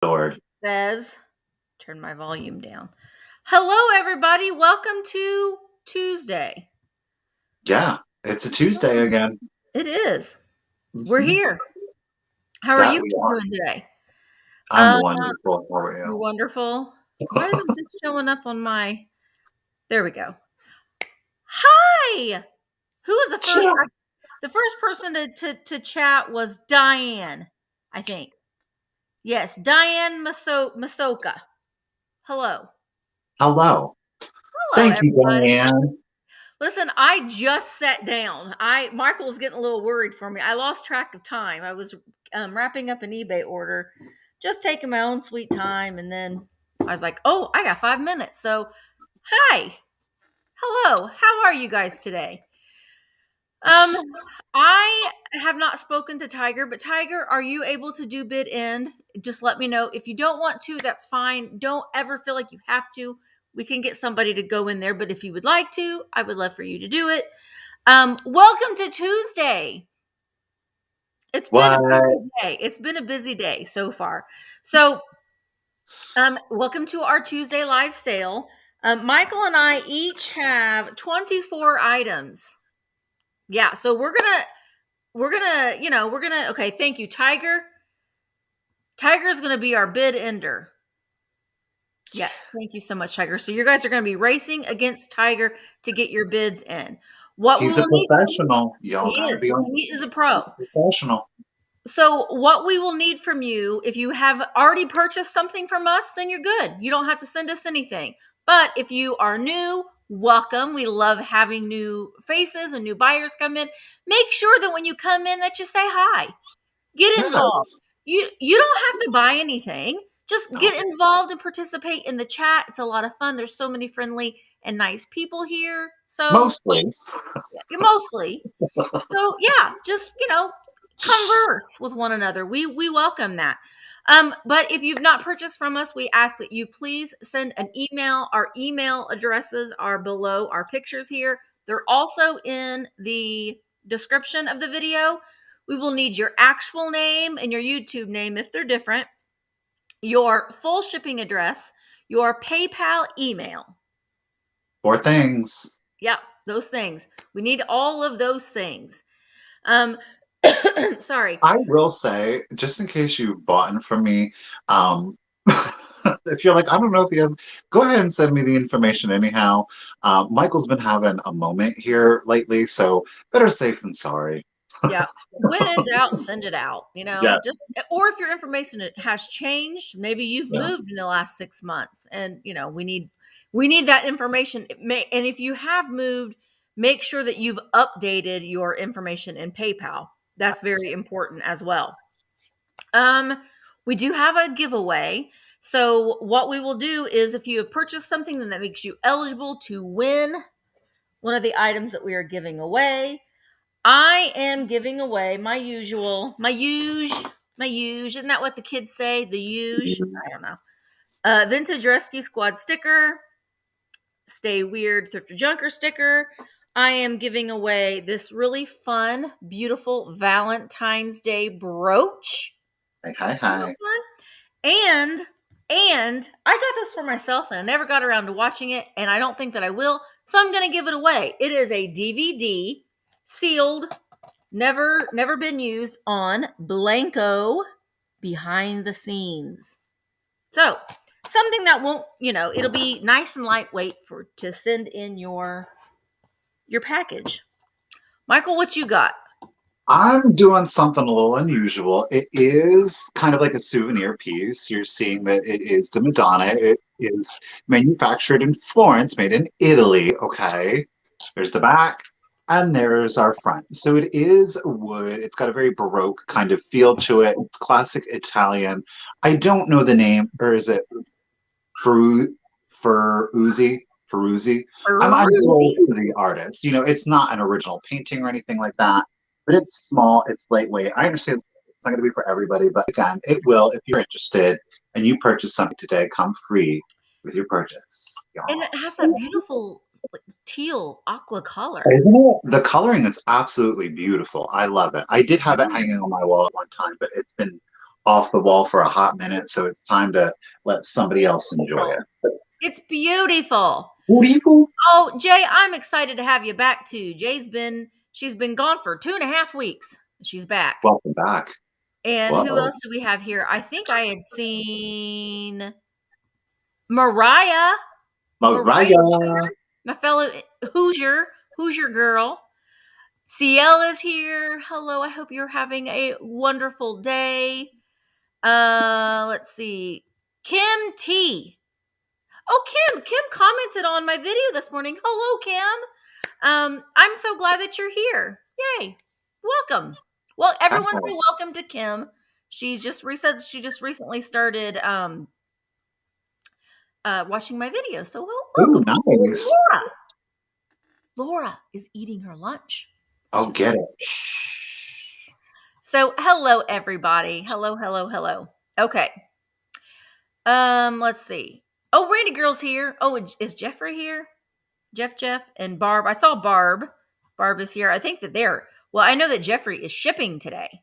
Lord. Says, turn my volume down. Hello, everybody. Welcome to Tuesday. Yeah, it's a Tuesday again. It is. We're here. How are That you we are. doing today? I'm wonderful. How are You're you? wonderful. Why isn't this showing up on my? There we go. Hi. Who was the first? Sure. The first person to chat was Diane, I think. Yes, Diane Masoka. Hello. Hello. Hello, Thank you, everybody. Diane. Listen, I just sat down. Michael was getting a little worried for me. I lost track of time. I was wrapping up an eBay order, just taking my own sweet time, and then I was like, "Oh, I got 5 minutes." So, hi, hello. How are you guys today? I have not spoken to Tiger, but Tiger, are you able to do bid end? Just let me know. If you don't want to, that's fine. Don't ever feel like you have to. We can get somebody to go in there, but if you would like to, I would love for you to do it. Welcome to Tuesday. It's been a busy day. It's been a busy day so far. So, welcome to our Tuesday live sale. Michael and I each have 24 items. Yeah, so we're gonna okay, thank you, Tiger. Tiger's gonna be our bid ender. Yes, thank you so much, Tiger. So you guys are gonna be racing against Tiger to get your bids in. What we He's a will need, professional. Y'all he gotta is. be on. He is a pro. Professional. So what we will need from you, if you have already purchased something from us, then you're good. You don't have to send us anything. But if you are new, welcome. We love having new faces and new buyers come in. Make sure that when you come in that you say hi. Get involved. Yes. You don't have to buy anything. Just No, get involved and participate in the chat. It's a lot of fun. There's so many friendly and nice people here. So mostly. mostly. So yeah, just converse with one another. We welcome that. But if you've not purchased from us, we ask that you please send an email. Our email addresses are below our pictures here. They're also in the description of the video. We will need your actual name and your YouTube name if they're different, your full shipping address, your PayPal email. 4 things. Yeah, those things. We need all of those things. Sorry. I will say, just in case you've bought from me, if you're like, I don't know if you have, go ahead and send me the information anyhow. Michael's been having a moment here lately, so better safe than sorry. Yeah. When in doubt, send it out. Yeah. Just or if your information has changed, maybe you've Yeah. moved in the last 6 months, and we need that information. And if you have moved, make sure that you've updated your information in PayPal. That's very important as well. We do have a giveaway. So what we will do is if you have purchased something, then that makes you eligible to win one of the items that we are giving away. I am giving away my huge. Isn't that what the kids say? The huge. I don't know. Vintage Rescue Squad sticker. Stay Weird Thrifter Junker sticker. I am giving away this really fun, beautiful Valentine's Day brooch. Hi. And I got this for myself and I never got around to watching it, and I don't think that I will, so I'm going to give it away. It is a DVD, sealed, never been used, on Blanco behind the scenes. So, something that won't, it'll be nice and lightweight to send in your package. Michael, what you got? I'm doing something a little unusual. It is kind of like a souvenir piece. You're seeing that it is the Madonna. It is manufactured in Florence, made in Italy. Okay. There's the back and there's our front. So it is wood. It's got a very Baroque kind of feel to it. It's classic Italian. I don't know the name, or is it Ferruzzi? I'm going to roll to the artist. It's not an original painting or anything like that. But it's small, it's lightweight. I understand it's not going to be for everybody, but again, it will if you're interested and you purchase something today. Come free with your purchase. And it has that beautiful teal aqua color. Isn't it? The coloring is absolutely beautiful. I love it. I did have it hanging on my wall at one time, but it's been off the wall for a hot minute, so it's time to let somebody else enjoy it. It's beautiful. Beautiful. Oh, Jay, I'm excited to have you back too. She's been gone for 2.5 weeks. She's back. Welcome back. And who else do we have here? I think I had seen Mariah. My fellow Hoosier girl. CL is here. Hello, I hope you're having a wonderful day. Let's see. Kim T. Oh, Kim commented on my video this morning. Hello, Kim. I'm so glad that you're here. Yay. Welcome. Well, everyone say welcome to Kim. She just recently started watching my video. So welcome. Ooh, nice. Laura is eating her lunch. Oh, get it. So hello, everybody. Hello. Okay. Let's see. Oh, Randy Girl's here. Oh, is Jeffrey here? Jeff, and Barb. I saw Barb. Barb is here. I think that I know that Jeffrey is shipping today.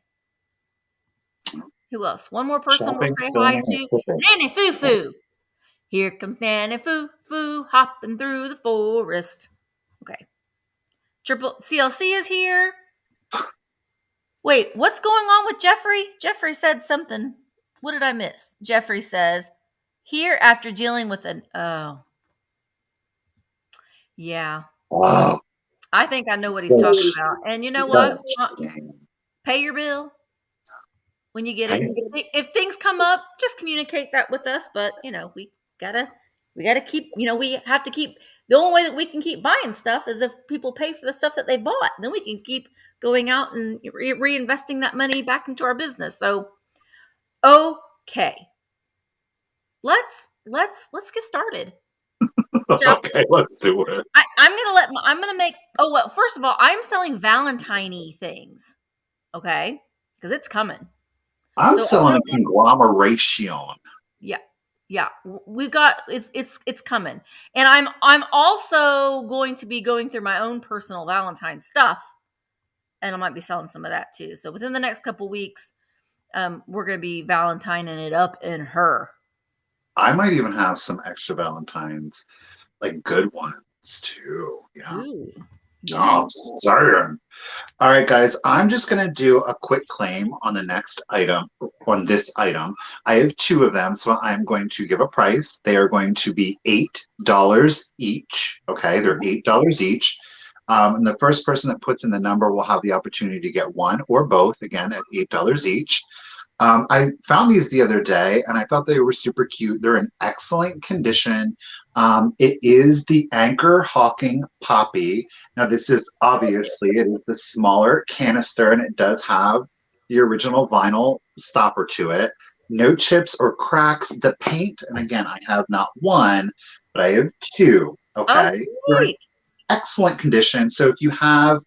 Who else? One more person we'll say hi to. Nanny Foo. Here comes Nanny Foo hopping through the forest. Okay. Triple CLC is here. Wait, what's going on with Jeffrey? Jeffrey said something. What did I miss? Jeffrey says, here after dealing with yeah. Wow. I think I know what he's talking about. And you know what? Pay your bill when you get it. If things come up, just communicate that with us. But we gotta keep. We have to keep. The only way that we can keep buying stuff is if people pay for the stuff that they bought. Then we can keep going out and reinvesting that money back into our business. So, okay, let's get started. Okay, let's do it. I'm gonna make. Oh well, first of all, I'm selling Valentine-y things. Okay, because it's coming. I'm selling a conglomeration. Yeah. We've got it's coming, and I'm also going to be going through my own personal Valentine stuff, and I might be selling some of that too. So within the next couple weeks, we're going to be Valentining it up in her. I might even have some extra Valentines, like good ones too. Yeah. Ooh, yeah. Oh, sorry. All right, guys, I'm just going to do a quick claim on the next item, on this item. I have two of them, so I'm going to give a price. They are going to be $8 each. Okay, they're $8 each. And the first person that puts in the number will have the opportunity to get one or both, again, at $8 each. I found these the other day, and I thought they were super cute. They're in excellent condition. It is the Anchor Hawking Poppy. Now, this is obviously, it is the smaller canister, and it does have the original vinyl stopper to it. No chips or cracks. The paint, and again, I have not one, but I have two. Okay. Oh, great. Excellent condition. So if you have,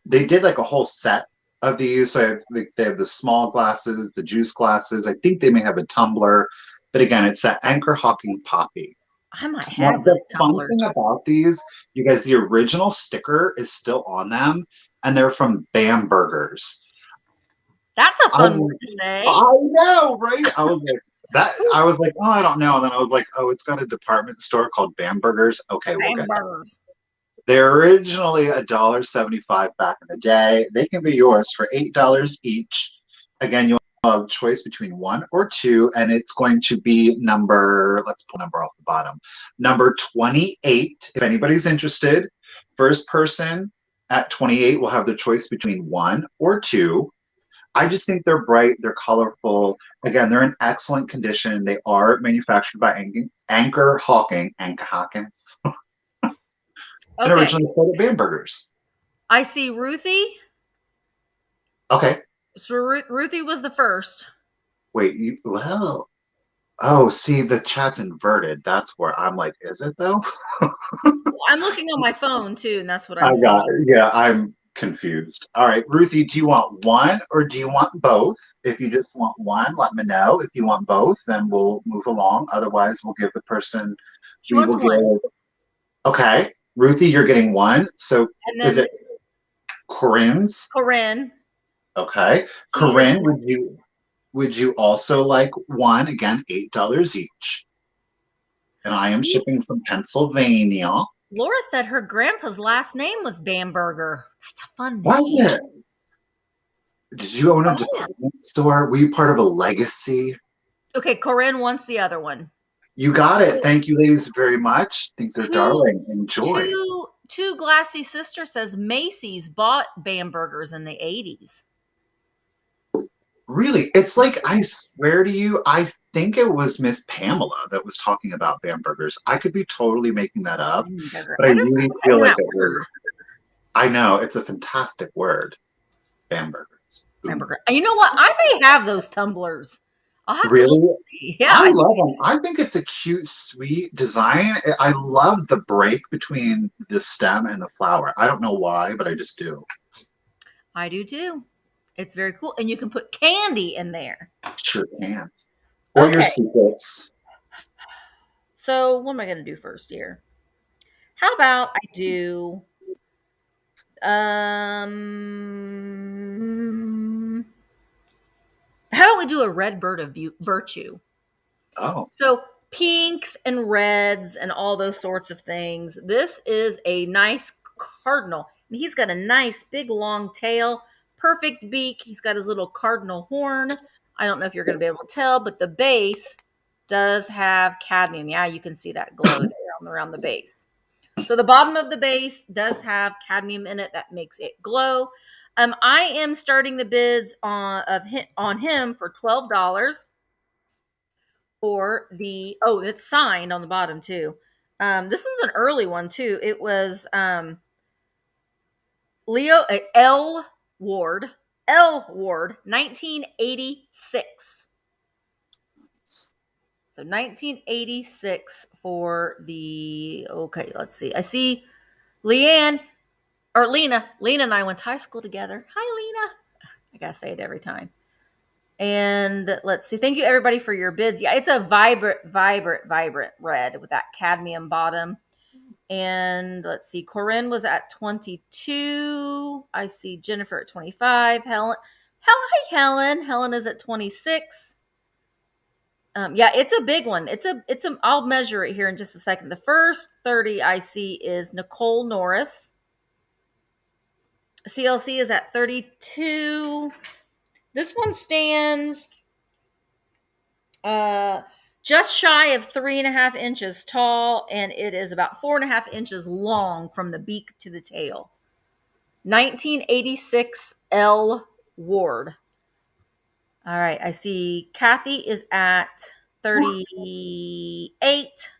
they did like a whole set of these. So they have the small glasses, the juice glasses. I think they may have a tumbler, but again, it's that Anchor Hawking Poppy. I might have those tumblers. The fun thing about these, you guys, the original sticker is still on them, and they're from Bam Burgers. That's a fun word to say. I know, right? I was like, oh, I don't know. And then I was like, oh, it's got a department store called Bam Burgers. Okay, we'll get Burgers. They're originally $1.75 back in the day. They can be yours for $8 each. Again, you'll have a choice between one or two, and it's going to be let's pull number off the bottom. Number 28, if anybody's interested. First person at 28 will have the choice between one or two. I just think they're bright, they're colorful. Again, they're in excellent condition. They are manufactured by Anchor Hawking. And originally sold at Bam Burgers. I see Ruthie. Okay. So Ruthie was the first. Wait, see, the chat's inverted. That's where I'm like, is it though? I'm looking on my phone too, and that's what I'm seeing. Yeah, I'm confused. All right, Ruthie, do you want one or do you want both? If you just want one, let me know. If you want both, then we'll move along. Otherwise, we'll give the person. She wants one. Okay. Ruthie, you're getting one. So is it Corinne's? Corinne. Okay. Corinne, Would you also like one? Again, $8 each. And I am shipping from Pennsylvania. Laura said her grandpa's last name was Bamberger. That's a fun Was name. it? Did you own a Oh. department store? Were you part of a legacy? Okay, Corinne wants the other one. You got it. Thank you, ladies, very much. I think they're Two, darling. Enjoy. two Glassy Sister says Macy's bought Bambergers in the 80s. Really? It's like, I swear to you, I think it was Miss Pamela that was talking about Bambergers. I could be totally making that up, but I really feel like it was. I know, it's a fantastic word. Bambergers. Bamberger. And you know what? I may have those tumblers. I'll have really? to look and see. Yeah, I love them. I think it's a cute, sweet design. I love the break between the stem and the flower. I don't know why, but I just do. I do too. It's very cool. And you can put candy in there. Sure can. Or your secrets. So what am I going to do first here? How about I do... how about we do a red bird of virtue? Oh. So pinks and reds and all those sorts of things. This is a nice cardinal. And he's got a nice big long tail, perfect beak. He's got his little cardinal horn. I don't know if you're going to be able to tell, but the base does have cadmium. Yeah, you can see that glow there around the base. So the bottom of the base does have cadmium in it that makes it glow. I am starting the bids on him for $12 for the, it's signed on the bottom too. This one's an early one too. It was L. Ward, 1986. So 1986 for the, okay, let's see. I see Lena and I went to high school together. Hi, Lena. I gotta say it every time. And let's see. Thank you everybody for your bids. Yeah, it's a vibrant red with that cadmium bottom. And let's see. Corinne was at 22. I see Jennifer at 25. Hi, Helen. Helen is at 26. Yeah, it's a big one. I'll measure it here in just a second. The first 30 I see is Nicole Norris. CLC is at 32. This one stands just shy of 3.5 inches tall, and it is about 4.5 inches long from the beak to the tail. 1986 L. Ward. All right, I see Kathy is at 38.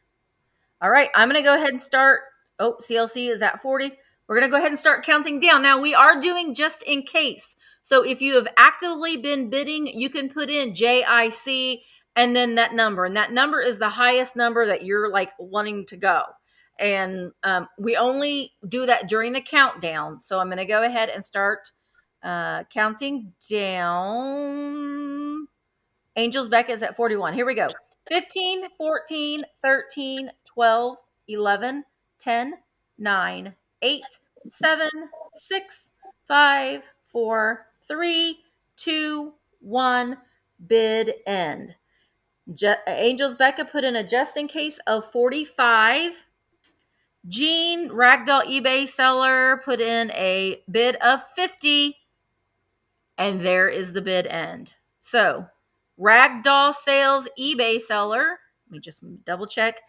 All right, I'm going to go ahead and start. Oh, CLC is at 40. We're going to go ahead and start counting down. Now, we are doing just in case. So if you have actively been bidding, you can put in JIC and then that number. And that number is the highest number that you're like wanting to go. And we only do that during the countdown. So I'm going to go ahead and start counting down. Angel's Becca is at 41. Here we go. 15, 14, 13, 12, 11, 10, 9, 8, 7, 6, 5, 4, 3, 2, 1. Bid end. Angel's Becca put in a just in case of 45. Jean, Ragdoll eBay seller, put in a bid of 50. And there is the bid end. So, Ragdoll sales eBay seller, let me just double check.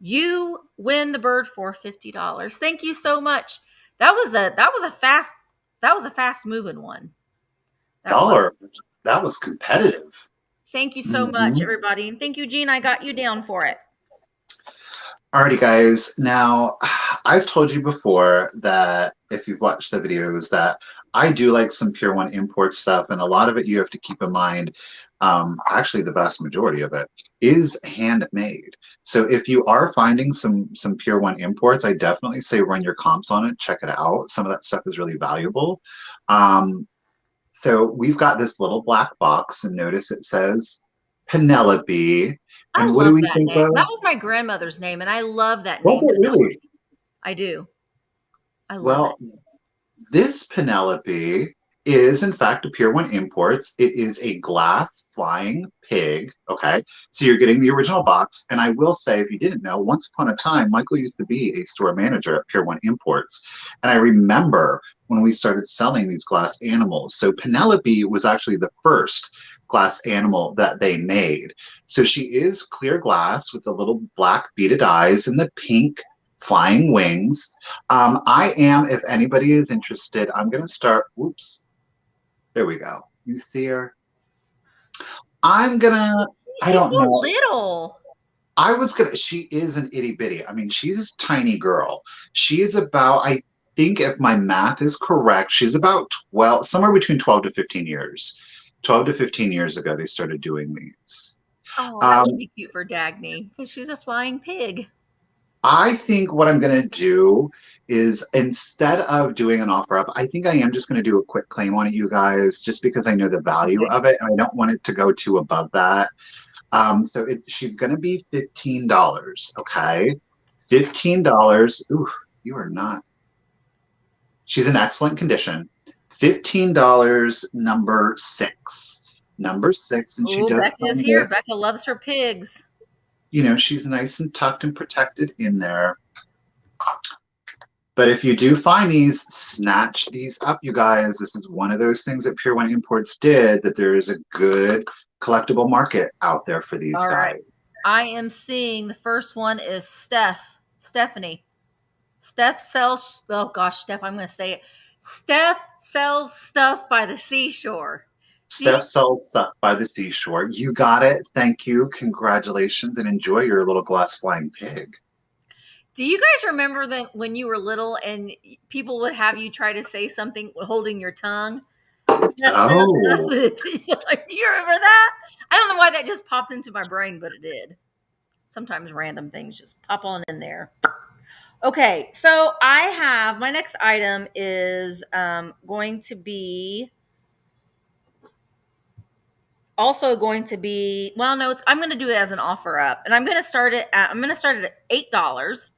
You win the bird for $50. Thank you so much. That was a fast moving one. That was competitive. Thank you so much, everybody. And thank you, Jean. I got you down for it. Alrighty, guys. Now, I've told you before that if you've watched the videos that I do like some Pier One import stuff, and a lot of it you have to keep in mind. Actually, the vast majority of it is handmade. So if you are finding some Pier One imports, I definitely say run your comps on it. Check it out. Some of that stuff is really valuable. So we've got this little black box, and notice it says Penelope. And what do we think name. of? That was my grandmother's name, and I love that name. Really? I do. I love it. This Penelope is in fact a Pier One Imports. It is a glass flying pig. Okay, so you're getting the original box. And I will say, if you didn't know, once upon a time, Michael used to be a store manager at Pier One Imports, and I remember when we started selling these glass animals. So Penelope was actually the first glass animal that they made. So she is clear glass with the little black beaded eyes and the pink flying wings. I am, if anybody is interested, I'm going to start. Whoops. There we go. You see her? I'm gonna, I She's don't so know. little. She is an itty bitty. I mean, she's a tiny girl. She is about, I think if my math is correct, she's about 12, somewhere between 12 to 15 years. 12 to 15 years ago, they started doing these. Oh, that would Um, be cute for Dagny because she's a flying pig. I think what I'm going to do is instead of doing an offer up, I think I am just going to do a quick claim on it, you guys, just because I know the value Okay. of it and I don't want it to go too above that. She's going to be $15. Okay. $15. Ooh, you are not. She's in excellent condition. $15, number six. Number six, and she Oh, does Becca is come here. with, Becca loves her pigs. she's nice and tucked and protected in there. But if you do find these, snatch these up, you guys. This is one of those things that Pier One Imports did, that there is a good collectible market out there for these All right. guys. I am seeing the first one is Stephanie. Steph sells, oh gosh, Steph, I'm going to say it. Steph sells stuff by the seashore. Do you, Steph sells stuff by the seashore. You got it. Thank you. Congratulations, and enjoy your little glass flying pig. do you guys remember that when you were little and people would have you try to say something holding your tongue? Do Oh, you remember that? I don't know why that just popped into my brain, but it did. Sometimes random things just pop on in there. Okay, so I have my next item is going to be also going to be, well, no, I'm going to do it as an offer up, and I'm going to start it at $8.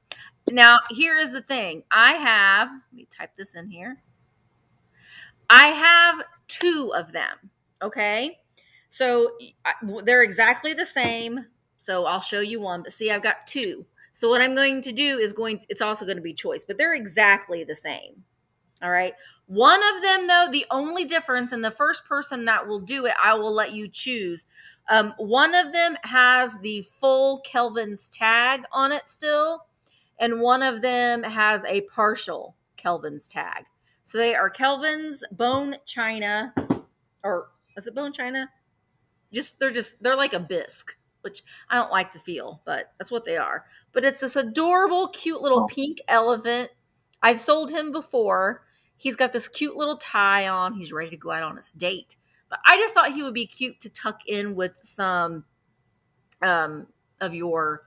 Now, here is the thing. Let me type this in here. I have two of them. Okay. So they're exactly the same. So I'll show you one, but see, I've got two. So what I'm going to do is it's also going to be choice, but they're exactly the same. All right. One of them, though, the only difference, and the first person that will do it, I will let you choose. One of them has the full Kelvin's tag on it still, and one of them has a partial Kelvin's tag. So they are Kelvin's bone china, or is it bone china? They're like a bisque, which I don't like the feel, but that's what they are. But it's this adorable, cute little oh, pink elephant. I've sold him before. He's got this cute little tie on. He's ready to go out on his date. But I just thought he would be cute to tuck in with some of your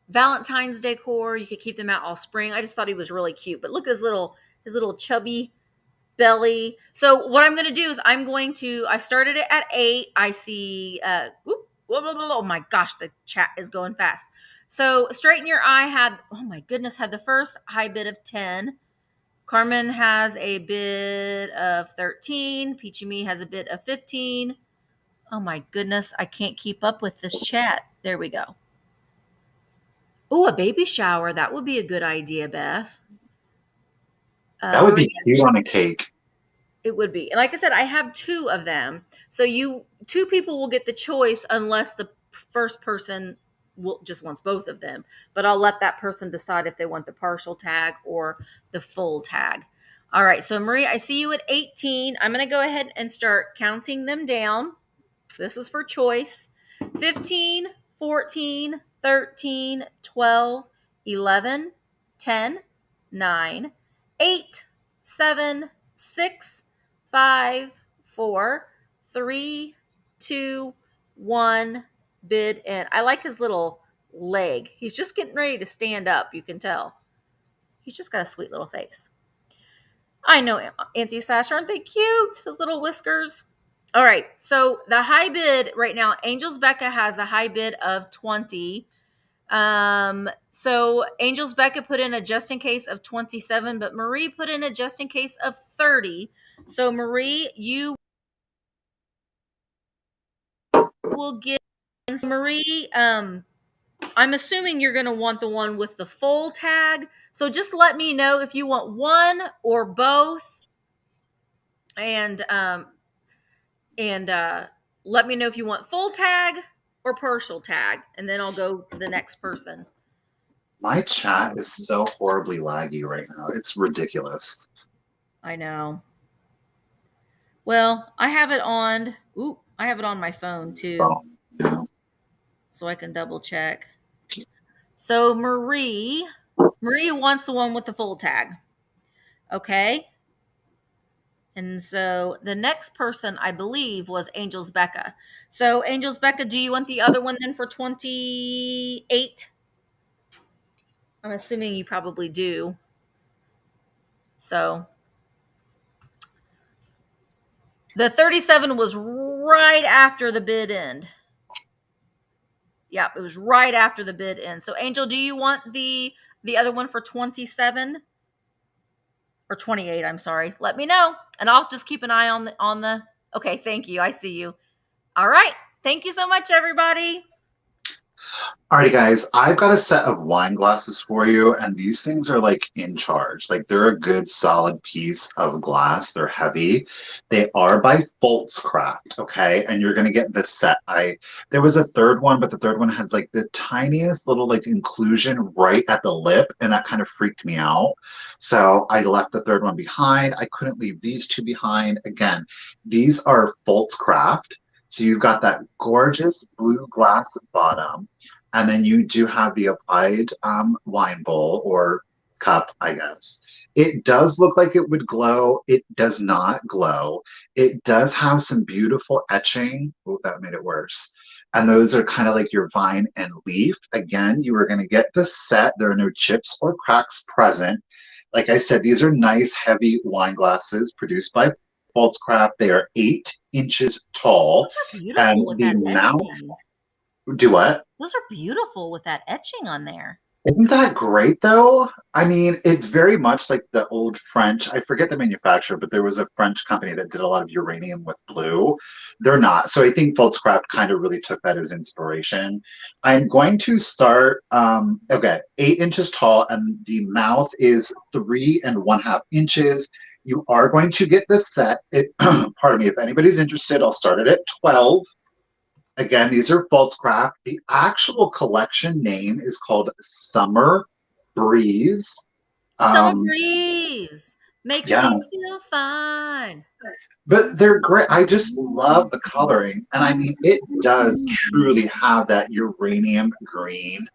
Valentine's decor. You could keep them out all spring. I just thought he was really cute. But look at his little chubby belly. So what I'm going to do is I started it at 8. I see, oh my gosh, the chat is going fast. So Straighten Your Eye oh my goodness, had the first high bid of 10. Carmen has a bid of 13. Peachy Me has a bid of 15. Oh my goodness, I can't keep up with this chat. There we go. Oh, a baby shower. That would be a good idea, Beth. that would Maria, be cute on a cake. it would be. And like I said, I have two of them. So two people will get the choice unless the first person just wants both of them. But I'll let that person decide if they want the partial tag or the full tag. All right. So Maria, I see you at 18. I'm going to go ahead and start counting them down. This is for choice. 15, 14, 13, 12, 11, 10, 9, 8, 7, 6, 5, 4, 3, 2, 1. Bid in. I like his little leg. He's just getting ready to stand up. You can tell. He's just got a sweet little face. I know, Auntie Sash, aren't they cute? The little whiskers. All right. So the high bid right now, Angels Becca has a high bid of 20. So Angels Becca put in a just in case of 27, but Marie put in a just in case of 30. So Marie, you will get Marie. I'm assuming you're going to want the one with the full tag. So just let me know if you want one or both, and let me know if you want full tag or partial tag, and then I'll go to the next person. My chat is so horribly laggy right now. It's ridiculous. I know. Well, I have it on. Ooh, I have it on my phone too, Oh, yeah. so I can double check. So Marie wants the one with the full tag. Okay. And so the next person, I believe, was Angels Becca. So Angels Becca, do you want the other one then for 28? I'm assuming you probably do. So the 37 was right after the bid end. Yep, it was right after the bid end. So Angel, do you want the other one for 27 or 28? I'm sorry. Let me know, and I'll just keep an eye on the. Okay, thank you. I see you. All right. Thank you so much, everybody. Alrighty, guys, I've got a set of wine glasses for you, and these things are like in charge. Like they're a good solid piece of glass. They're heavy. They are by Boltzcraft, okay? And you're gonna get this set. There was a third one, but the third one had like the tiniest little like inclusion right at the lip, and that kind of freaked me out. So I left the third one behind. I couldn't leave these two behind. Again, these are Boltzcraft. So you've got that gorgeous blue glass bottom. And then you do have the applied wine bowl or cup, I guess. It does look like it would glow. It does not glow. It does have some beautiful etching. Oh, that made it worse. And those are kind of like your vine and leaf. Again, you are going to get the set. There are no chips or cracks present. Like I said, these are nice, heavy wine glasses produced by Boltzcraft. They are 8 inches tall. Those are beautiful And with the that mouth, etching. do what? Those are beautiful with that etching on there. Isn't that great though? I mean, it's very much like the old French. I forget the manufacturer, but there was a French company that did a lot of uranium with blue. They're not. So I think Boltzcraft kind of really took that as inspiration. I'm going to start, okay, 8 inches tall, and the mouth is 3.5 inches. You are going to get this set. Pardon me, if anybody's interested, I'll start it at 12. Again, these are Boltzcraft. The actual collection name is called Summer Breeze. Summer Um, breeze makes yeah, me feel fine. but they're great. I just love the coloring. And I mean, it does truly have that uranium green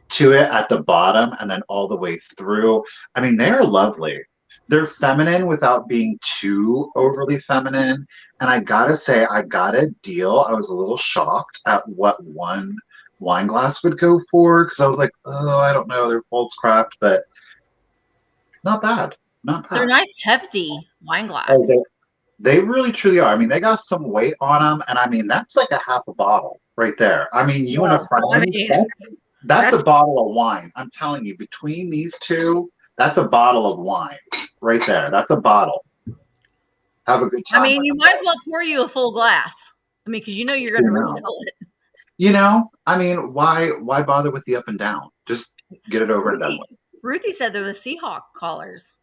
to it at the bottom and then all the way through. I mean, they're lovely. They're feminine without being too overly feminine. And I gotta say, I got a deal. I was a little shocked at what one wine glass would go for because I was like, oh, I don't know, they're Boltzcraft, but not bad. Not They're bad. nice, hefty wine Oh, glass. they really truly are. I mean, they got some weight on them, and I mean, that's like a half a bottle right there. I mean, you and a Whoa. Well, I friend, mean, that's a that's, bottle of wine. I'm telling you, between these two, that's a bottle of wine right there. That's a bottle. Have a good I time mean, with you them might as both. well pour you a full glass. I mean, because you know you're going to You know, refill it. I mean, why bother with the up and down? Just get it over and done Ruthie, with. Ruthie said they're the Seahawk collars.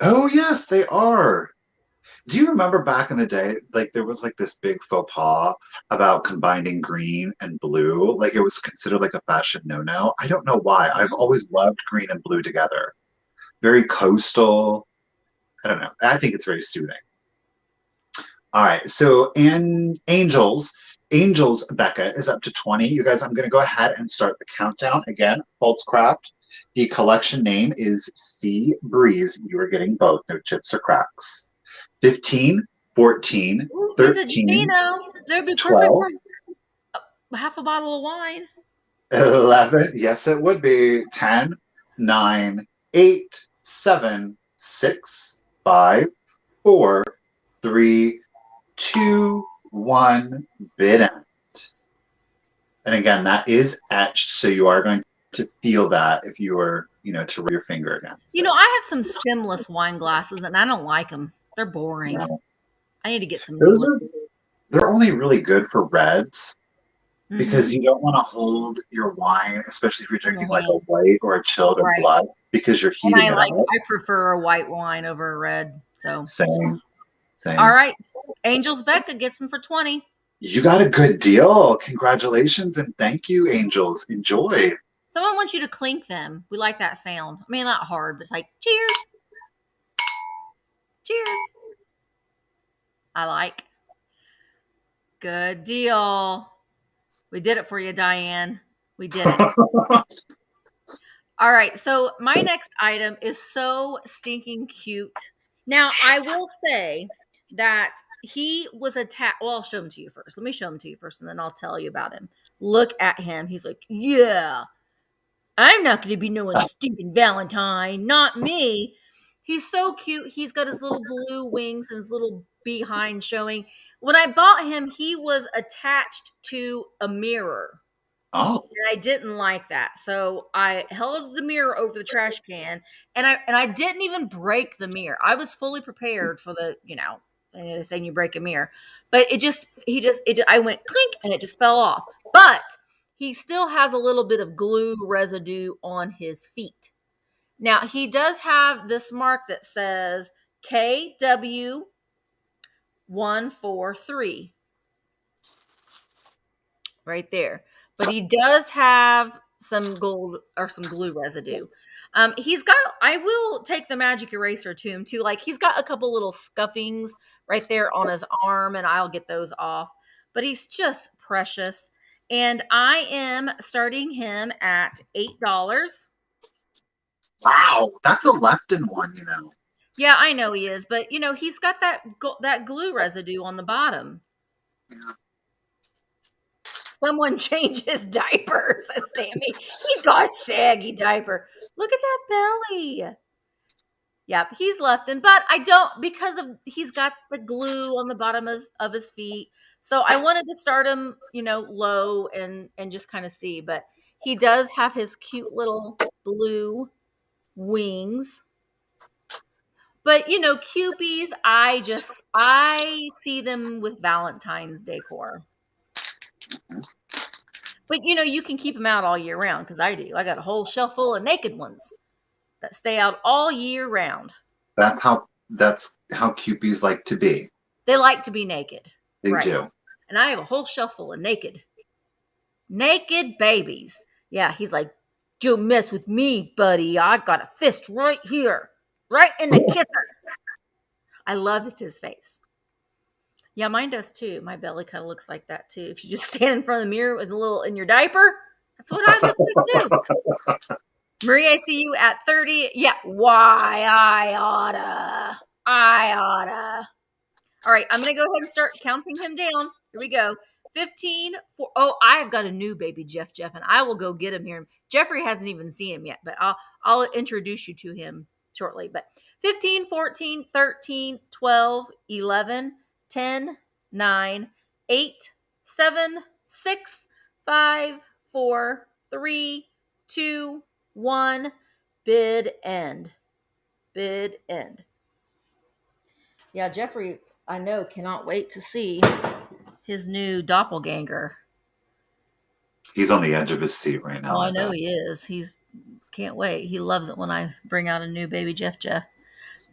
Oh yes, they are. Do you remember back in the day, like there was like this big faux pas about combining green and blue? Like it was considered like a fashion no-no. I don't know why. I've always loved green and blue together. Very coastal. I don't know. I think it's very soothing. All right. So and Angels Becca is up to 20. You guys, I'm gonna go ahead and start the countdown again. Boltzcraft. The collection name is Sea Breeze. You are getting both, no chips or cracks. 15, 14, Ooh, thirteen, Vintage They'd be perfect 12, for half a bottle of wine. 11. Yes, it would be 10, 9, 8, 7, 6, 5, 4, 3, 2, 1. Bid end. And again, that is etched, so you are going to feel that if you were, to rub your finger against You it. know, I have some stemless wine glasses and I don't like them. They're boring. No. I need to get some new Those ones. are they're only really good for reds Mm-hmm. because you don't want to hold your wine, especially if you're In your drinking like a hand. white or a chilled or Right. blood, because you're And heating it up. I prefer a white wine over a red. So, Same, all same. right. Angels Becca gets them for 20. You got a good deal. Congratulations and thank you, angels. Enjoy. Someone wants you to clink them. We like that sound. I mean, not hard, but it's like cheers, cheers. I like. Good deal. We did it for you, Diane. We did it. All right. So my next item is so stinking cute. Now, I will say that he was attacked. Well, I'll show him to you first. Let me show him to you first, and then I'll tell you about him. Look at him. He's like, yeah, I'm not going to be no one stinking Valentine. Not me. He's so cute. He's got his little blue wings and his little behind showing. When I bought him, he was attached to a mirror. Oh, And I didn't like that. So I held the mirror over the trash can and I didn't even break the mirror. I was fully prepared for the, saying you break a mirror. But I went clink and it just fell off. But he still has a little bit of glue residue on his feet. Now, he does have this mark that says KW143 right there. But he does have some gold or some glue residue. I will take the magic eraser to him too. Like he's got a couple little scuffings right there on his arm, and I'll get those off. But he's just precious. And I am starting him at $8. wow. That's a Lefton one. Yeah, I know he is, but he's got that glue residue on the bottom. Yeah. Someone change his diaper, says Tammy. He's got a saggy diaper. Look at that belly. Yep, he's Lefton, but I don't because of he's got the glue on the bottom of his feet. So I wanted to start him, low and just kind of see. But he does have his cute little blue wings. But Cupies, I see them with Valentine's decor. But you can keep them out all year round because I do. I got a whole shelf full of naked ones that stay out all year round. That's how Cupies like to be. They like to be naked. They Right. do. And I have a whole shelf full of naked babies. Yeah, he's like, don't mess with me, buddy. I got a fist right here, right in the kisser. I love his face. Yeah, mine does too. My belly kind of looks like that too. If you just stand in front of the mirror with a little in your diaper, that's what I look like too. Marie, I see you at 30. Yeah, why I oughta. I oughta. All right, I'm going to go ahead and start counting him down. Here we go. 15. Oh, I've got a new baby Jeff, and I will go get him here. Jeffrey hasn't even seen him yet, but I'll introduce you to him shortly. But 15, 14, 13, 12, 11, 10, 9, 8, 7, 6, 5, 4, 3, 2, 1. Bid end. Bid end. Yeah, Jeffrey, I know, cannot wait to see his new doppelganger. He's on the edge of his seat right now, Oh, I I know bet. he is. He's can't wait. He loves it when I bring out a new baby Jeff.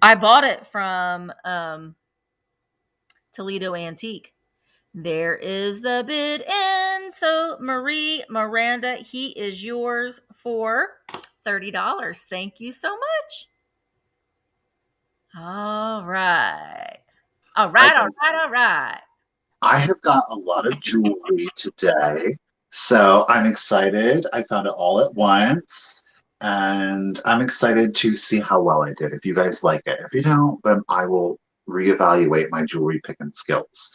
I bought it from Toledo Antique. There is the bid in. So Marie Miranda, he is yours for $30. Thank you so much. All right. All All right, right, all guys. right, all right. I have got a lot of jewelry today, so I'm excited. I found it all at once, and I'm excited to see how well I did. If you guys like it, if you don't, then I will reevaluate my jewelry picking skills.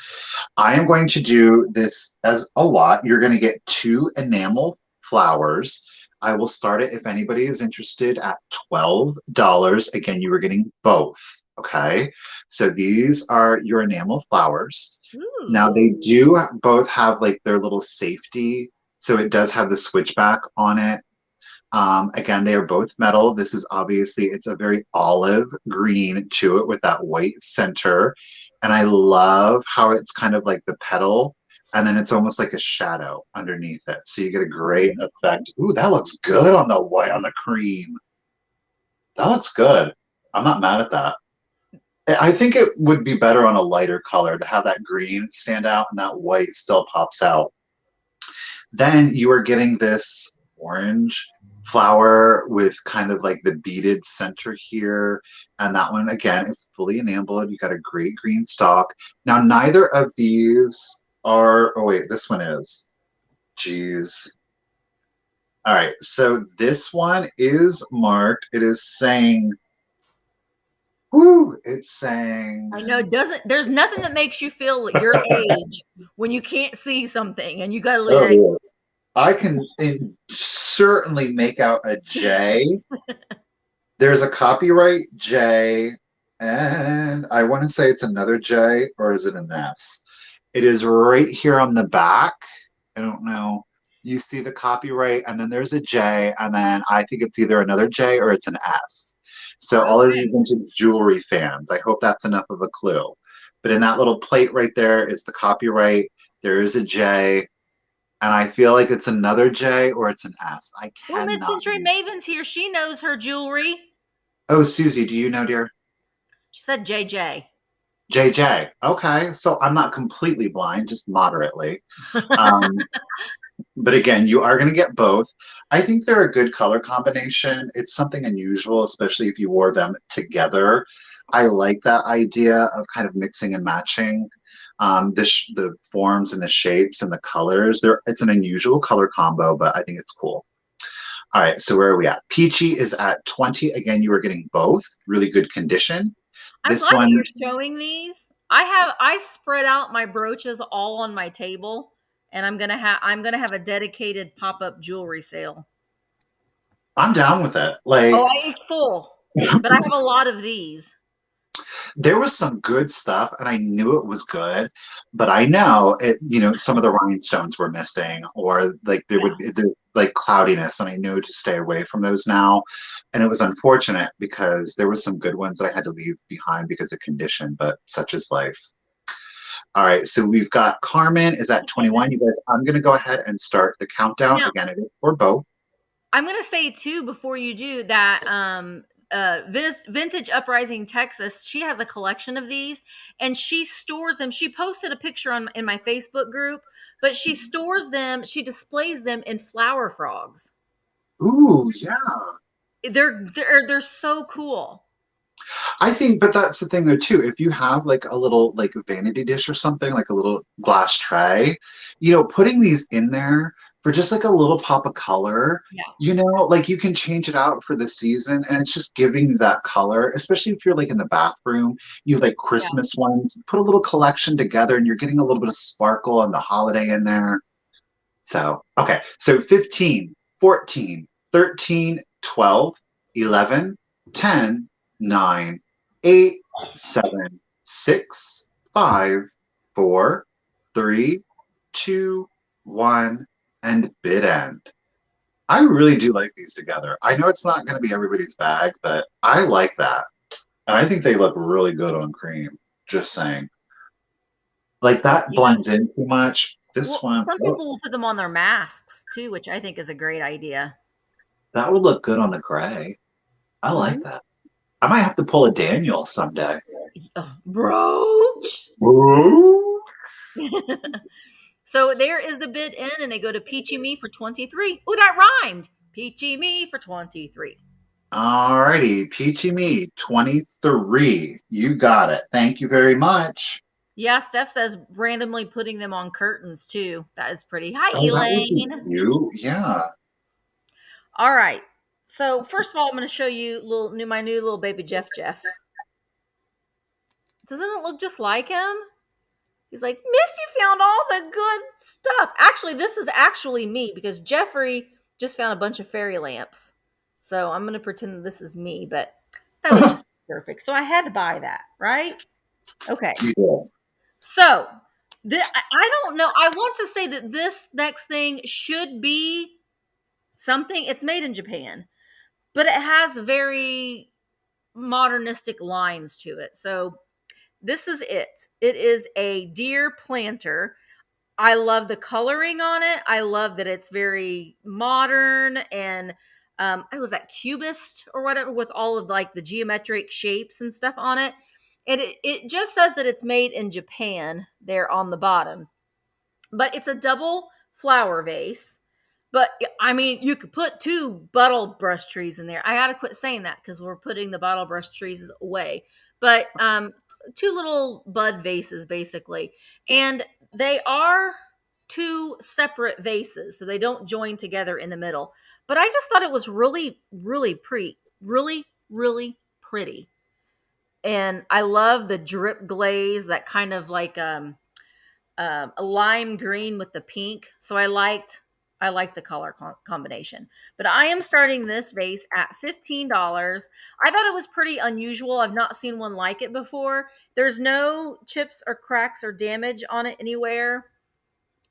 I am going to do this as a lot. You're going to get 2 enamel flowers. I will start it if anybody is interested at $12. Again, you are getting both. Okay, so these are your enamel flowers. Now Ooh. they do both have like their little safety So it does have the switchback on it. Again, they are both metal. This is obviously, it's a very olive green to it with that white center. And I love how it's kind of like the petal, and then it's almost like a shadow underneath it. So you get a great effect. Ooh, that looks good on the white, on the cream. That looks good. I'm not mad at that. I think it would be better on a lighter color to have that green stand out and that white still pops out. Then you are getting this orange flower with kind of like the beaded center here. And that one, again, is fully enameled. You got a great green stalk. Now, neither of these are, oh, wait, this one is. Jeez. All right, so this one is marked. It is saying, whoo, it's saying. I know, there's nothing that makes you feel your age when you can't see something and you got to look Oh, at yeah. I can certainly make out a J. There's a copyright J, and I want to say it's another J, or is it an S? It is right here on the back. I don't know. You see the copyright, and then there's a J, and then I think it's either another J or it's an S. So all of you Okay. vintage jewelry fans, I hope that's enough of a clue. But in that little plate right there is the copyright. There is a J, and I feel like it's another J or it's an S. I Well, cannot. Mid-Century Maven's here. She knows her jewelry. Oh, Susie, do you know, dear? She said JJ. JJ. Okay, so I'm not completely blind, just moderately. Um, but again, you are going to get both. I think they're a good color combination. It's something unusual, especially if you wore them together. I like that idea of kind of mixing and matching the forms and the shapes and the colors. It's an unusual color combo, but I think it's cool. All right, so where are we at? Peachy is at 20. Again, you are getting both. Really good condition. I'm This glad that one, you're showing these. I spread out my brooches all on my table, and I'm gonna have a dedicated pop-up jewelry sale. I'm down with it. Oh, Like, it's full, but I have a lot of these. there was some good stuff, and I knew it was good, but I know it, some of the rhinestones were missing, or like there's like cloudiness, and I knew to stay away from those now. And it was unfortunate because there was some good ones that I had to leave behind because of condition, but such is life. All right, so we've got Carmen is at Okay, 21. You guys, I'm going to go ahead and start the countdown. now Again, it is for both. I'm gonna say too before you do that. Vintage Uprising Texas, she has a collection of these, and she stores them. She posted a picture in my Facebook group, but she stores them. She displays them in flower frogs. Ooh, yeah. They're so cool. I think, but that's the thing though too. If you have like a little like vanity dish or something, like a little glass tray, putting these in there for just like a little pop of color, Yeah, like you can change it out for the season, and it's just giving you that color. Especially if you're like in the bathroom, you have like yeah. Christmas ones. Put a little collection together, and you're getting a little bit of sparkle and the holiday in there. So, okay. So 15, 14, 13, 12, 11, 10, 9, 8, 7, 6, 5, 4, 3, 2, 1, and bid end. I really do like these together. I know it's not going to be everybody's bag, but I like that. And I think they look really good on cream. Just saying. Like that Yeah. blends in too much. This Well, one, some oh, people will put them on their masks too, which I think is a great idea. that would look good on the gray. I like Mhm. that. I might have to pull a Daniel someday. Brooch. Ooh. So there is the bid in, and they go to Peachy Me for 23. Oh, that rhymed. Peachy Me for 23. Alrighty, Peachy Me, 23. You got it. Thank you very much. Yeah, Steph says randomly putting them on curtains too. That is pretty. Hi, Oh, that would be Elaine. you. Yeah. All right. So first of all, I'm going to show you my new little baby Jeff. Doesn't it look just like him? He's like, Misty found all the good stuff. Actually, this is actually me because Jeffrey just found a bunch of fairy lamps. So I'm going to pretend that this is me, but that was just perfect. So I had to buy that, right? Okay. You did. So I don't know. I want to say that this next thing should be something. It's made in Japan, but it has very modernistic lines to it. So this is it. It is a deer planter. I love the coloring on it. I love that it's very modern and I was that cubist or whatever with all of like the geometric shapes and stuff on it. And it just says that it's made in Japan there on the bottom. But it's a double flower vase. But I mean, you could put two bottle brush trees in there. I gotta quit saying that because we're putting the bottle brush trees away. But two little bud vases basically, and they are two separate vases, so they don't join together in the middle. But I just thought it was really, really pretty, really, really pretty, and I love the drip glaze, that kind of like a lime green with the pink. So I liked the color combination. But I am starting this vase at $15. I thought it was pretty unusual. I've not seen one like it before. There's no chips or cracks or damage on it anywhere.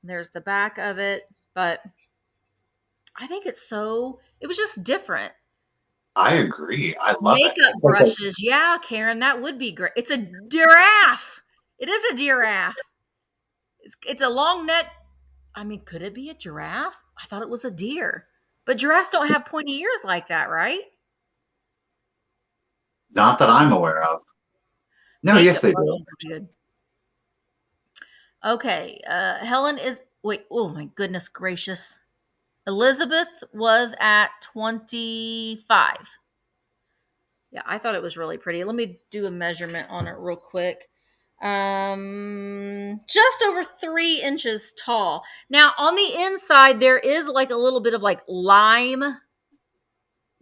There's the back of it, but I think it was just different. I agree. I love it. Makeup brushes. Yeah, Karen, that would be great. It's a giraffe. It is a giraffe. It's a long neck. I mean, could it be a giraffe? I thought it was a deer. But giraffes don't have pointy ears like that, right? Not that I'm aware of. No, Makeup yes, they do. brushes would be good. Okay. Helen is. Wait. Oh, my goodness gracious. Elizabeth was at 25. Yeah, I thought it was really pretty. Let me do a measurement on it real quick. Just over 3 inches tall. Now on the inside there is like a little bit of like lime,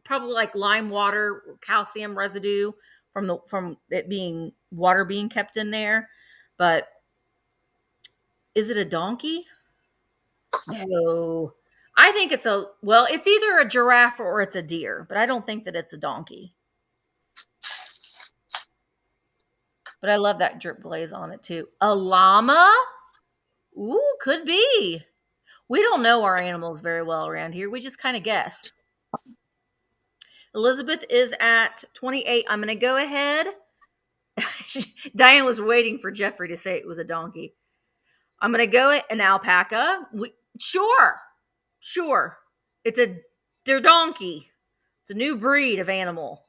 probably like lime water, calcium residue from it being water being kept in there. But is it a donkey? No. I think it's it's either a giraffe or it's a deer, but I don't think that it's a donkey. But I love that drip glaze on it too. A llama? Ooh, could be. We don't know our animals very well around here. We just kind of guess. Elizabeth is at 28. I'm going to go ahead. Diane was waiting for Jeffrey to say it was a donkey. I'm going to go an alpaca. Sure. It's a donkey. It's a new breed of animal.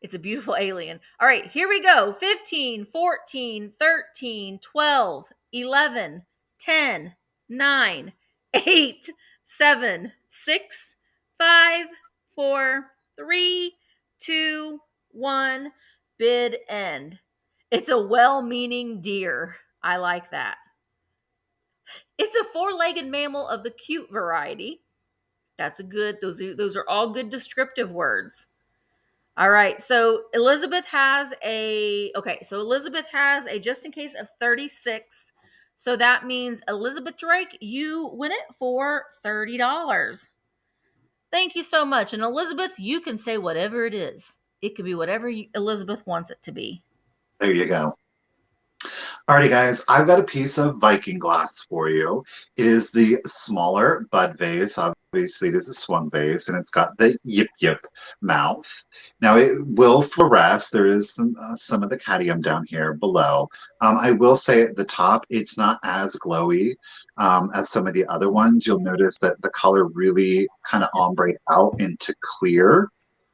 It's a beautiful alien. All right, here we go. 15, 14, 13, 12, 11, 10, 9, 8, 7, 6, 5, 4, 3, 2, 1. Bid end. It's a well-meaning deer. I like that. It's a 4-legged mammal of the cute variety. That's a good, those are all good descriptive words. All right. So Elizabeth has a just in case of 36. So that means Elizabeth Drake, you win it for $30. Thank you so much. And Elizabeth, you can say whatever it is. It could be whatever Elizabeth wants it to be. There you go. Alrighty, guys, I've got a piece of Viking glass for you. It is the smaller bud vase. Obviously, it is a swung vase, and it's got the yip yip mouth. Now, it will fluoresce. There is some of the cadmium down here below. I will say at the top, it's not as glowy as some of the other ones. You'll notice that the color really kind of ombre out into clear.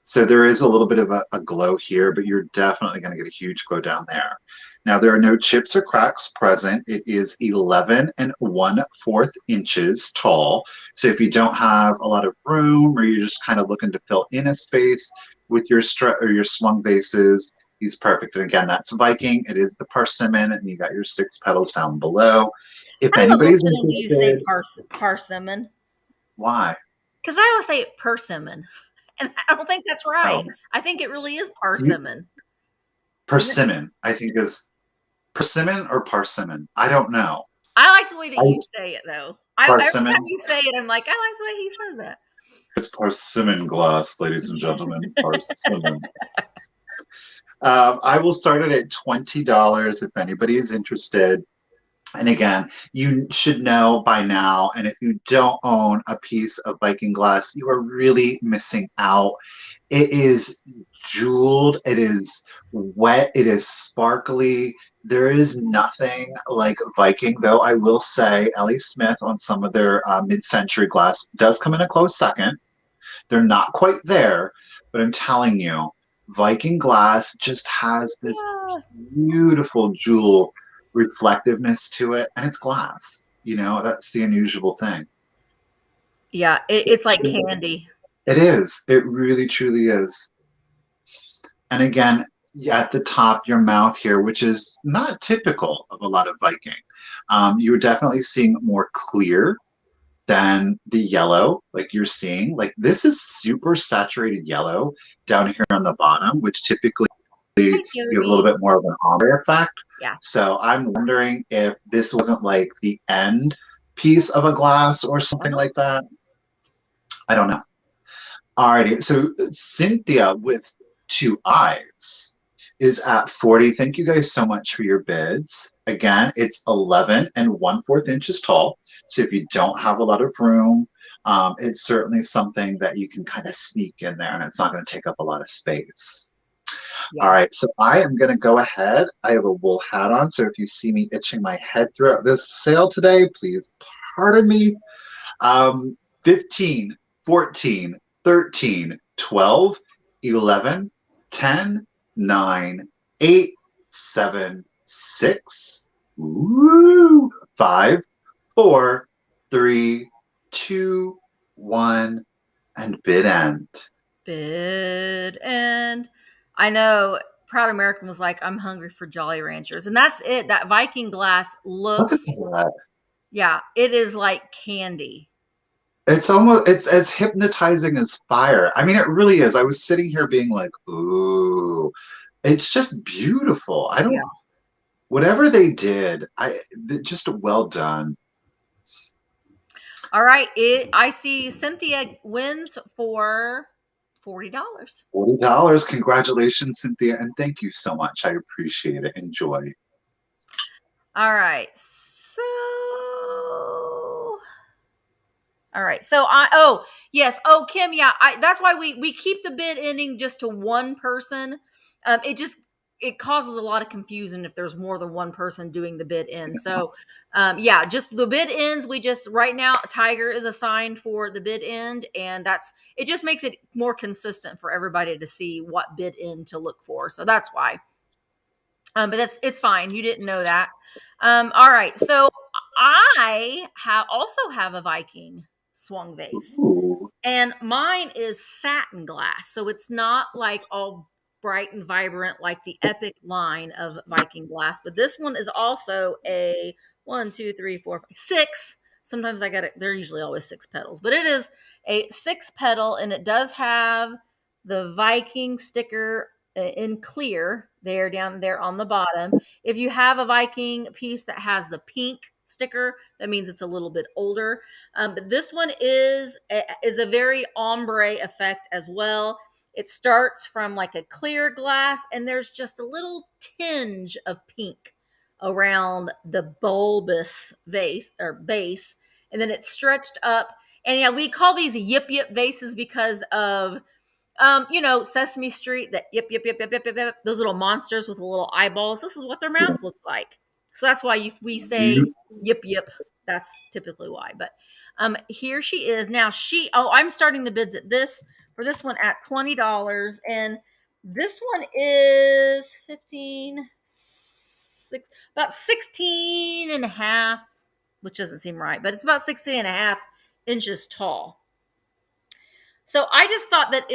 So there is a little bit of a glow here, but you're definitely going to get a huge glow down there. Now, there are no chips or cracks present. It is 11 1/4 inches tall. So if you don't have a lot of room or you're just kind of looking to fill in a space with your your swung vases, he's perfect. And again, that's Viking. It is the persimmon, and you got your 6 petals down below. If I love anybody's listening to you say interested, persimmon. why? Because I always say persimmon. And I don't think that's right. Oh. I think it really is persimmon. Persimmon, I think is persimmon or parsimon. I don't know. I like the way that you say it, though. Every time you say it, I'm like, I like the way he says it. It's persimmon glass, ladies and gentlemen. Persimmon. I will start it at $20 if anybody is interested. And again, you should know by now, and if you don't own a piece of Viking glass, you are really missing out. It is jeweled, it is wet, it is sparkly. There is nothing like Viking, though I will say Ellie Smith on some of their mid-century glass does come in a close second. They're not quite there, but I'm telling you, Viking glass just has this Yeah. beautiful jewel reflectiveness to it, and it's glass. That's the unusual thing. Yeah, it's like candy. It is. It really, truly is. And again, at the top, your mouth here, which is not typical of a lot of Viking. You're definitely seeing more clear than the yellow, like you're seeing. Like this is super saturated yellow down here on the bottom, which typically Hi, you have a little Jody. bit more of an ombre effect. Yeah. So I'm wondering if this wasn't like the end piece of a glass or something Uh-huh. like that. I don't know. Alrighty, so Cynthia with two eyes is at 40. Thank you guys so much for your bids. Again, it's 11 and 1/4 inches tall. So if you don't have a lot of room, it's certainly something that you can kind of sneak in there and it's not going to take up a lot of space. All Yeah. right, so I am going to go ahead. I have a wool hat on, so if you see me itching my head throughout this sale today, please pardon me. 15, 14, 13, 12, 11, 10, 9, 8, 7, 6, 5, 4, 3, 2, 1, and bid end. Bid and I know Proud American was like, I'm hungry for Jolly Ranchers. And that's it. That Viking glass Look at looks, that. yeah, it is like candy. It's as hypnotizing as fire. I mean, it really is. I was sitting here being like, ooh, it's just beautiful. I Yeah. don't, whatever they did, just well done. All right. I see Cynthia wins for $40. $40. Congratulations, Cynthia, and thank you so much. I appreciate it. Enjoy. All right. So yes. Oh, Kim, yeah. That's why we keep the bid ending just to one person. It causes a lot of confusion if there's more than one person doing the bid end. So yeah, just the bid ends. We just right now Tiger is assigned for the bid end, and it just makes it more consistent for everybody to see what bid end to look for. So that's why. But it's fine. You didn't know that. All right. So I also have a Viking swung vase, Ooh. and mine is satin glass. So it's not like all bright and vibrant like the epic line of Viking glass, but this one is also a one, two, three, four, five, six. Sometimes I got it. They're usually always six petals, but it is a six petal, and it does have the Viking sticker in clear there down there on the bottom. If you have a Viking piece that has the pink sticker, that means it's a little bit older. But this one is a very ombre effect as well. It starts from like a clear glass, and there's just a little tinge of pink around the bulbous vase or base, and then it's stretched up. And yeah, we call these yip yip vases because of Sesame Street, that yip, yip, yip, yip, yip, yip, yip, those little monsters with the little eyeballs. This is what their mouth looks like. So that's why we say You, yip, yip. That's typically why. But here she is. Now I'm starting the bids for this one at $20. And this one is 15, about 16 and a half, which doesn't seem right, but it's about 16 and a half inches tall. So I just thought that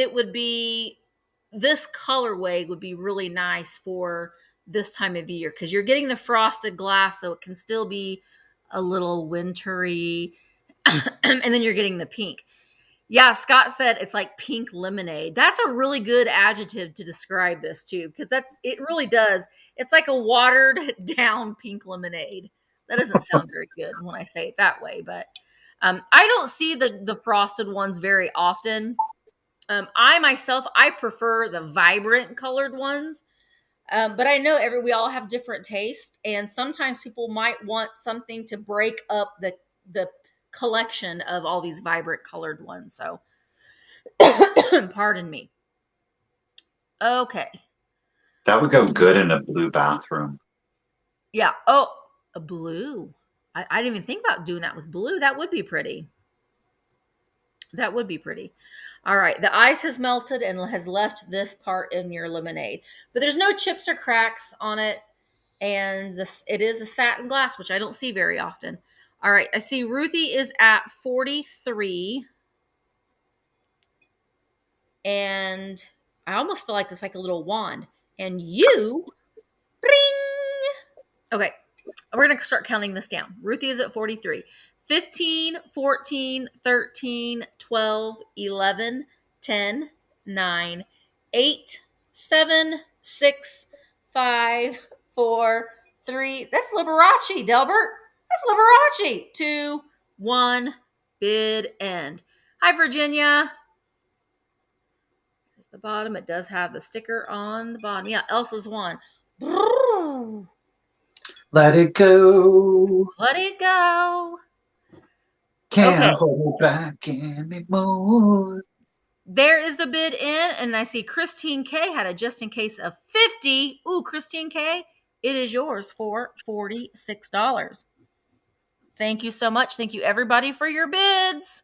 this colorway would be really nice for this time of year because you're getting the frosted glass, so it can still be a little wintry. And then you're getting the pink. Yeah, Scott said it's like pink lemonade. That's a really good adjective to describe this too, because it really does. It's like a watered down pink lemonade. That doesn't sound very good when I say it that way, but I don't see the frosted ones very often. I myself, I prefer the vibrant colored ones. But I know we all have different tastes, and sometimes people might want something to break up the collection of all these vibrant colored ones. So, pardon me. Okay. That would go good in a blue bathroom. Yeah. Oh, a blue. I didn't even think about doing that with blue. That would be pretty. That would be pretty. All right. The ice has melted and has left this part in your lemonade, but there's no chips or cracks on it. And it is a satin glass, which I don't see very often. All right. I see Ruthie is at 43. And I almost feel like it's like a little wand. And you, ring. Okay. We're going to start counting this down. Ruthie is at 43. 15, 14, 13, 12, 11, 10, 9, 8, 7, 6, 5, 4, 3. That's Liberace, Delbert. That's Liberace. 2, 1, bid end. Hi, Virginia. It's the bottom. It does have the sticker on the bottom. Yeah, Elsa's one. Let it go. Let it go. Can't Okay. hold it back anymore. There is the bid in, and I see Christine K had a just in case of 50. Ooh, Christine K, it is yours for $46. Thank you so much. Thank you, everybody, for your bids.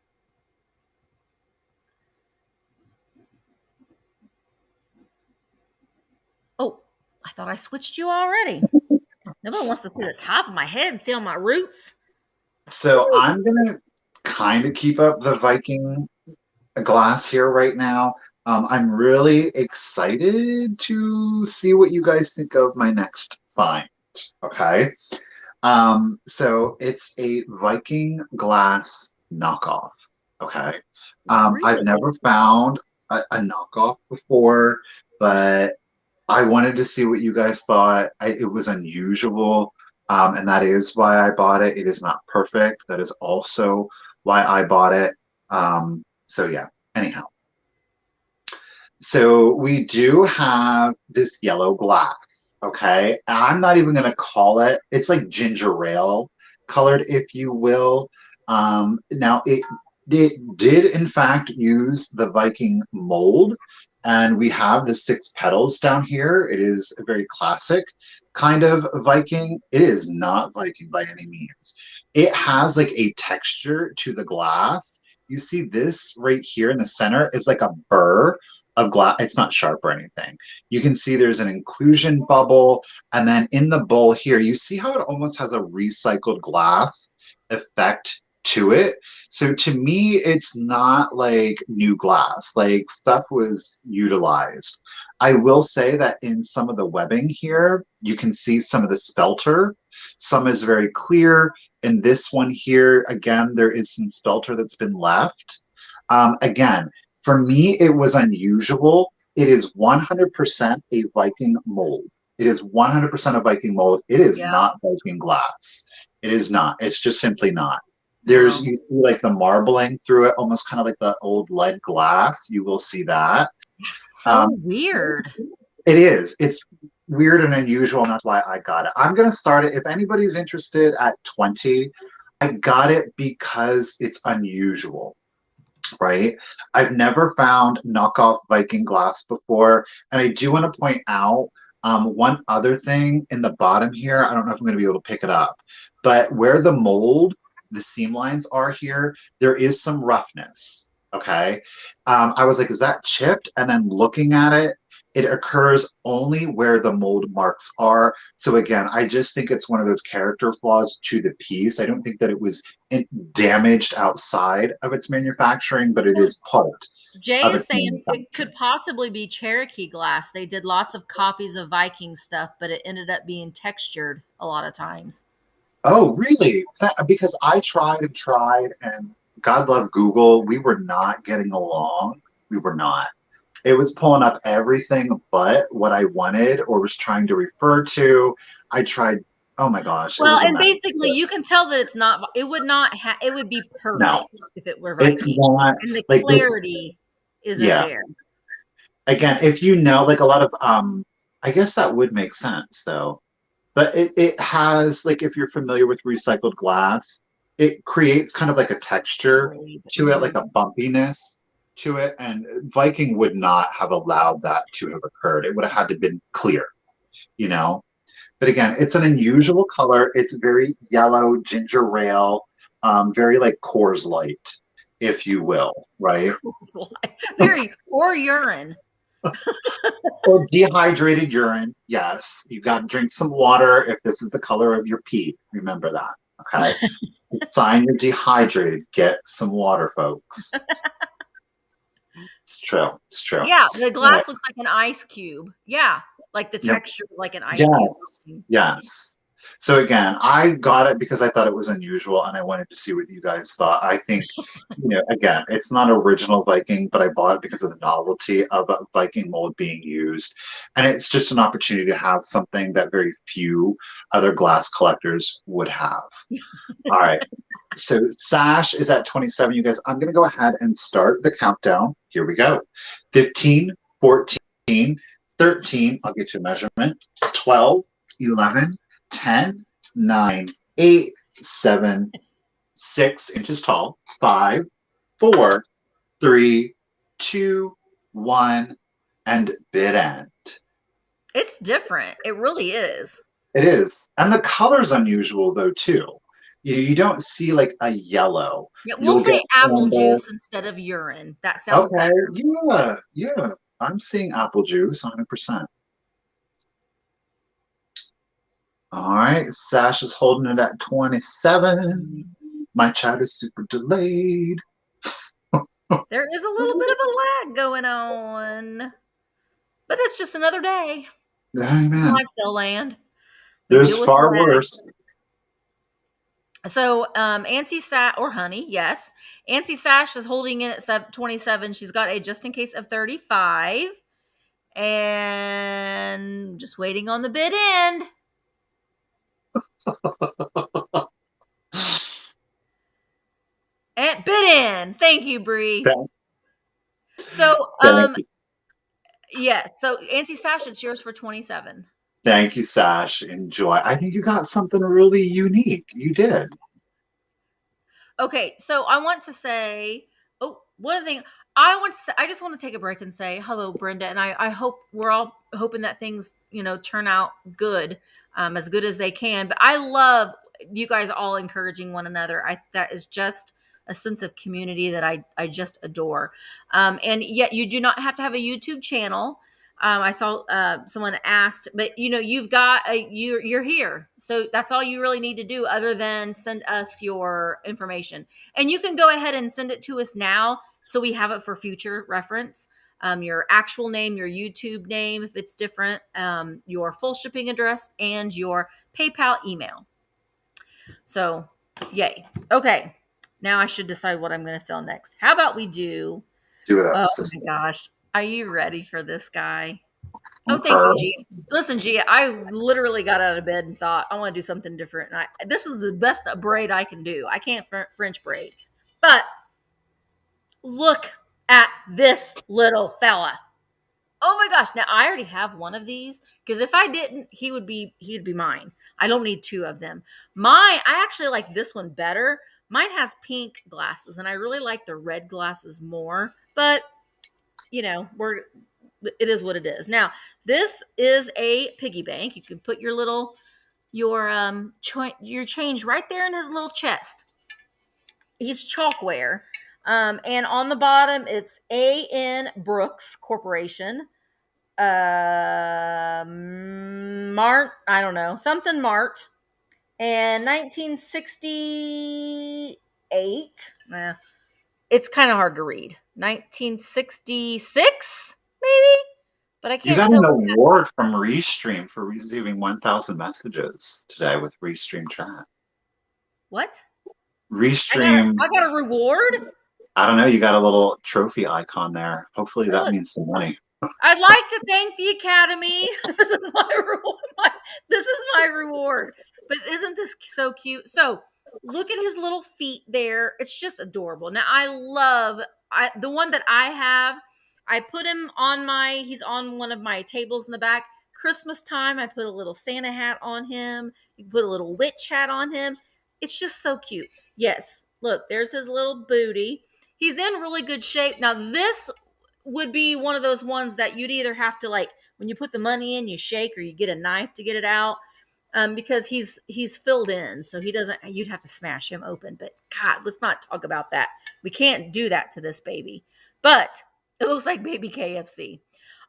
Oh, I thought I switched you already. Nobody wants to see the top of my head and see all my roots. So I'm going to kind of keep up the Viking glass here right now. I'm really excited to see what you guys think of my next find. Okay. So it's a Viking glass knockoff. Okay. I've Really? never found a knockoff before, but I wanted to see what you guys thought. It was unusual, and that is why I bought it. It is not perfect. That is also why I bought it. So yeah, anyhow. So we do have this yellow glass, okay? And I'm not even going to call it, it's like ginger ale colored, if you will. Now, it did, in fact, use the Viking mold, and we have the 6 petals down here. It is a very classic kind of Viking. It is not Viking by any means. It has like a texture to the glass. You see this right here in the center is like a burr of glass. It's not sharp or anything. You can see there's an inclusion bubble. And then in the bowl here, you see how it almost has a recycled glass effect to it. So to me, it's not like new glass, like stuff was utilized. I will say that in some of the webbing here, you can see some of the spelter. Some is very clear. In this one here, again, there is some spelter that's been left. Again, for me, it was unusual. It is 100% a Viking mold. It is 100% a Viking mold. It is Yeah. not Viking glass. It is not. It's just simply not. No. You see like the marbling through it, almost kind of like the old lead glass. You will see that. So weird. It is. It's weird and unusual, and that's why I got it. I'm going to start it. If anybody's interested at 20, I got it because it's unusual, right? I've never found knockoff Viking glass before. And I do want to point out one other thing in the bottom here. I don't know if I'm going to be able to pick it up, but where the mold, the seam lines are here, there is some roughness. Okay. I was like, is that chipped? And then looking at it, it occurs only where the mold marks are. So again, I just think it's one of those character flaws to the piece. I don't think that it was damaged outside of its manufacturing, but it is part Jay of is its saying it manufacturing. could possibly be Cherokee glass. They did lots of copies of Viking stuff, but it ended up being textured a lot of times. Oh, really? Because I tried, and God love Google, we were not getting along. We were not. It was pulling up everything but what I wanted or was trying to refer to. I tried, oh my gosh, it Well, was a and mess. basically you can tell that it's not, it would not have, it would be No, perfect if it were it's Viking. not And the like this. clarity isn't Yeah. there. Again, if you know, like a lot of I guess that would make sense though. But it has, like, if you're familiar with recycled glass, it creates kind of like a texture to it, like Mhm. a bumpiness to it. And Viking would not have allowed that to have occurred. It would have had to been clear, you know? But again, it's an unusual color. It's very yellow, ginger ale, very like Coors Light, if you will, right? Very, or urine. Or dehydrated urine. Yes, you've got to drink some water if this is the color of your pee. Remember that. Okay. Sign you're dehydrated. Get some water, folks. It's true. It's true. Yeah, the All right. glass looks like an ice cube. Yeah, like the Yep. texture like an ice cube. Yes. Yes. So again, I got it because I thought it was unusual and I wanted to see what you guys thought. I think, again, it's not original Viking, but I bought it because of the novelty of a Viking mold being used. And it's just an opportunity to have something that very few other glass collectors would have. All right. So Sash is at 27. You guys, I'm going to go ahead and start the countdown. Here we go. 15, 14, 13. I'll get you a measurement. 12, 11, 10, 9, 8, 7, 6 inches tall. 5, 4, 3, 2, 1, and bid end. It's different. It really is. It is. And the color's unusual, though, too. You don't see like a yellow. Yeah, we'll You'll get say apple amber. juice instead of urine. That sounds Okay, better. yeah, yeah. I'm seeing apple juice 100%. All right, Sash is holding it at 27. My chat is super delayed. There is a little bit of a lag going on, but it's just another day. Amen. Lifestyle land. We There's deal with the far lag. worse. So, Auntie Sash or Honey, yes, Auntie Sash is holding in at 27. She's got a just in case of 35, and just waiting on the bid end. And bid end. Thank you, Bree. Thank, So, thank you. yes. So, Auntie Sash, it's yours for 27. Thank you, Sash. Enjoy. I think you got something really unique. You did. Okay, so I want to say, one thing I want to say, I just want to take a break and say hello, Brenda, and I hope we're all hoping that things, turn out as good as they can. But I love you guys all encouraging one another. That is just a sense of community that I just adore. And yet you do not have to have a YouTube channel. I saw someone asked, but you're here, so that's all you really need to do, other than send us your information, and you can go ahead and send it to us now, so we have it for future reference. Your actual name, your YouTube name, if it's different, your full shipping address, and your PayPal email. So, yay! Okay, now I should decide what I'm going to sell next. How about we do? Do it up, Oh sister. my gosh, are you ready for this guy? Oh, thank Okay. you, Gia. Listen, Gia, I literally got out of bed and thought I want to do something different. And this is the best braid I can do. I can't French braid, but look at this little fella. Oh my gosh! Now I already have one of these, because if I didn't, he'd be mine. I don't need two of them. Mine, I actually like this one better. Mine has pink glasses, and I really like the red glasses more. But it is what it is. Now, this is a piggy bank. You can put your change right there in his little chest. He's Chalkware. And on the bottom, it's A.N. Brooks Corporation. Mart, I don't know, something Mart. And 1968. It's kind of hard to read. 1966, maybe? But I You can't got tell an what that. award from Restream for receiving 1,000 messages today with Restream chat. What? Restream, I got a reward? I don't know, you got a little trophy icon there. Hopefully that Look, means some money. I'd like to thank the Academy. This is my reward. This is my reward. But isn't this so cute? So look at his little feet there. It's just adorable. Now the one that I have. I put him on he's on one of my tables in the back. Christmas time, I put a little Santa hat on him. You can put a little witch hat on him. It's just so cute. Yes, look, there's his little booty. He's in really good shape. Now, this would be one of those ones that you'd either have to, like, when you put the money in, you shake, or you get a knife to get it out, because he's filled in, so he doesn't. You'd have to smash him open. But God, let's not talk about that. We can't do that to this baby. But it looks like baby KFC.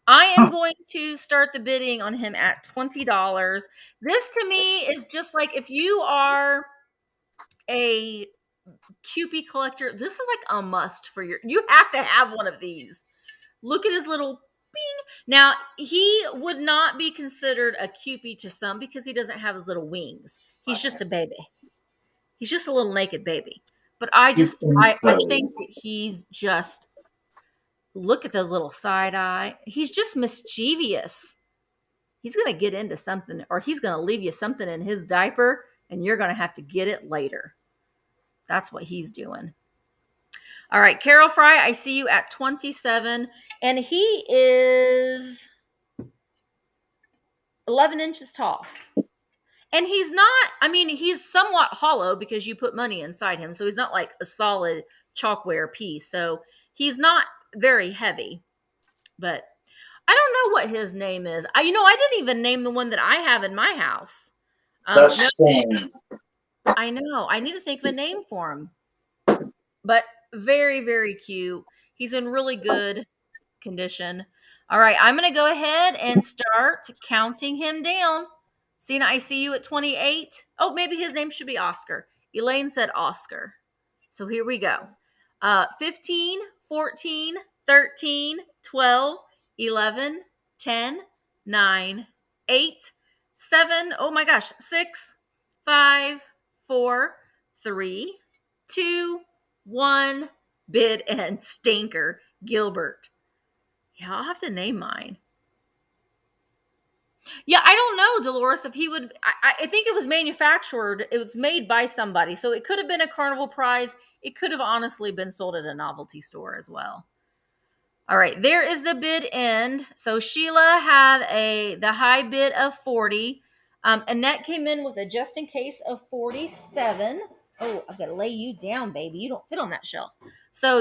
I am going to start the bidding on him at $20. This to me is just like, if you are a Cupie collector, this is like a must for you have to have one of these. Look at his little bing. Now, he would not be considered a Cupie to some because he doesn't have his little wings. He's just a baby. He's just a little naked baby. But I think that he's just, look at the little side eye. He's just mischievous. He's going to get into something, or he's going to leave you something in his diaper, and you're going to have to get it later. That's what he's doing. All right, Carol Fry, I see you at 27, and he is 11 inches tall. And he's not, I mean, he's somewhat hollow because you put money inside him, so he's not like a solid chalkware piece. So he's not very heavy, but I don't know what his name is. I didn't even name the one that I have in my house. That's shame. I know. I need to think of a name for him. But very, very cute. He's in really good condition. All right, I'm going to go ahead and start counting him down. Cena, I see you at 28. Oh, maybe his name should be Oscar. Elaine said Oscar. So here we go. 15, 14, 13, 12, 11, 10, 9, 8, 7, oh my gosh, 6, 5, 4, 3, 2, 1, bid and stinker, Gilbert. Yeah, I'll have to name mine. Yeah, I don't know, Dolores, if he would. I think it was manufactured. It was made by somebody. So it could have been a carnival prize. It could have honestly been sold at a novelty store as well. All right, there is the bid end. So Sheila had the high bid of 40. Annette came in with a just in case of 47. Oh, I've got to lay you down, baby. You don't fit on that shelf. So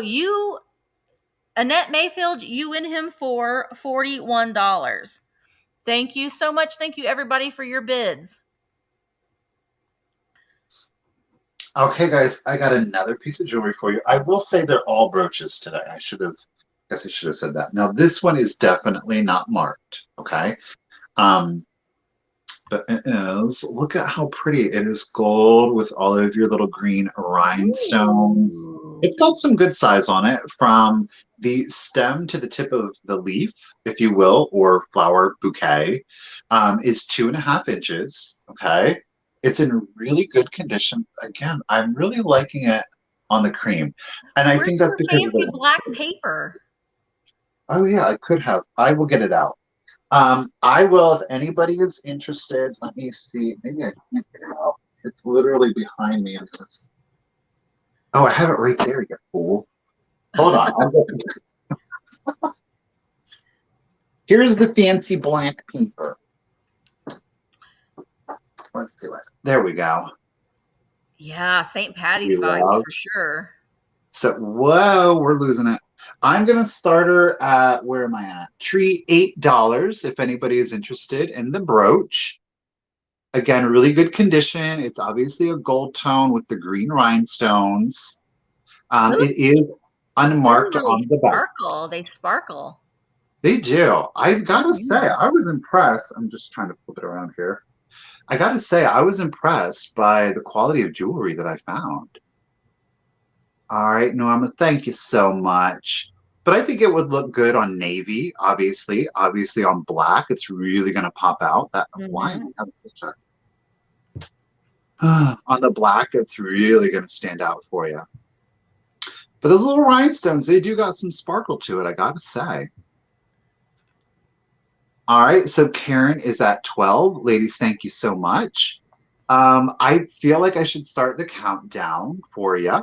Annette Mayfield, you win him for $41. Thank you so much. Thank you, everybody, for your bids. Okay, guys, I got another piece of jewelry for you. I will say they're all brooches today. I guess I should have said that. Now, this one is definitely not marked, okay? But it is, look at how pretty it is. Gold with all of your little green rhinestones. Ooh. It's got some good size on it, from the stem to the tip of the leaf, if you will, or flower bouquet, is 2.5 inches. Okay. It's in really good condition. Again, I'm really liking it on the cream. And I think that's because fancy black paper. Oh yeah, I could have. I will get it out. I will, if anybody is interested. Let me see. Maybe I can't get it out. It's literally behind me. Oh, I have it right there, you fool. Hold on. Here's the fancy black paper. Let's do it. There we go. Yeah, St. Patty's vibes for sure. So, whoa, we're losing it. I'm going to start her at, where am I at? Tree $8 if anybody is interested in the brooch. Again, really good condition. It's obviously a gold tone with the green rhinestones. It is unmarked really on the back. They sparkle. They do. I've got to say, I was impressed. I'm just trying to flip it around here. I got to say, I was impressed by the quality of jewelry that I found. All right, Norma, thank you so much. But I think it would look good on navy, obviously. Obviously on black, it's really going to pop out. Why? On the black, it's really going to stand out for you. But those little rhinestones, they do got some sparkle to it, I got to say. All right, so Karen is at 12. Ladies, thank you so much. I feel like I should start the countdown for you.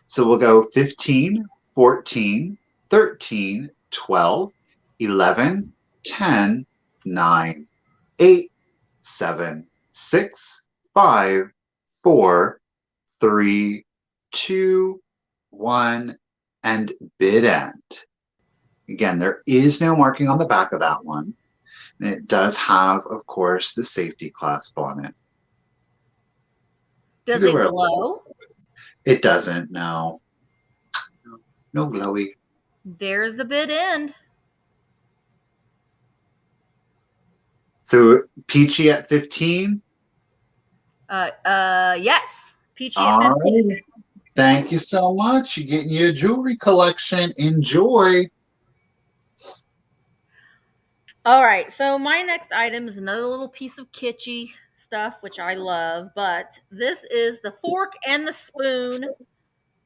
So we'll go 15, 14, 13, 12, 11, 10, 9, 8, 7, 6, 5, 4, 3, 2, 1, and bid end. Again, there is no marking on the back of that one. And it does have, of course, the safety clasp on it. Does it glow? It doesn't, no. No glowy. There's the bid end. So Peachy at 15? Yes. Peachy at 15. Right. Thank you so much. You're getting your jewelry collection. Enjoy. All right, so my next item is another little piece of kitschy stuff, which I love, but this is the fork and the spoon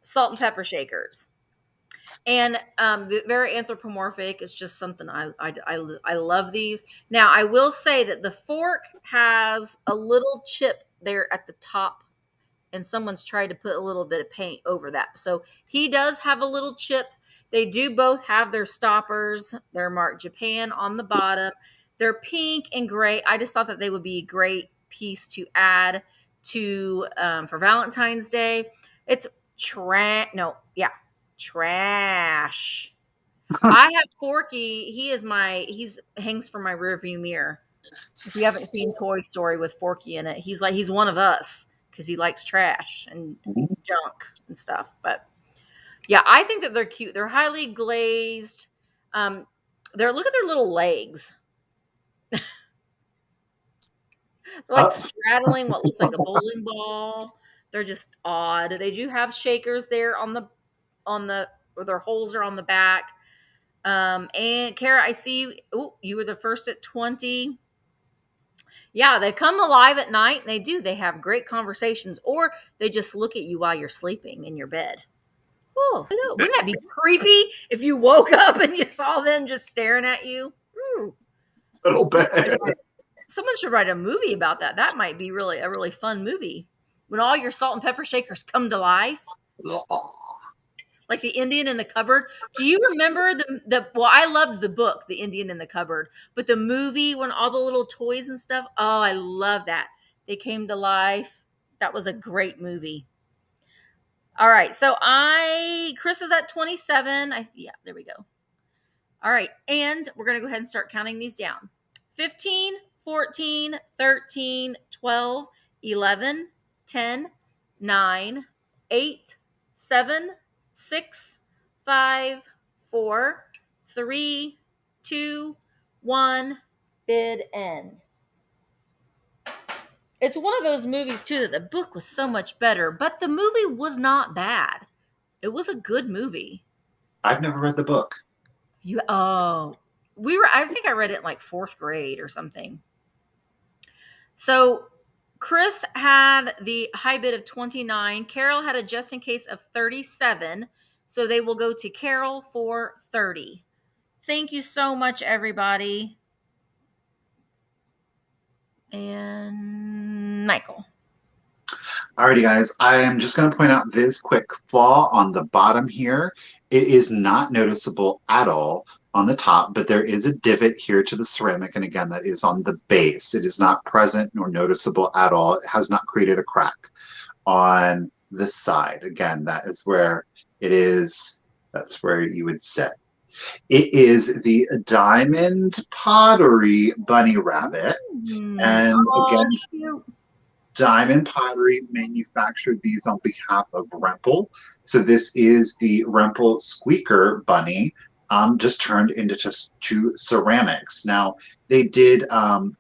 salt and pepper shakers. And very anthropomorphic. It's just something I love these. Now, I will say that the fork has a little chip there at the top, and someone's tried to put a little bit of paint over that. So he does have a little chip. They do both have their stoppers. They're marked Japan on the bottom. They're pink and gray. I just thought that they would be a great piece to add to for Valentine's Day. It's trash. I have Forky. He's hangs from my rearview mirror. If you haven't seen Toy Story with Forky in it, he's one of us because he likes trash and junk and stuff. But yeah, I think that they're cute. They're highly glazed. Look at their little legs. They're like straddling what looks like a bowling ball. They're just odd. They do have shakers there on the where their holes are on the back. And Kara, I see you. Oh, you were the first at 20. Yeah, they come alive at night. And they do. They have great conversations, or they just look at you while you're sleeping in your bed. Oh, hello. Wouldn't that be creepy if you woke up and you saw them just staring at you? A little bit. Someone should write a movie about that. That might be a really fun movie. When all your salt and pepper shakers come to life. Like the Indian in the cupboard. Do you remember well, I loved the book, The Indian in the Cupboard, but the movie when all the little toys and stuff, oh, I love that. They came to life. That was a great movie. All right. So Chris is at 27. Yeah, there we go. All right. And we're going to go ahead and start counting these down. 15, 14, 13, 12, 11, 10, 9, 8, 7, 6, 5, 4, 3, 2, 1, bid end. It's one of those movies, too, that the book was so much better, but the movie was not bad. It was a good movie. I've never read the book. I think I read it in like 4th grade or something. So Chris had the high bid of 29. Carol had a just in case of 37. So they will go to Carol for 30. Thank you so much, everybody. And Michael. Alrighty, guys. I am just going to point out this quick flaw on the bottom here. It is not noticeable at all on the top, but there is a divot here to the ceramic, and again, that is on the base. It is not present nor noticeable at all. It has not created a crack on the side. Again, that is where it is. That's where you would set. It is the Diamond Pottery Bunny Rabbit. And again, cute. Diamond Pottery manufactured these on behalf of Rempel. So this is the Rempel Squeaker Bunny, just turned into just 2 ceramics. Now, they did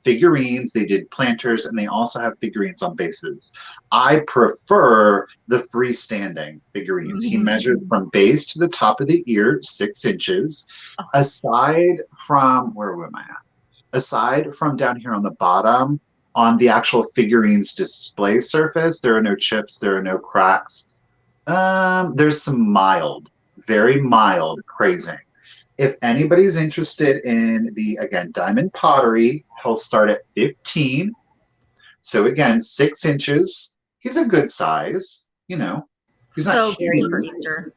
figurines, they did planters, and they also have figurines on bases. I prefer the freestanding figurines. He measured from base to the top of the ear, 6 inches. Aside from, where am I at? Aside from down here on the bottom, on the actual figurines display surface, there are no chips, there are no cracks. There's some very mild crazing. If anybody's interested in the, again, Diamond Pottery, he'll start at 15. So again, 6 inches. He's a good size, you know. He's so not great huge, for Easter.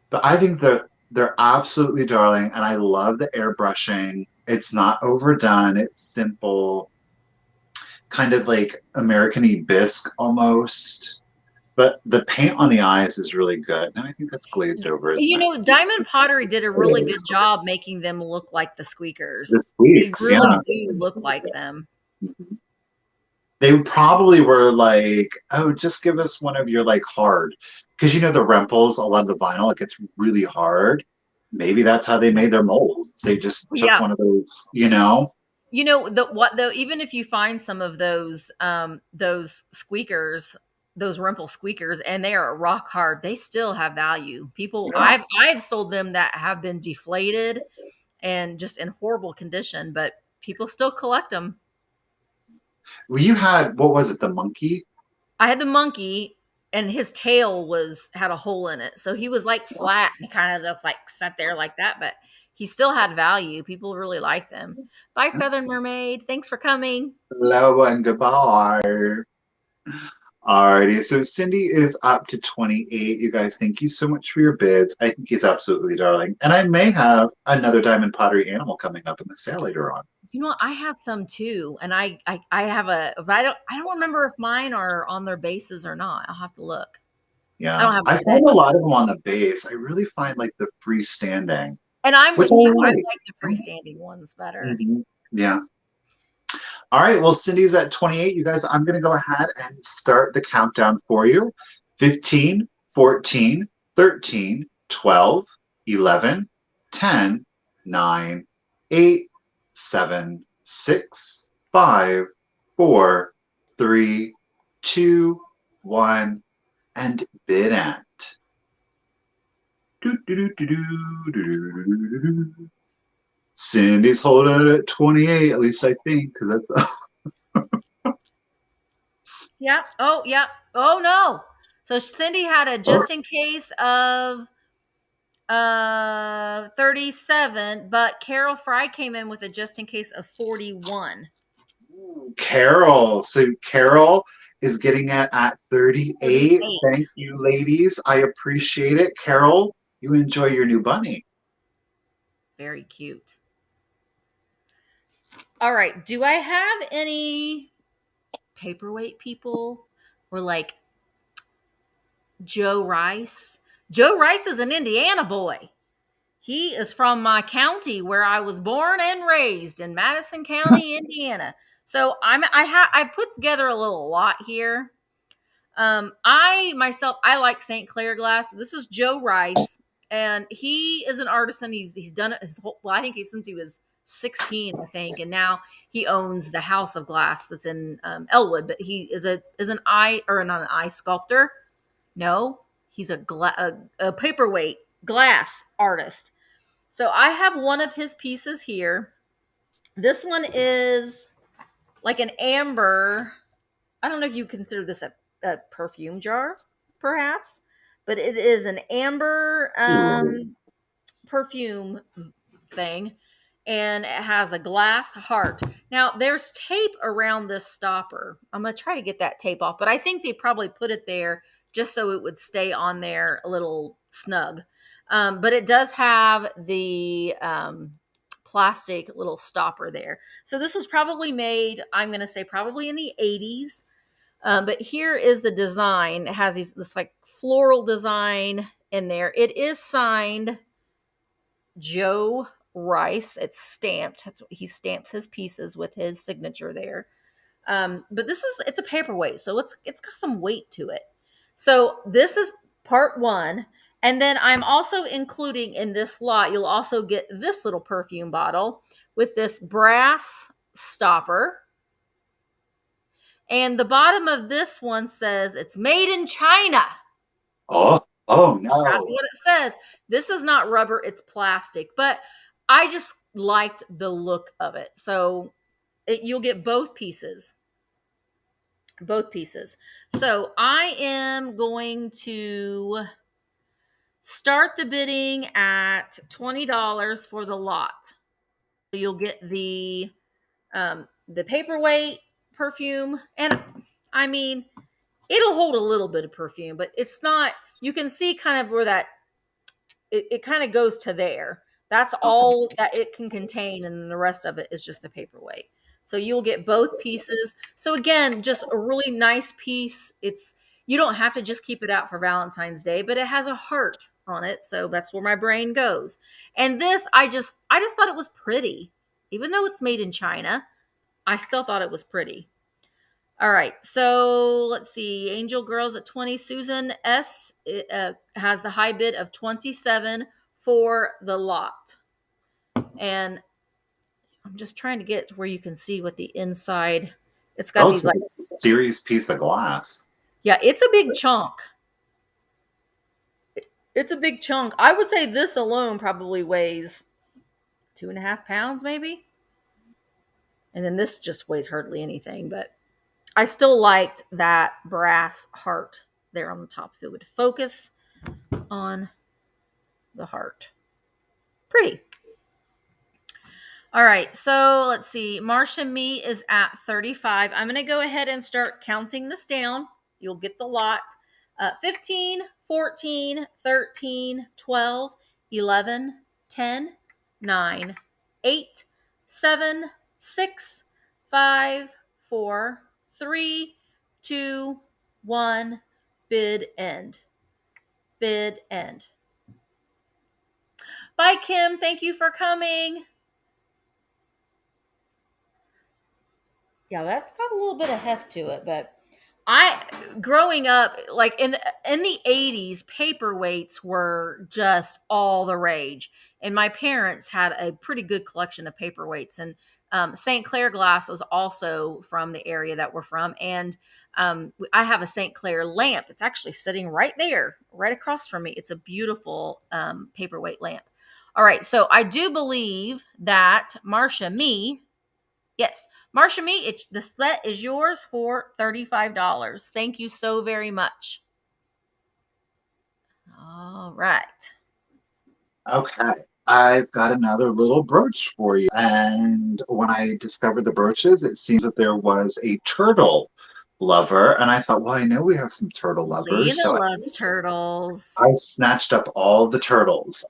but I think the They're absolutely darling, and I love the airbrushing. It's not overdone. It's simple, kind of like American-y bisque almost. But the paint on the eyes is really good. And I think that's glazed over, isn't You it? know, Diamond Pottery did a really It good is. job making them look like the The squeakers. They squeaks, really yeah. do look like them. Mhm. They probably were like, oh, just give us one of your like hard. Because you know the remples, a lot of the vinyl, it gets really hard. Maybe that's how they made their molds. They just took Yeah. one of those, you know? You know, the what though, even if you find some of those squeakers, those rumple squeakers, and they are rock hard, they still have value. People, Yeah. I've sold them that have been deflated and just in horrible condition, but people still collect them. Well, you had, what was it, the monkey? I had the monkey, and his tail was had a hole in it, so he was like flat and kind of just like sat there like that, but he still had value. People really like them. Bye, Southern Mermaid. Thanks for coming. Hello and goodbye. Alrighty, so Cindy is up to 28. You guys, thank you so much for your bids. I think he's absolutely darling. And I may have another Diamond Pottery animal coming up in the sale later on. You know, I have some too, and I have but I don't remember if mine are on their bases or not. I'll have to look. I Yeah, don't have them I today, find a lot of them on the base. I really find like the freestanding, and I'm which with I you. I like. like the freestanding ones better. Mhm. Yeah. All right, well, Cindy's at 28. You guys, I'm going to go ahead and start the countdown for you. 15, 14, 13, 12, 11, 10, 9, 8, 7, 6, 5, 4, 3, 2, 1, and bid at. Do, do, do, do, do, do, do, do, do, do. Cindy's holding it at 28, at least I think, because that's Yeah. Oh, yeah. Oh no. So Cindy had a just in case of 37, but Carol Fry came in with a just in case of 41. Carol. So Carol is getting it at 38. 38. Thank you, ladies. I appreciate it. Carol, you enjoy your new bunny. Very cute. All right. Do I have any paperweight people or like Joe Rice? Joe Rice is an Indiana boy. He is from my county where I was born and raised in Madison County, Indiana. So I put together a little lot here. I myself I like St. Clair glass. This is Joe Rice, and he is an artisan. He's done it his whole, well, I think since he was 16, I think, and now he owns the House of Glass that's in Elwood. But he is an eye or not an eye sculptor. No, he's a paperweight glass artist. So I have one of his pieces here. This one is like an amber. I don't know if you consider this a perfume jar, perhaps, but it is an amber perfume thing, and it has a glass heart. Now, there's tape around this stopper. I'm going to try to get that tape off, but I think they probably put it there just so it would stay on there a little snug. But it does have the plastic little stopper there. So this was probably made, I'm going to say probably in the 80s. But here is the design. It has this like floral design in there. It is signed Joe Rice. It's stamped. That's what he stamps his pieces with his signature there. But it's a paperweight, so it's got some weight to it. So this is part one. And then I'm also including in this lot, you'll also get this little perfume bottle with this brass stopper. And the bottom of this one says it's made in China. Oh That's no. what it says. This is not rubber, it's plastic. But I just liked the look of it. So you'll get both pieces. Both pieces. So I am going to start the bidding at $20 for the lot. You'll get the paperweight perfume, and I mean it'll hold a little bit of perfume, but it's not. You can see kind of where that it kind of goes to there. That's Okay. all that it can contain, and then the rest of it is just the paperweight. So you'll get both pieces. So again, just a really nice piece. It's you don't have to just keep it out for Valentine's Day, but it has a heart on it, so that's where my brain goes. And this, I just thought it was pretty, even though it's made in China. I still thought it was pretty. All right, so let's see. Angel Girls at 20. Susan S. Has the high bid of 27 for the lot. And I'm just trying to get to where you can see what the inside. It's got Oh, these it's like like, a serious piece of glass. yeah, it's a big chunk. It's a big chunk. I would say this alone probably weighs 2.5 pounds, maybe. And then this just weighs hardly anything, but I still liked that brass heart there on the top. If it would focus on the heart. Pretty. All right, so let's see. Marcia Me is at 35. I'm going to go ahead and start counting this down. You'll get the lot. 15, 14, 13, 12, 11, 10, 9, 8, 7, 6, 5, 4, 3, 2, 1. Bid end. Bid end. Bye, Kim. Thank you for coming. Yeah, that's got a little bit of heft to it, but I growing up like in the 80s, paperweights were just all the rage. And my parents had a pretty good collection of paperweights, and St. Clair glass is also from the area that we're from. And I have a St. Clair lamp. It's actually sitting right there, right across from me. It's a beautiful paperweight lamp. All right, so I do believe that Marcia Me. Yes, Marsha Me, the set is yours for $35. Thank you so very much. All right. Okay. I've got another little brooch for you. And when I discovered the brooches, it seems that there was a turtle lover. And I thought, well, I know we have some turtle lovers. Lena So loves turtles. I snatched up all the turtles.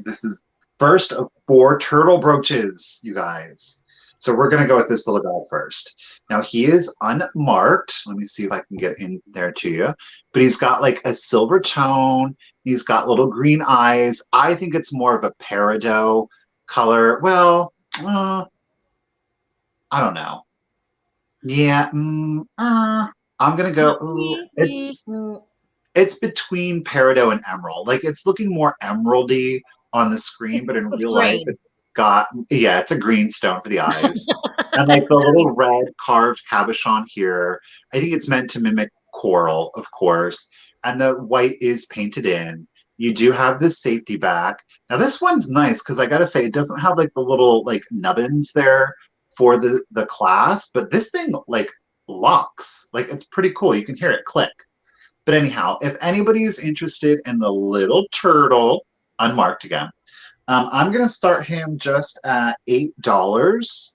This is first of four turtle brooches, you guys. So we're gonna go with this little guy first. Now he is unmarked. Let me see if I can get in there to you. But he's got like a silver tone. He's got little green eyes. I think it's more of a peridot color. Well, I don't know. Yeah, I'm gonna go. Ooh, it's between peridot and emerald. Like it's looking more emeraldy on the screen, but in It's real life, green. it's got it's a green stone for the eyes, and like the little red carved cabochon here. I think it's meant to mimic coral, of course, and the white is painted in. You do have this safety back. Now this one's nice because I gotta say it doesn't have like the little like nubbins there for the clasp, but this thing like locks. Like it's pretty cool. You can hear it click. But anyhow, if anybody is interested in the little turtle, unmarked again, I'm going to start him just at $8.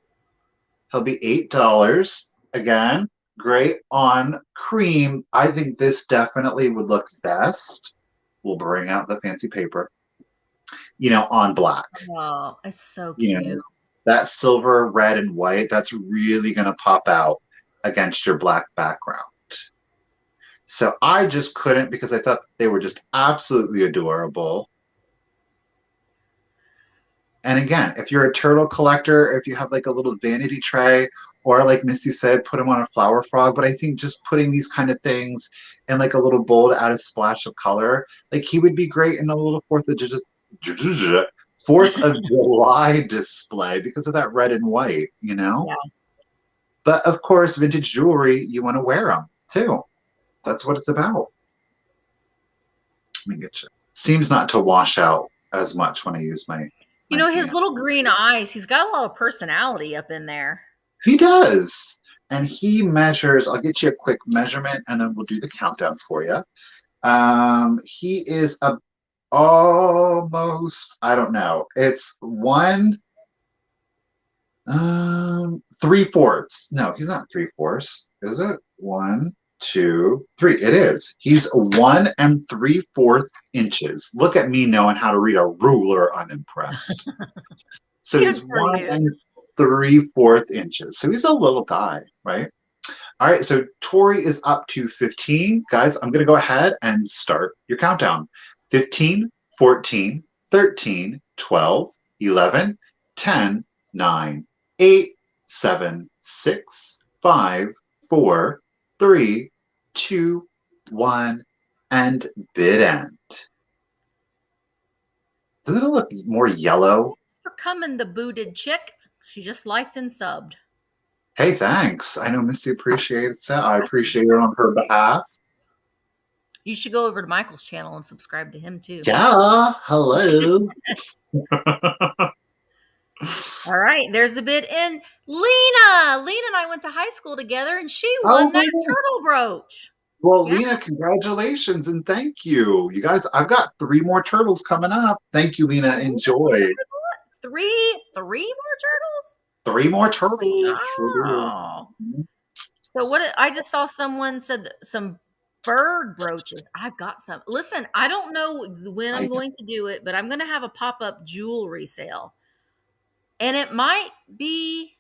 He'll be $8. Again, great on cream. I think this definitely would look best. We'll bring out the fancy paper, on black. Oh, it's so You cute. know, that silver, red, and white, that's really going to pop out against your black background. So I just couldn't because I thought they were just absolutely adorable. And again, if you're a turtle collector, if you have like a little vanity tray, or like Misty said, put them on a flower frog. But I think just putting these kind of things in like a little bowl to add a splash of color, like he would be great in a little Fourth of July display because of that red and white, Yeah. But of course, vintage jewelry, you want to wear them too. That's what it's about. Let me get you. Seems not to wash out as much when I use my His hand. little green eyes, he's got a lot of personality up in there. He does. And he measures, I'll get you a quick measurement and then we'll do the countdown for you. He is almost, I don't know, it's 3/4. No, he's not 3/4. Is it? 1, 2, 3. It is. He's 1 3/4 inches. Look at me knowing how to read a ruler. I'm impressed. So Good he's for one you. and 3/4 inches. So he's a little guy, right? All right, so Tori is up to 15. Guys, I'm going to go ahead and start your countdown. 15, 14, 13, 12, 11, 10, 9, 8, 7, 6, 5, 4, 3, 2, 1, and bid end. Doesn't it look more yellow? Thanks for coming, the booted chick. She just liked and subbed. Hey, thanks. I know Misty appreciates it. I appreciate it on her behalf. You should go over to Michael's channel and subscribe to him too. Yeah, hello. All right, there's a bid in. Lena and I went to high school together, and she won that turtle brooch. Well, yeah. Lena, congratulations and thank you. You guys, I've got 3 more turtles coming up. Thank you, Lena. Enjoy. 3 more turtles? 3 more turtles. Oh. So what? I just saw someone said some bird brooches. I've got some. Listen, I don't know when I'm going to do it, but I'm going to have a pop-up jewelry sale. And it might be,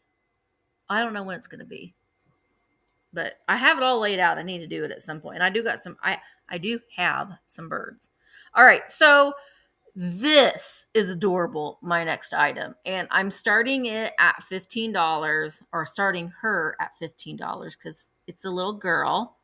I don't know when it's going to be, but I have it all laid out. I need to do it at some point. And I do got some, I do have some birds. All right. So this is adorable, my next item. And I'm starting it at $15, or starting her at $15 because it's a little girl.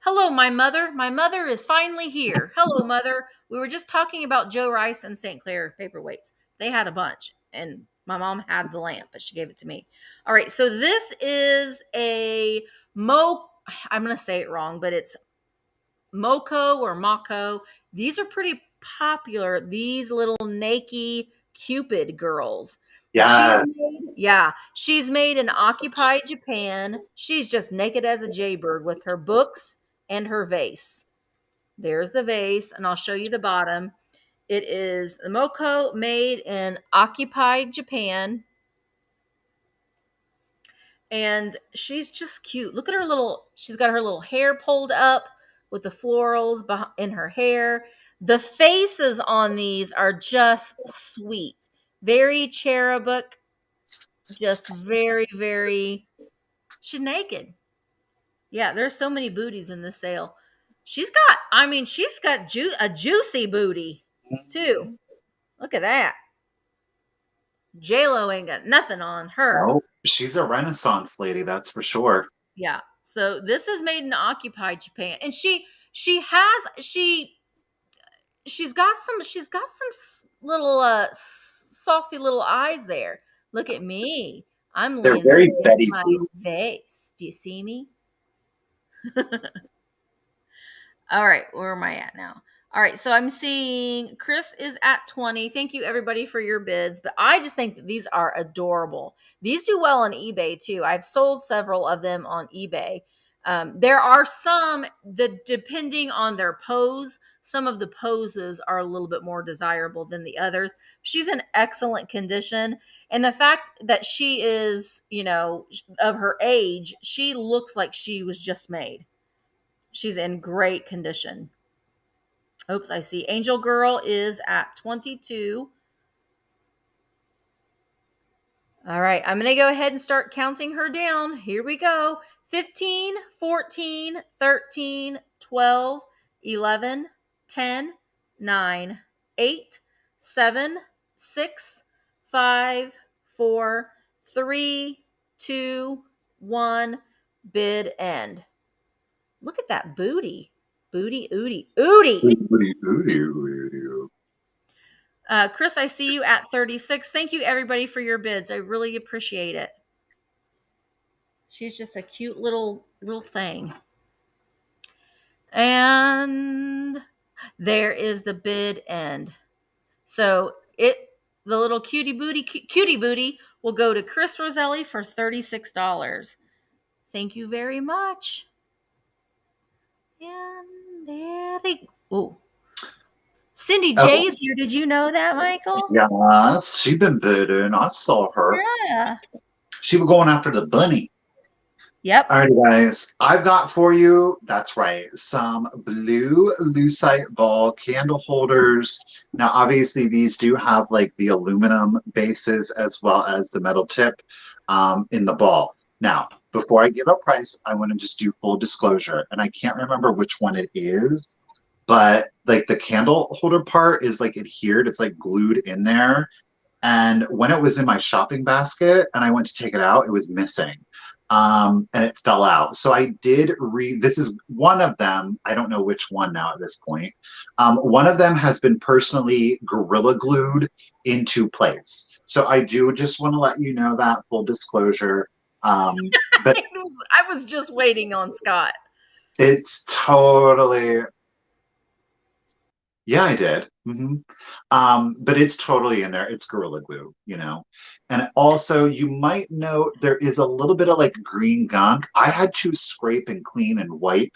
Hello, my mother. My mother is finally here. Hello, mother. We were just talking about Joe Rice and St. Clair paperweights. They had a bunch, and my mom had the lamp, but she gave it to me. All right, so this is a I'm going to say it wrong, but it's Moco or Mako. These are pretty popular. These little naked Cupid girls. Yeah. She's made in Occupy Japan. She's just naked as a jaybird with her books and her vase. There's the vase, and I'll show you the bottom. It is the Moko made in Occupy Japan. And she's just cute. Look at her she's got her little hair pulled up with the florals in her hair. The faces on these are just sweet. Very cherubic. Just very, very, she's naked. Yeah, there's so many booties in this sale. She's got a juicy booty too. Look at that. J-Lo ain't got nothing on her. Oh, she's a Renaissance lady, that's for sure. Yeah. So this is made in Occupy Japan, and she's got some little saucy little eyes there. Look at me. They're very Betty Boop face. Do you see me? All right, where am I at now? All right, so I'm seeing Chris is at 20. Thank you, everybody, for your bids. But I just think that these are adorable. These do well on eBay, too. I've sold several of them on eBay. There are some that, depending on their pose, some of the poses are a little bit more desirable than the others. She's in excellent condition. And the fact that she is, of her age, she looks like she was just made. She's in great condition. Oops, I see Angel Girl is at 22. All right, I'm going to go ahead and start counting her down. Here we go. 15, 14, 13, 12, 11, 10, 9, 8, 7, 6, 5, 4, 3, 2, 1. Bid end. Look at that booty. Booty, ooty, ooty. Booty, booty, booty. Chris, I see you at 36. Thank you, everybody, for your bids. I really appreciate it. She's just a cute little thing. And there is the bid end. So the little cutie booty will go to Chris Roselli for $36. Thank you very much. And there they go. Cindy J's here. Did you know that, Michael? Yes, she's been bidding. I saw her. Yeah. She was going after the bunny. Yep. All right, guys, I've got for you, that's right, some blue lucite ball candle holders. Now, obviously, these do have like the aluminum bases as well as the metal tip in the ball. Now, before I give a price, I want to just do full disclosure, and I can't remember which one it is, but like the candle holder part is like adhered, it's like glued in there. And when it was in my shopping basket and I went to take it out, it was missing. And it fell out. So I did read, this is one of them. I don't know which one now at this point. One of them has been personally gorilla glued into place. So I do just want to let you know that full disclosure. But I was just waiting on Scott. it's totally, yeah, I did. But it's totally in there. It's Gorilla Glue, you know. And also, you might know there is a little bit of like green gunk. I had to scrape and clean and wipe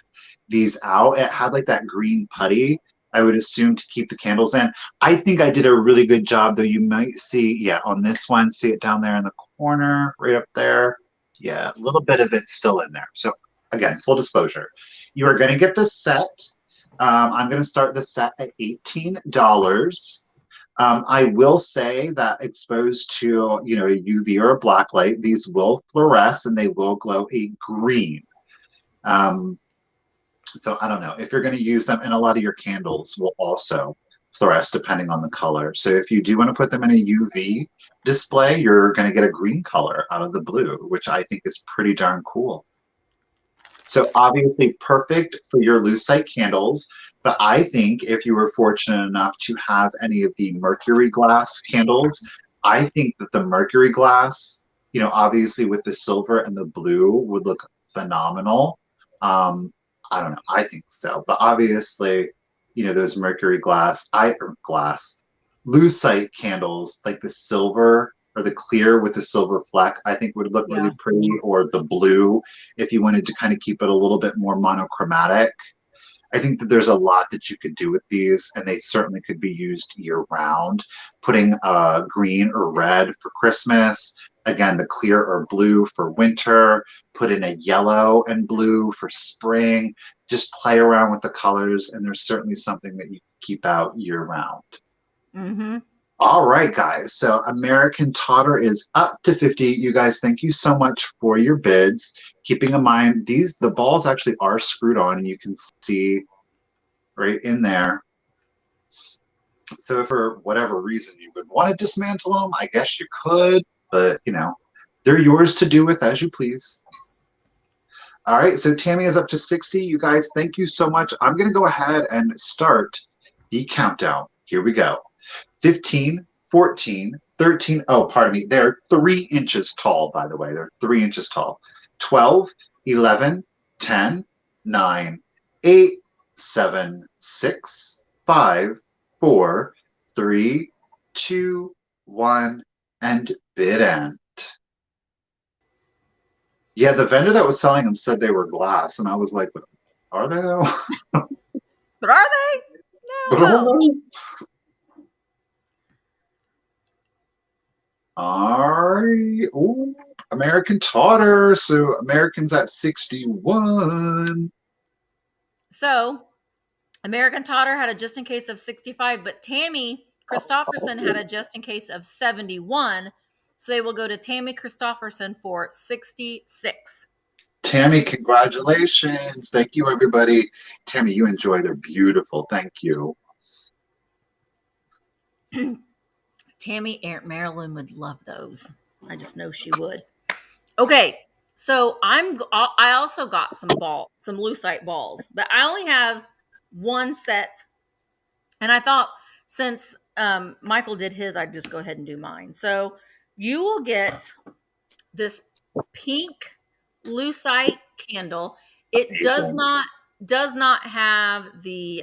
these out. It had like that green putty, I would assume, to keep the candles in. I think I did a really good job, though. You might see, yeah, on this one, see it down there in the corner, right up there. Yeah, a little bit of it's still in there. So, again, full disclosure. You are going to get the set. I'm going to start the set at $18. I will say that exposed to, you know, a UV or a black light, these will fluoresce and they will glow a green. So I don't know if you're going to use them, and a lot of your candles will also fluoresce depending on the color. So if you do want to put them in a UV display, you're going to get a green color out of the blue, which I think is pretty darn cool. So obviously perfect for your lucite candles. But I think if you were fortunate enough to have any of the mercury glass candles, I think that the mercury glass, you know, obviously with the silver and the blue would look phenomenal. I don't know. I think so. But obviously, you know, those mercury glass, or glass, lucite candles, like the silver or the clear with the silver fleck, I think would look Yeah. really pretty, or the blue if you wanted to kind of keep it a little bit more monochromatic. I think that there's a lot that you could do with these, and they certainly could be used year round. Putting green or red for Christmas, again, the clear or blue for winter, put in a yellow and blue for spring. Just play around with the colors, and there's certainly something that you can keep out year round. Mm-hmm. All right, guys. So American Totter is up to 50. You guys, thank you so much for your bids. Keeping in mind, the balls actually are screwed on, and you can see right in there. So if for whatever reason you would want to dismantle them, I guess you could, but you know, they're yours to do with as you please. All right, so Tammy is up to 60. You guys, thank you so much. I'm going to go ahead and start the countdown. Here we go. 15, 14, 13. Oh, pardon me. They're 3 inches tall, by the way. They're 3 inches tall. 12, 11, 10, 9, 8, 7, 6, 5, 4, 3, 2, 1, and bid end. Yeah, the vendor that was selling them said they were glass, and I was like, are they though? But are they? No. All right. Ooh, American Totter. So Americans at 61. So American Totter had a just in case of 65, but Tammy Christofferson had a just in case of 71. So they will go to Tammy Christofferson for 66. Tammy, congratulations. Thank you, everybody. Tammy, you enjoy. They're beautiful. Thank you. Tammy Aunt Marilyn would love those. I just know she would. Okay, so I also got some lucite balls, but I only have one set, and I thought since Michael did his, I'd just go ahead and do mine. So you will get this pink lucite candle. It does not have the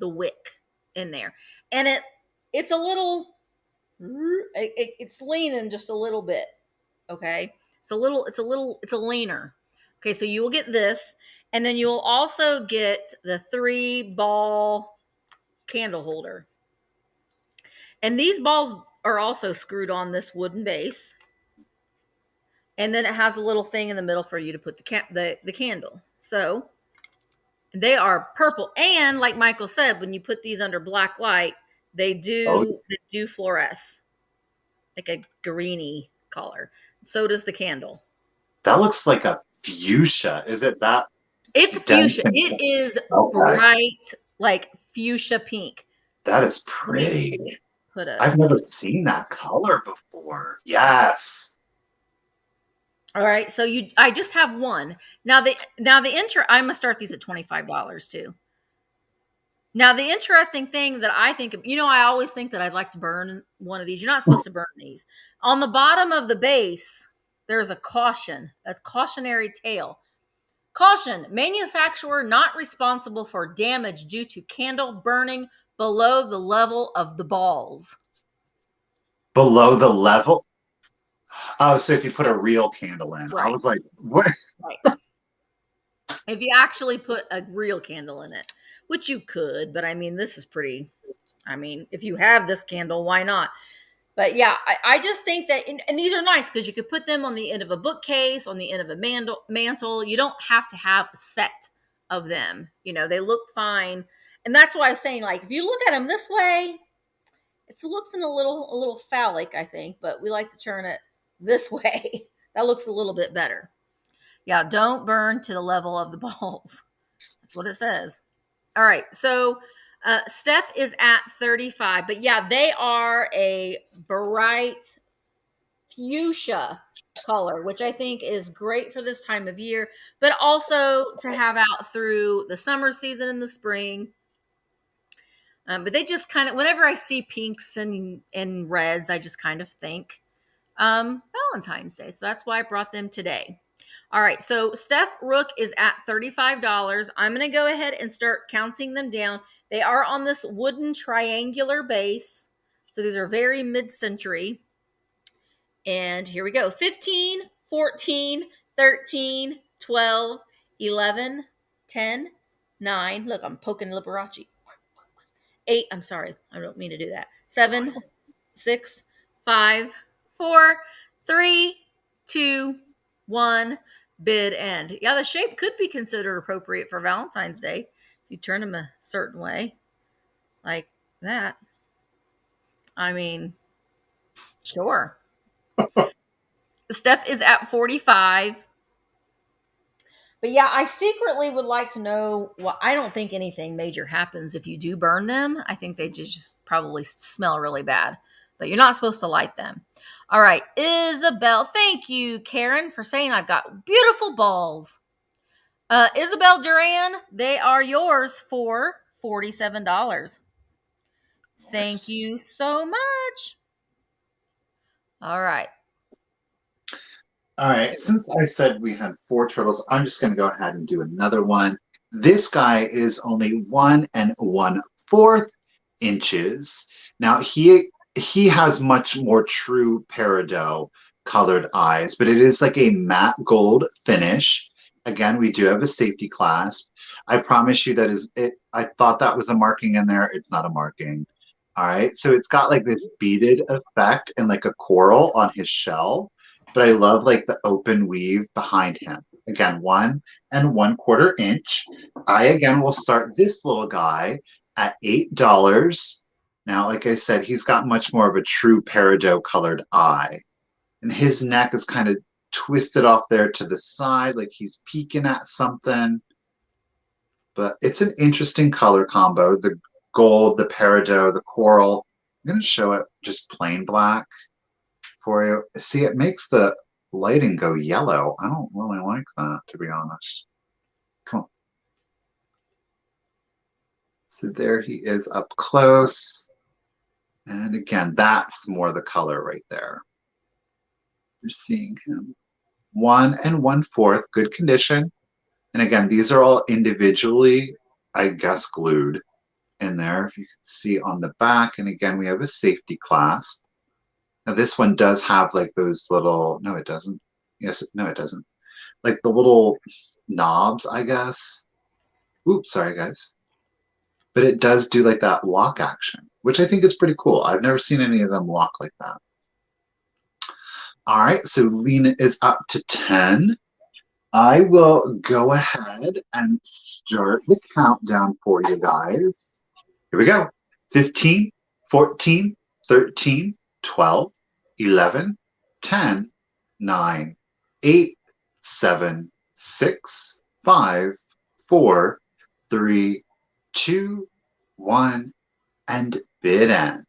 wick in there, and it's a little it's leaning just a little bit. Okay, it's a leaner. Okay, so you will get this, and then you will also get the 3-ball candle holder. And these balls are also screwed on this wooden base. and then it has a little thing in the middle for you to put the candle. So they are purple, and like Michael said, when you put these under black light, they Oh, do fluoresce like a greeny color. So does the candle. that looks like a fuchsia. Is it that It's dense? fuchsia. It is Okay, bright, like fuchsia pink. that is Let me pretty. put I've a. never seen that color before. Yes. All right, so I just have one. Now the intro. I'm gonna start these at $25 too. Now the interesting thing that I think, I always think that I'd like to burn one of these. You're not supposed to burn these. On the bottom of the base, there's a cautionary tale. Caution, manufacturer not responsible for damage due to candle burning below the level of the balls. Below the level. Oh, so if you put a real candle in, I Right, was like, what? right. If you actually put a real candle in it, which you could, but I mean, this is pretty. I mean, if you have this candle, why not? But yeah, I just think that, and these are nice because you could put them on the end of a bookcase, on the end of a mantle. You don't have to have a set of them. They look fine. And that's why I'm saying, like, if you look at them this way, it looks a little phallic, I think, but we like to turn it this way. That looks a little bit better. Yeah, don't burn to the level of the balls. That's what it says. All right, so Steph is at 35, but yeah, they are a bright fuchsia color, which I think is great for this time of year, but also to have out through the summer season and the spring. But they just kind of, whenever I see pinks and reds, I just kind of think Valentine's Day. So that's why I brought them today. All right, so Steph Rook is at $35. I'm going to go ahead and start counting them down. They are on this wooden triangular base. So these are very mid-century. And here we go. 15, 14, 13, 12, 11, 10, 9. Look, I'm poking Liberace. 8. I'm sorry. I don't mean to do that. 7, 6, 5, 4, 3, 2, 1. Bid end. Yeah, the shape could be considered appropriate for Valentine's Day if you turn them a certain way, like that. I mean, sure. Steph is at 45. But yeah, I secretly would like to know. Well, I don't think anything major happens if you do burn them. I think they just probably smell really bad, but you're not supposed to light them. All right, Isabel. Thank you, Karen, for saying I've got beautiful balls. Isabel Duran, they are yours for $47. Thank Nice. you so much. All right. All right. Since I said we had four turtles, I'm just going to go ahead and do another one. This guy is only 1 1/4 inches. Now he has much more true peridot colored eyes, but it is like a matte gold finish. Again, we do have a safety clasp. I promise you that is it. I thought that was a marking in there. It's not a marking. All right. So it's got like this beaded effect and like a coral on his shell. But I love like the open weave behind him. Again, 1 1/4 inch. I again will start this little guy at $8. Now, like I said, he's got much more of a true peridot colored eye. And his neck is kind of twisted off there to the side, like he's peeking at something. But it's an interesting color combo. The gold, the peridot, the coral. I'm going to show it just plain black for you. See, it makes the lighting go yellow. I don't really like that, to be honest. Come on. So there he is up close. And again, that's more the color right there. You're seeing him. 1 1/4, good condition. And again, these are all individually, I guess, glued in there. If you can see on the back. And again, we have a safety clasp. Now this one does have like those little, no, it doesn't. Yes, no, it doesn't. Like the little knobs, I guess. Oops, sorry, guys. But it does do like that lock action, which I think is pretty cool. I've never seen any of them lock like that. All right, so Lena is up to 10. I will go ahead and start the countdown for you guys. Here we go. 15, 14, 13, 12, 11, 10, 9, 8, 7, 6, 5, 4, 3, 2, 1, and bid end.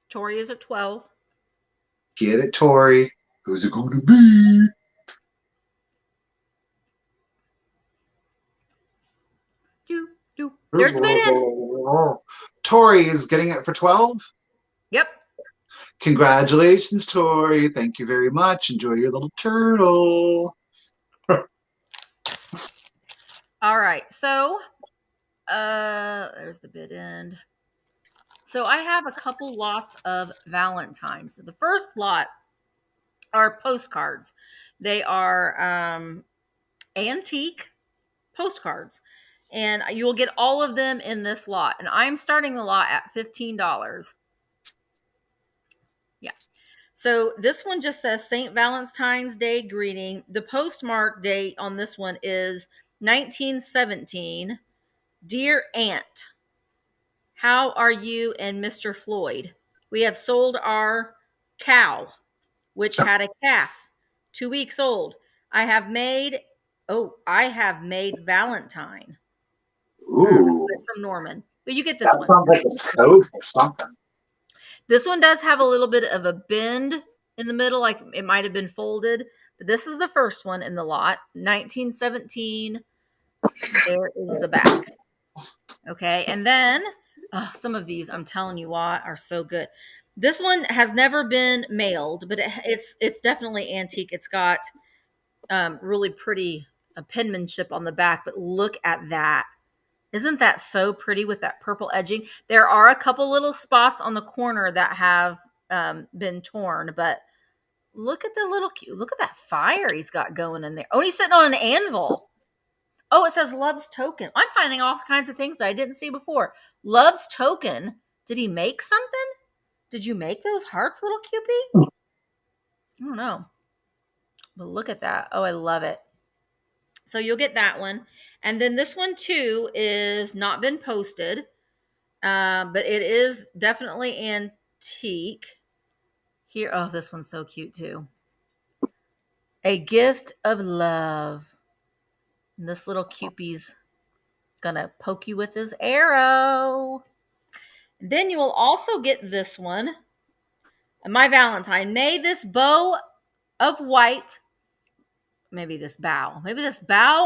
Tori is at 12. Get it, Tori. Who's it going to be? There's the bid end. Tori is getting it for 12. Yep. Congratulations, Tori. Thank you very much. Enjoy your little turtle. All right. So, there's the bid end. So I have a couple lots of Valentines. So the first lot are postcards. They are antique postcards, and you will get all of them in this lot. And I'm starting the lot at $15. Yeah. So this one just says St. Valentine's Day greeting. The postmark date on this one is 1917. Dear Aunt, how are you and Mr. Floyd? We have sold our cow, which had a calf, 2 weeks old. I have made Valentine. Ooh, It's from Norman. But you get this that one. sounds like it's code for something. This one does have a little bit of a bend in the middle, like it might have been folded. But this is the first one in the lot, 1917. There is the back. Okay, and then some of these, I'm telling you what, are so good. This one has never been mailed, but it's definitely antique. It's got really pretty penmanship on the back, but look at that. Isn't that so pretty with that purple edging? There are a couple little spots on the corner that have been torn, but look at look at that fire he's got going in there. Oh, he's sitting on an anvil. Oh, it says Love's Token. I'm finding all kinds of things that I didn't see before. Love's Token. Did he make something? Did you make those hearts, little Cupie? I don't know. But look at that. Oh, I love it. So you'll get that one. And then this one too is not been posted, but it is definitely antique. Here, oh, this one's so cute too. A gift of love. And this little Cupie's gonna poke you with his arrow. And then you will also get this one. My Valentine. May this bow of white, maybe this bow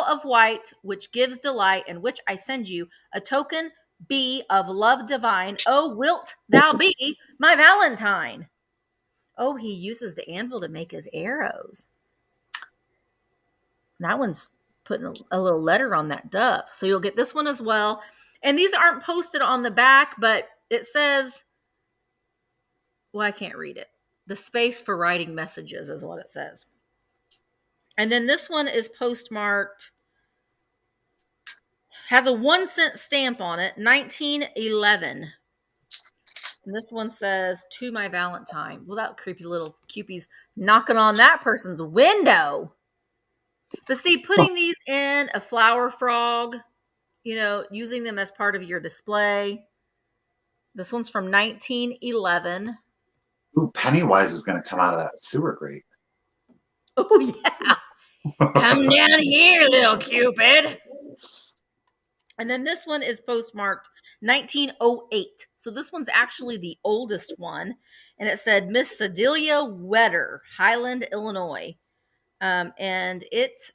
of white, which gives delight, and which I send you a token be of love divine. Oh, wilt thou be my Valentine? Oh, he uses the anvil to make his arrows. That one's putting a little letter on that dove. So you'll get this one as well. And these aren't posted on the back, but it says, well, I can't read it. The space for writing messages is what it says. And then this one is postmarked, has a 1 cent stamp on it, 1911. And this one says, to my Valentine. Well, that creepy little Cupie's knocking on that person's window. But see, putting these in a flower frog, using them as part of your display. This one's from 1911. Ooh, Pennywise is going to come out of that sewer grate. Oh, yeah. Come down here, little Cupid. And then this one is postmarked 1908. So this one's actually the oldest one. And it said Miss Sedelia Wetter, Highland, Illinois. And it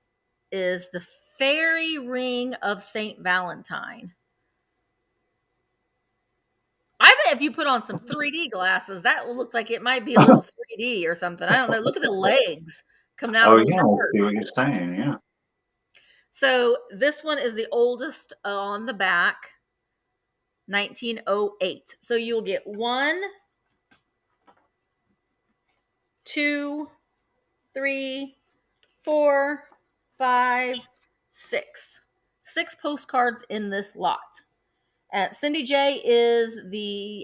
is the fairy ring of St. Valentine. I bet if you put on some 3D glasses, that will look like it might be a little 3D or something. I don't know. Look at the legs coming out of those yeah, hearts. I see what you're saying, yeah. So this one is the oldest on the back, 1908. So you will get 1, 2, 3, 4, 5, 6. 6 postcards in this lot. Cindy J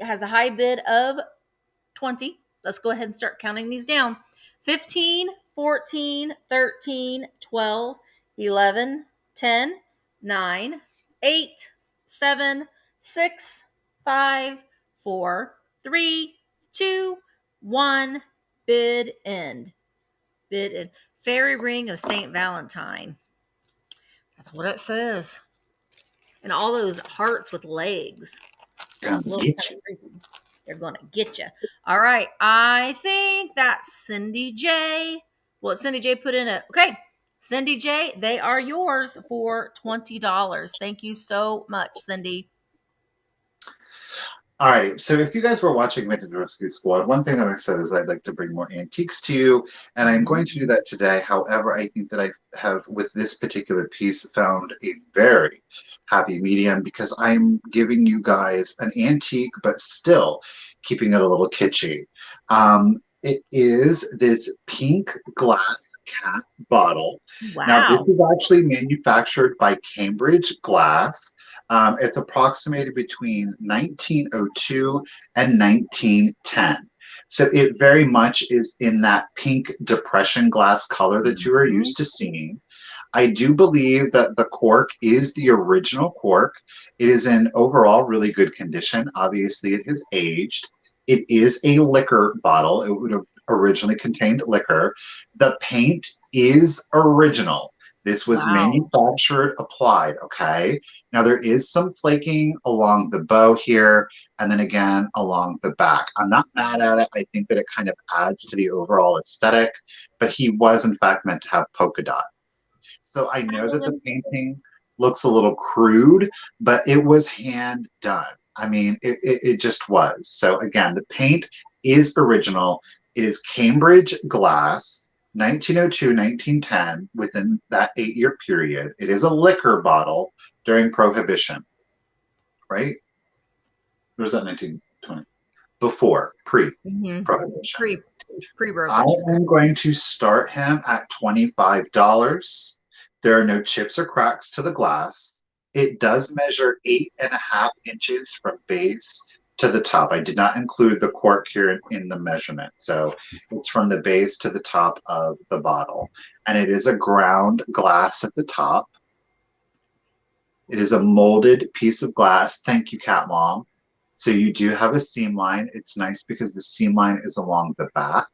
has the high bid of 20. Let's go ahead and start counting these down. 15, 14, 13, 12, 11, 10, 9, 8, 7, 6, 5, 4, 3, 2, 1. Bid end. Bid end. Fairy ring of Saint Valentine. That's what it says. And all those hearts with legs. Gonna Little get kind you. of creepy. They're going to get you. All right. I think that's Cindy J. Well, Cindy J put in it. Okay. Cindy J, they are yours for $20. Thank you so much, Cindy. All right, so if you guys were watching Vintage Rescue Squad, one thing that I said is I'd like to bring more antiques to you, and I'm going to do that today. However, I think that I have, with this particular piece, found a very happy medium because I'm giving you guys an antique, but still keeping it a little kitschy. It is this pink glass cat bottle. Now, this Wow. is actually manufactured by Cambridge Glass. It's approximated between 1902 and 1910. So it very much is in that pink depression glass color that you are used to seeing. I do believe that the cork is the original cork. It is in overall really good condition. Obviously, it has aged. It is a liquor bottle. It would have originally contained liquor. The paint is original. This was Wow. manufactured, applied, okay? Now there is some flaking along the bow here, and then again along the back. I'm not mad at it. I think that it kind of adds to the overall aesthetic, but he was in fact meant to have polka dots. So I know that the painting looks a little crude, but it was hand done. I mean, it just was. So again, the paint is original. It is Cambridge glass, 1902, 1910, within that 8-year period. It is a liquor bottle during Prohibition, right? Or was that 1920? Before, pre-Prohibition. I Pre-brokerage. am going to start him at $25. There are no chips or cracks to the glass. It does measure 8.5 inches from base to the top. I did not include the cork here in the measurement. So it's from the base to the top of the bottle. And it is a ground glass at the top. It is a molded piece of glass. Thank you, Cat Mom. So you do have a seam line. It's nice because the seam line is along the back.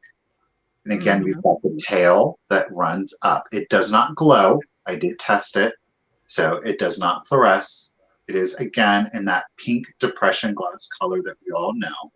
And again, we've got the tail that runs up. It does not glow. I did test it. So it does not fluoresce. It is, again, in that pink depression glass color that we all know.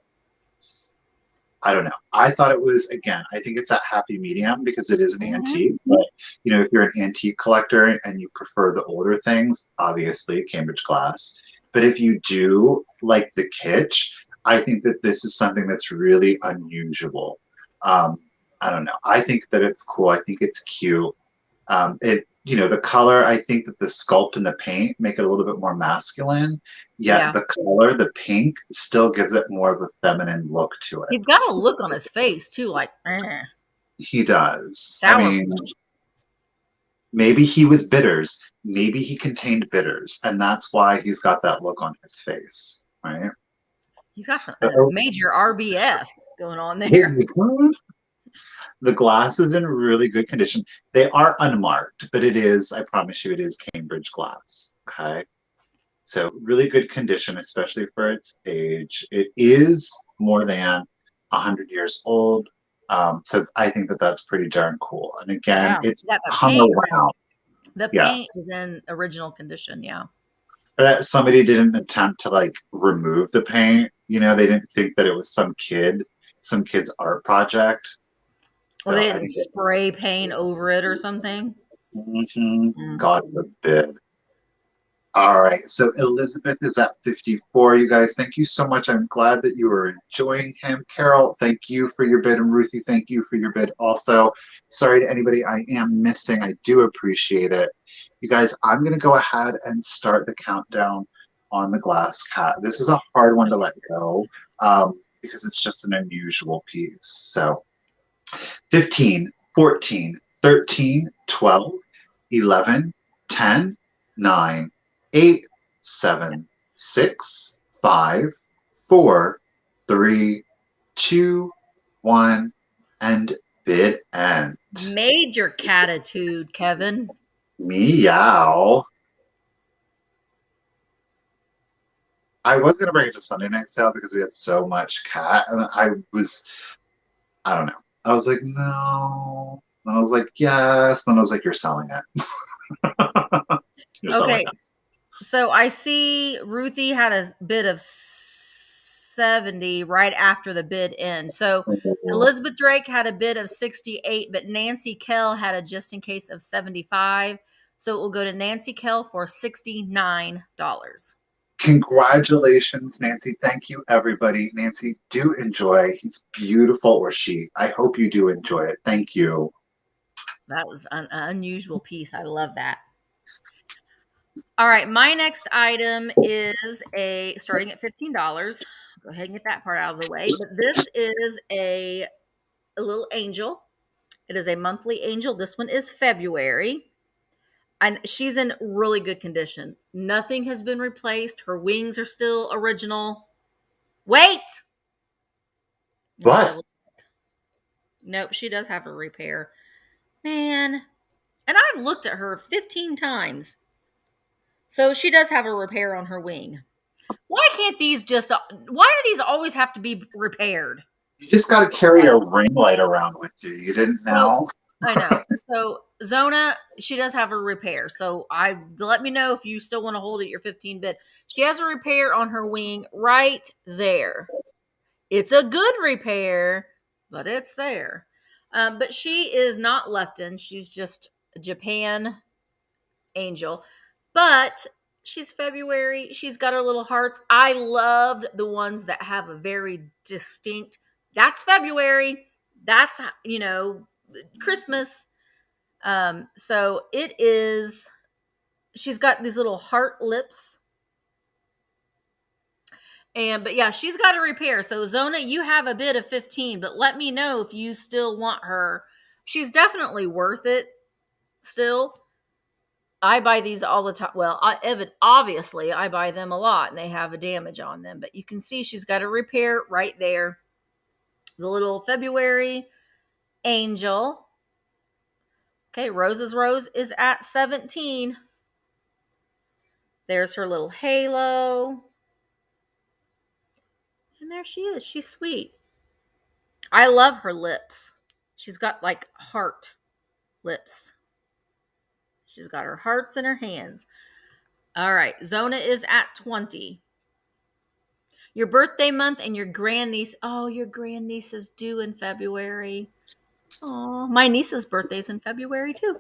I don't know. I thought it was, again, I think it's that happy medium because it is an antique. But, you know, if you're an antique collector and you prefer the older things, obviously Cambridge glass. But if you do like the kitsch, I think that this is something that's really unusual. I don't know. I think that it's cool. I think it's cute. You know, the color, I think that the sculpt and the paint make it a little bit more masculine. Yet the color, the pink, still gives it more of a feminine look to it. He's got a look on his face too, like He does. Sour. I mean, maybe he was bitters. Maybe he contained bitters, and that's why he's got that look on his face, right? He's got some major RBF going on there. The glass is in really good condition. They are unmarked, but it is, I promise you, it is Cambridge glass. Okay. So really good condition, especially for its age. It is more than 100 years old. So I think that that's pretty darn cool. And again, it's come around. The paint is in original condition. Yeah. That somebody didn't attempt to like remove the paint. You know, they didn't think that it was some kid's art project. So they didn't spray paint over it or something. God forbid. All right, so Elizabeth is at 54. You guys, thank you so much. I'm glad that you are enjoying him. Carol, thank you for your bid. And Ruthie, thank you for your bid also. Sorry to anybody I am missing. I do appreciate it. You guys, I'm going to go ahead and start the countdown on the glass cat. This is a hard one to let go because it's just an unusual piece. So 15, 14, 13, 12, 11, 10, 9, 8, 7, 6, 5, 4, 3, 2, 1, and bid end. Major catitude, Kevin. Meow. I was going to bring it to Sunday night sale because we had so much cat, and I don't know. I was like, no. And I was like, yes. Then I was like, you're selling it. You're selling Okay, so I see Ruthie had a bid of 70 right after the bid end. So it. Elizabeth Drake had a bid of 68, but Nancy Kell had a just in case of 75. So it will go to Nancy Kell for $69. Congratulations, Nancy. Thank you, everybody. Nancy, do enjoy. He's beautiful, or she. I hope you do enjoy it. Thank you. That was an unusual piece. I love that. All right, my next item is starting at $15. Go ahead and get that part out of the way. But this is a little angel. It is a monthly angel. This one is February. And she's in really good condition. Nothing has been replaced. Her wings are still original. Wait! What? Nope, she does have a repair. Man. And I've looked at her 15 times. So she does have a repair on her wing. Why can't why do these always have to be repaired? You just got to carry a ring light around with you. You didn't know? I know. So Zona, she does have a repair. So let me know if you still want to hold it your 15 bid. She has a repair on her wing right there. It's a good repair, but it's there. But she is not Lefton. She's just a Japan angel. But she's February. She's got her little hearts. I loved the ones that have a very distinct, that's February. That's, Christmas. So it is, she's got these little heart lips. But yeah, she's got a repair. So Zona, you have a bid of 15, but let me know if you still want her. She's definitely worth it still. I buy these all the time. Well, obviously I buy them a lot and they have a damage on them, but you can see she's got a repair right there. The little February angel. Okay, Rose's Rose is at 17. There's her little halo. And there she is. She's sweet. I love her lips. She's got like heart lips. She's got her hearts in her hands. All right. Zona is at 20. Your birthday month and your grandniece. Oh, your grandniece is due in February. Oh, my niece's birthday's in February too.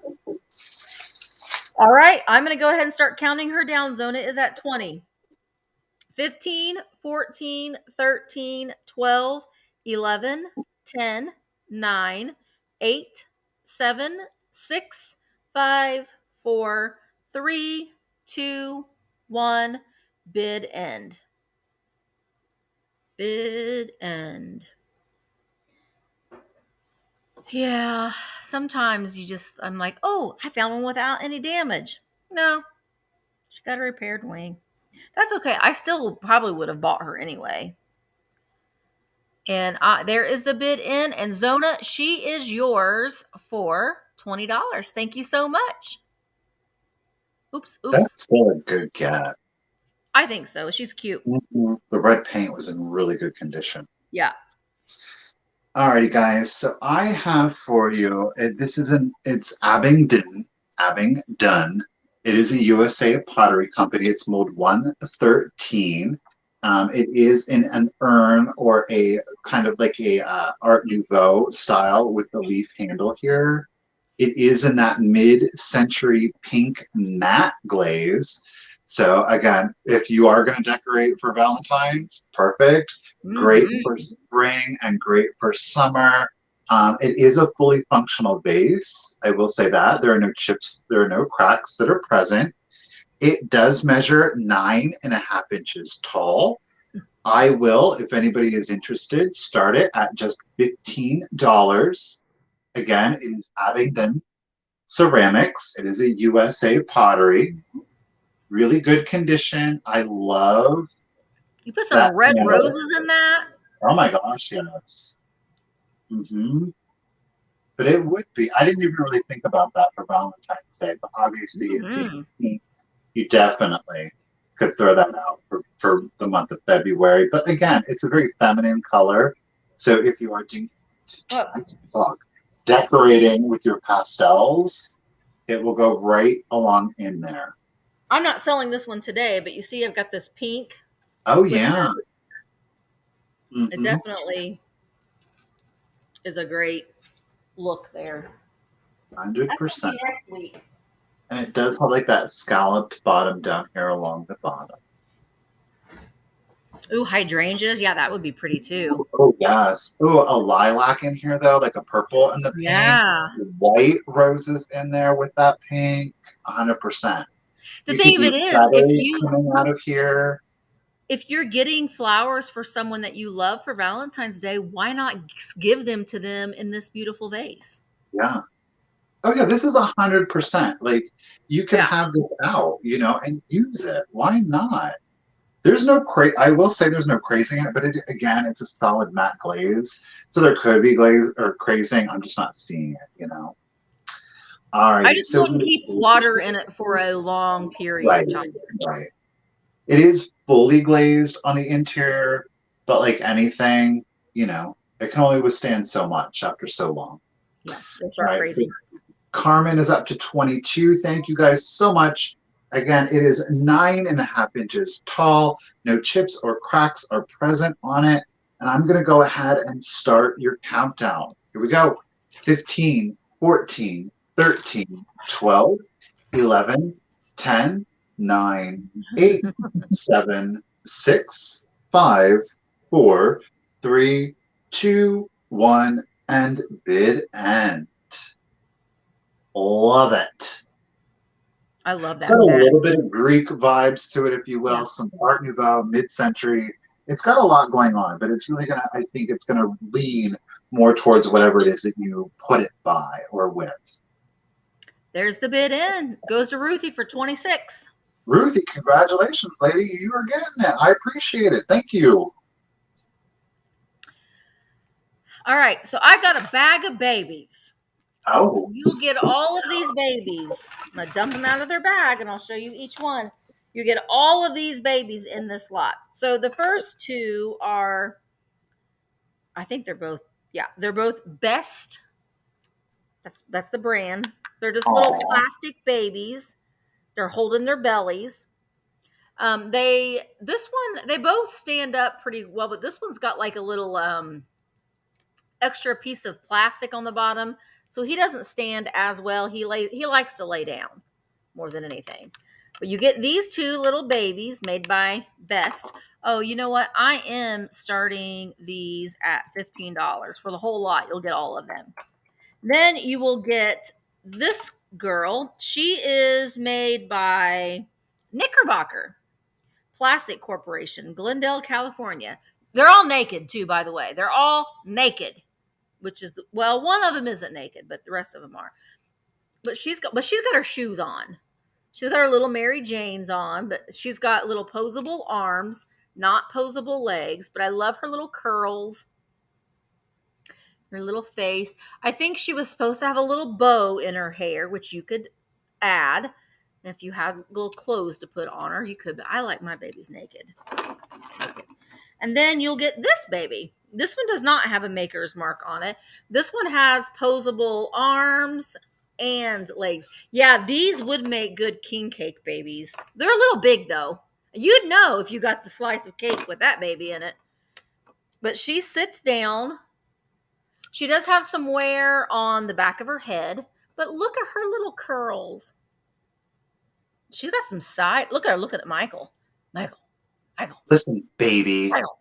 All right. I'm going to go ahead and start counting her down. Zona is at 20. 15, 14, 13, 12, 11, 10, 9, 8, 7, 6, 5, 4, 3, 2, 1. Bid end. Bid end. Yeah, sometimes I'm like, oh, I found one without any damage. No, she got a repaired wing. That's okay. I still probably would have bought her anyway. And there is the bid in. And Zona, she is yours for $20. Thank you so much. Oops. That's still a good cat. I think so. She's cute. Mm-hmm. The red paint was in really good condition. Yeah. Alrighty, guys. So I have for you, it's Abingdon. It is a USA pottery company. It's mold 113. It is in an urn or a kind of like a Art Nouveau style with the leaf handle here. It is in that mid-century pink matte glaze. So again, if you are going to decorate for Valentine's, perfect. Great for spring and great for summer. It is a fully functional vase. I will say that. There are no chips, there are no cracks that are present. It does measure 9.5 inches tall. I will, if anybody is interested, start it at just $15. Again, it is Abingdon Ceramics. It is a USA pottery. Really good condition. I love You put some that red handle. roses in that. Oh my gosh, yes. Hmm. But it would be. I didn't even really think about that for Valentine's Day, but obviously it being Hmm. pink, you definitely could throw that out for the month of February. But again, it's a very feminine color. So if you are Oh, I can talk, decorating with your pastels, it will go right along in there. I'm not selling this one today, but you see, I've got this pink Oh with yeah. the. It Mm-hmm. definitely is a great look there. That's gonna 100%. be next week. And it does have like that scalloped bottom down here along the bottom. Ooh, hydrangeas. Yeah, that would be pretty too. Oh, yes. Oh, a lilac in here though, like a purple and the pink. Yeah. White roses in there with that pink. 100%. The You could thing of do it is, feathers coming out of here. if you're getting flowers for someone that you love for Valentine's Day, why not give them to them in this beautiful vase? Yeah. Oh yeah, this is 100%. Like you could Yeah. have this out, and use it. Why not? There's no I will say there's no crazing it, but again, it's a solid matte glaze. So there could be glaze or crazing. I'm just not seeing it. I Alrighty. just So wouldn't keep water in it for a long period right, of time. right. It is fully glazed on the interior, but like anything, it can only withstand so much after so long. Yeah, they'll All start right. So crazy. Carmen is up to 22. Thank you guys so much. Again, it is 9.5 inches tall. No chips or cracks are present on it. And I'm going to go ahead and start your countdown. Here we go. 15, 14, 13, 12, 11, 10, 9, 8, 7, 6, 5, 4, 3, 2, 1, and bid end. Love it. I love It's got that a bag. little bit of Greek vibes to it, if you Yeah. will, some Art Nouveau, mid-century. It's got a lot going on, but it's really I think it's gonna lean more towards whatever it is that you put it by or with. There's the bid in. Goes to Ruthie for 26. Ruthie, congratulations, lady. You are getting it. I appreciate it. Thank you. All right, so I got a bag of babies. Oh, You'll get all of these babies. I'm going to dump them out of their bag and I'll show you each one. You get all of these babies in this lot. So the first two are, I think they're both Best. That's the brand. They're just little aw. plastic babies. They're holding their bellies. They both stand up pretty well, but this one's got like a little extra piece of plastic on the bottom, so he doesn't stand as well. He likes to lay down more than anything. But you get these two little babies made by Best. Oh, you know what? I am starting these at $15 for the whole lot. You'll get all of them. Then you will get this girl. She is made by Knickerbocker Plastic Corporation, Glendale, California. They're all naked too, by the way. They're all naked, which is one of them isn't naked, but the rest of them are. But she's got her shoes on. She's got her little Mary Janes on, but she's got little posable arms, not posable legs. But I love her little curls, her little face. I think she was supposed to have a little bow in her hair, which you could add. And if you had little clothes to put on her, you could. But I like my babies naked. And then you'll get this baby. This one does not have a maker's mark on it. This one has posable arms and legs. Yeah, these would make good king cake babies. They're a little big though. You'd know if you got the slice of cake with that baby in it. But she sits down. She does have some wear on the back of her head, but look at her little curls. She's got some side. Look at her looking at Michael. Michael. Listen, baby. Michael.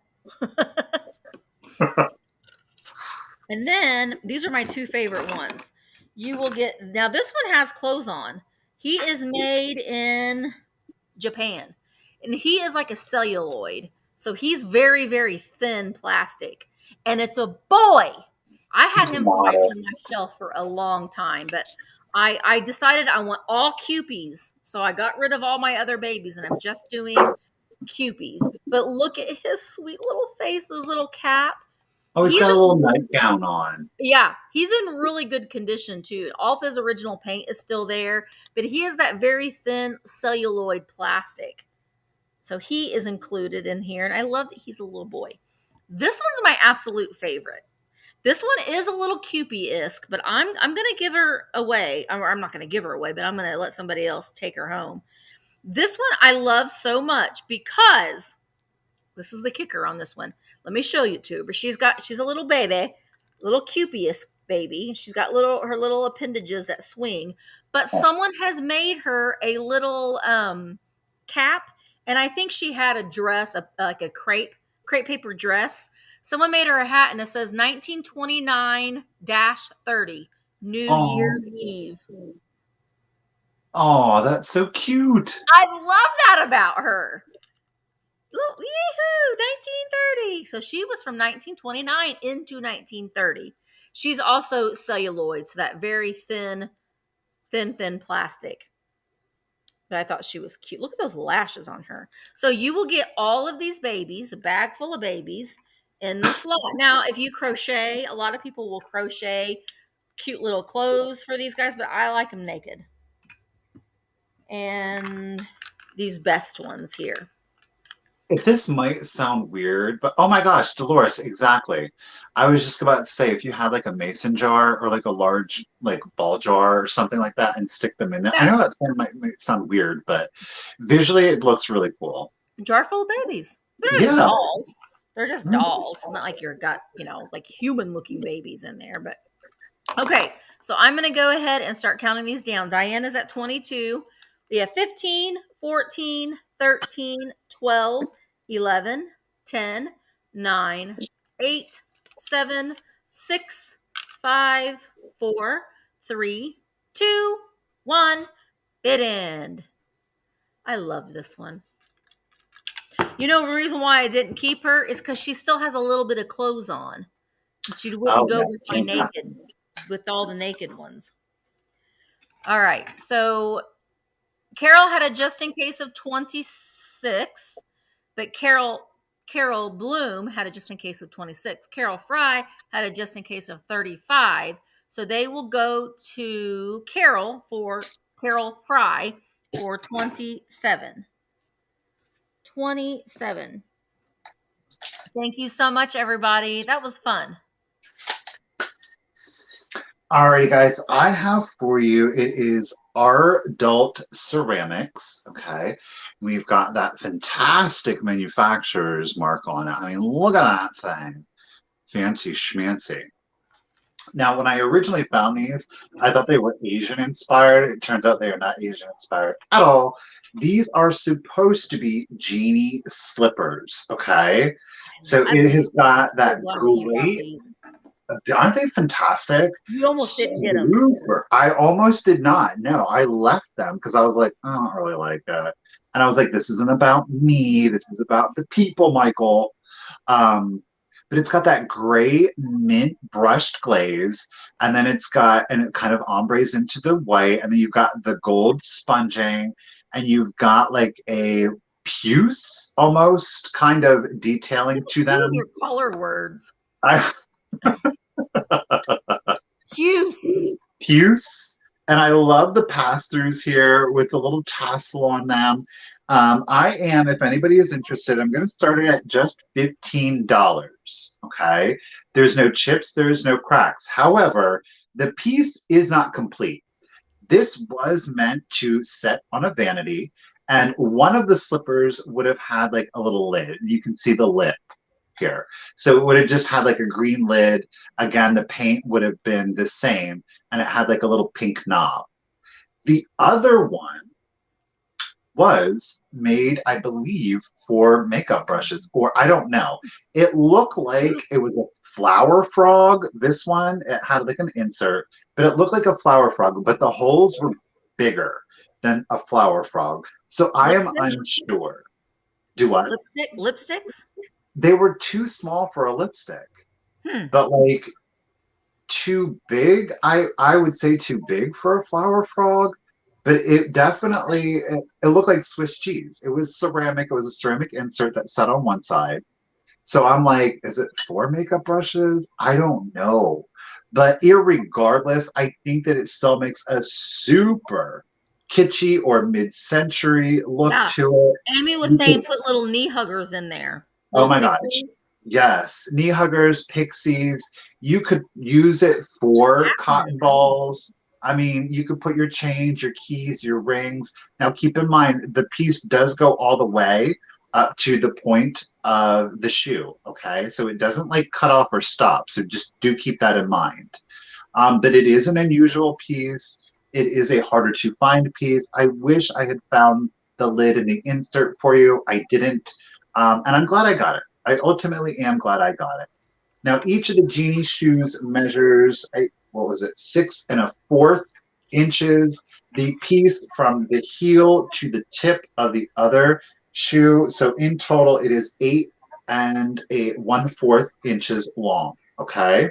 And then these are my two favorite ones. You will get, now this one has clothes on. He is made in Japan and he is like a celluloid. So he's very, very thin plastic and it's a boy. I had He's him for on my modest. shelf for a long time, but I decided I want all Cupies. So I got rid of all my other babies and I'm just doing Cupies. But look at his sweet little face, his little cap. Oh, he's He's got a little in, nightgown on. yeah, he's in really good condition too. All of his original paint is still there, but he is that very thin celluloid plastic. So he is included in here. And I love that he's a little boy. This one's my absolute favorite. This one is a little Cupie-esque, but I'm gonna give her away. Or I'm not gonna give her away, but I'm gonna let somebody else take her home. This one I love so much because this is the kicker on this one. Let me show you to her. She's a little baby, little Cupie-esque baby. She's got her little appendages that swing, but someone has made her a little cap, and I think she had a dress, like a crepe paper dress. Someone made her a hat, and it says 1929-30, New Oh, Year's Eve. oh, that's so cute. I love that about her. Look, yee-hoo, 1930. So she was from 1929 into 1930. She's also celluloid, so that very thin plastic. But I thought she was cute. Look at those lashes on her. So you will get all of these babies, a bag full of babies, in the slot. Now, if you crochet, a lot of people will crochet cute little clothes for these guys, but I like them naked. And these best ones here. If this might sound weird, but oh my gosh, Dolores, exactly. I was just about to say if you had like a mason jar or like a large like ball jar or something like that and stick them in there. I Yeah, know that might sound weird, but visually it looks really cool. a jar full of babies. They're just Yeah. dolls. They're just dolls. It's not like you've got, like human looking babies in there, but okay. So I'm going to go ahead and start counting these down. Diana's at 22. We have 15, 14, 13, 12, 11, 10, 9, 8, 7, 6, 5, 4, 3, 2, 1. Bid end. I love this one. The reason why I didn't keep her is because she still has a little bit of clothes on. She wouldn't Oh go yeah. with my naked, with all the naked ones. All right. So Carol had a just in case of 26, but Carol Bloom had a just in case of 26. Carol Fry had a just in case of 35. So they will go to Carol Fry for 27. 27. Thank you so much, everybody. That was fun. Alrighty, guys, I have for you, it is our adult ceramics. Okay. We've got that fantastic manufacturer's mark on it. I mean, look at that thing. Fancy schmancy. Now, when I originally found these, I thought they were Asian inspired. It turns out they are not Asian inspired at all. These are supposed to be Genie slippers. Okay. So it has got that great. Aren't they fantastic? You almost didn't get them. Super. I almost did not. No, I left them because I was like, I don't really like it. And I was like, this isn't about me. This is about the people, Michael. But it's got that gray mint brushed glaze, and then and it kind of ombres into the white, and then you've got the gold sponging, and you've got like a puce almost kind of detailing to them. Your color words. Puce. Puce. And I love the pass-throughs here with the little tassel on them. I am, if anybody is interested, I'm going to start it at just $15. Okay. There's no chips, there's no cracks. However, the piece is not complete. This was meant to set on a vanity, and one of the slippers would have had like a little lid. You can see the lip here. So it would have just had like a green lid. Again, the paint would have been the same, and it had like a little pink knob. The other one was made, I believe, for makeup brushes, or I don't know. It looked like it was a flower frog. This one, it had like an insert, but it looked like a flower frog, but the holes were bigger than a flower frog. So I am unsure. Do what? Lipsticks? They were too small for a lipstick. But like, too big. I would say too big for a flower frog, but it definitely it looked like Swiss cheese. It was ceramic. It was a ceramic insert that sat on one side. So I'm like, is it four makeup brushes? I don't know. But irregardless, I think that it still makes a super kitschy or mid-century look Yeah. to it. Amy was You saying could, put little knee huggers in there, oh little my gosh. pixies, Yes, knee huggers, pixies. You could use it for cotton happens. balls. I mean, you could put your chains, your keys, your rings. Now, keep in mind, the piece does go all the way up to the point of the shoe. Okay, so it doesn't like cut off or stop. So just do keep that in mind. But it is an unusual piece. It is a harder to find piece. I wish I had found the lid and the insert for you. I didn't. And I'm glad I got it. I ultimately am glad I got it. Now, each of the Genie shoes measures, what was it, 6 1/4 inches. The piece from the heel to the tip of the other shoe. So in total, it is 8 1/4 inches long. Okay.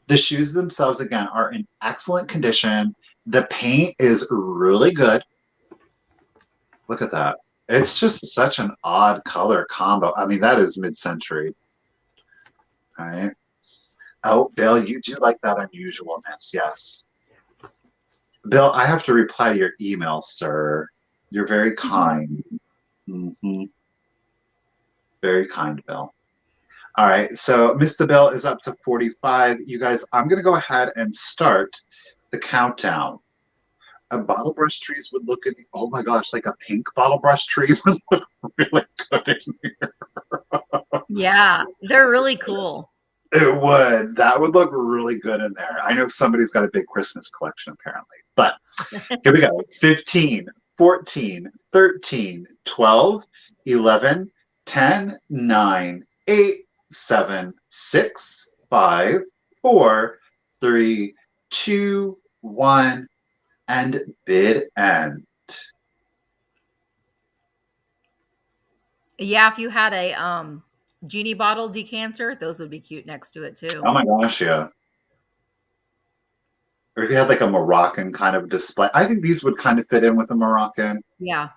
The shoes themselves, again, are in excellent condition. The paint is really good. Look at that. It's just such an odd color combo. I mean, that is mid-century. All right. Oh, Bill, you do like that unusualness. Yes. Bill, I have to reply to your email, sir. You're very kind. Hmm. Very kind, Bill. All right. So Mr. Bill is up to 45. You guys, I'm going to go ahead and start the countdown. A bottle brush trees would look oh my gosh, like a pink bottle brush tree would look really good in here. Yeah, they're really cool. It would. That would look really good in there. I know somebody's got a big Christmas collection apparently. But here we go. 15, 14, 13, 12, 11, 10, 9, 8, 7, 6, 5, 4, 3, 2, 1, and bid end. Yeah, if you had a Genie bottle decanter, those would be cute next to it too. Oh my gosh, yeah. Or if you had like a Moroccan kind of display, I think these would kind of fit in with a Moroccan. Yeah.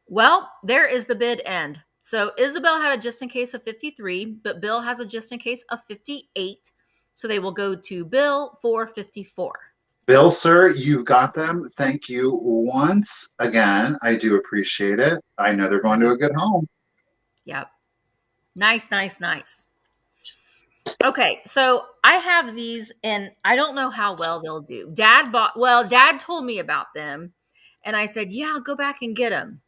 Well, there is the bid end. So Isabel had a just in case of 53, but Bill has a just in case of 58. So they will go to Bill for 54. Bill, sir, you've got them. Thank you once again. I do appreciate it. I know they're going to a Nice. good home. Yep. Nice, nice, nice. Okay, so I have these and I don't know how well they'll do. Dad told me about them and I said, "Yeah, I'll go back and get them."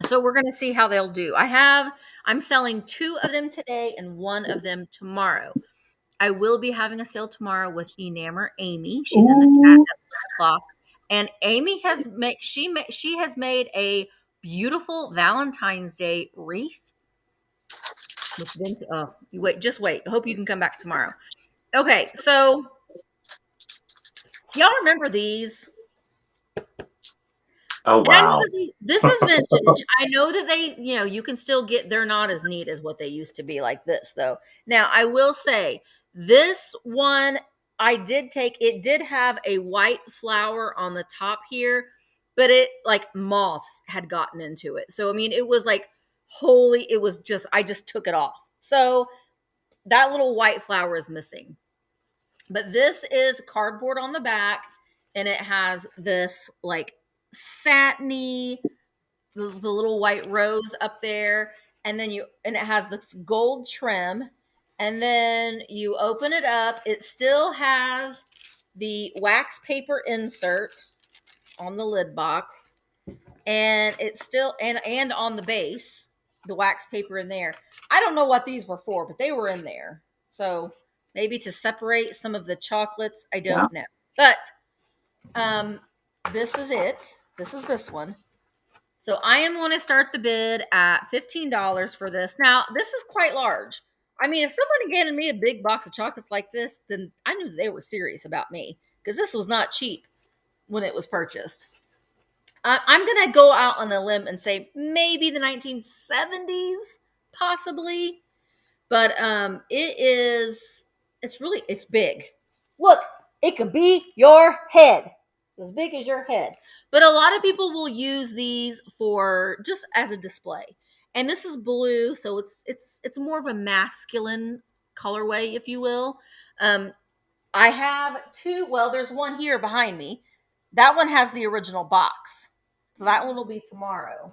So we're going to see how they'll do. I'm selling 2 of them today and 1 of them tomorrow. I will be having a sale tomorrow with Enamer Amy. She's in the chat Ooh. at 1 o'clock. And Amy has made she has made a beautiful Valentine's Day wreath with vintage. Oh, you wait, just wait. I hope you can come back tomorrow. Okay, so y'all remember these? Oh, And I know wow. that this is vintage. I know that you can still they're not as neat as what they used to be like this, though. Now, I will say this one it did have a white flower on the top here, but it like moths had gotten into it. So, I mean, it was like I just took it off. So, that little white flower is missing. But this is cardboard on the back, and it has this like satiny, the little white rose up there, and it has this gold trim, and then you open it up. It still has the wax paper insert on the lid box, and it's still and on the base, the wax paper in there. I don't know what these were for, but they were in there. So maybe to separate some of the chocolates. I Yeah. don't know. But this is it. This is this one. So I am going to start the bid at $15 for this. Now, this is quite large. I mean, if somebody handed me a big box of chocolates like this, then I knew they were serious about me because this was not cheap when it was purchased. I'm going to go out on a limb and say maybe the 1970s, possibly. But it is it's big. Look, it could be your head. It's as big as your head. But a lot of people will use these for just as a display. And this is blue, so it's more of a masculine colorway, if you will. Um, I have two. Well, there's one here behind me. That one has the original box. So that one will be tomorrow.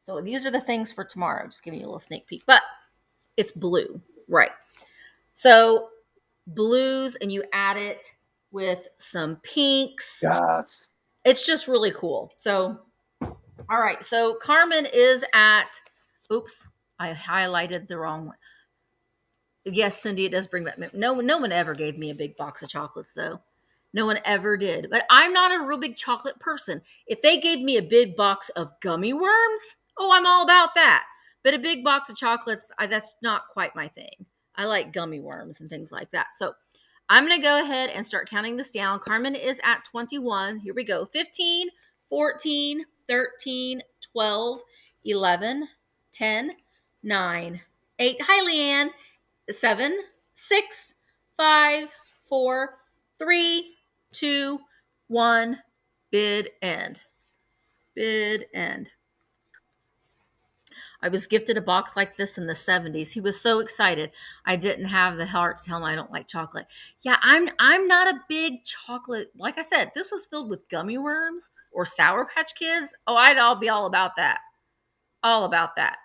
So these are the things for tomorrow. Just giving you a little sneak peek. But it's blue. Right. So blues, and you add it with some pinks. Yes. It's just really cool. So, all right. So Carmen is at, oops, I highlighted the wrong one. Yes, Cindy, it does bring back. No one ever gave me a big box of chocolates, though. No one ever did. But I'm not a real big chocolate person. If they gave me a big box of gummy worms, oh, I'm all about that. But a big box of chocolates, that's not quite my thing. I like gummy worms and things like that. So I'm going to go ahead and start counting this down. Carmen is at 21. Here we go. 15, 14, 13, 12, 11, 10, 9, 8. Hi, Leanne. 7, 6, 5, 4, 3, 2, 1. Bid end. Bid end. I was gifted a box like this in the 70s. He was so excited. I didn't have the heart to tell him I don't like chocolate. Yeah, I'm not a big chocolate. Like I said, this was filled with gummy worms or Sour Patch Kids. Oh, I'll be all about that. All about that.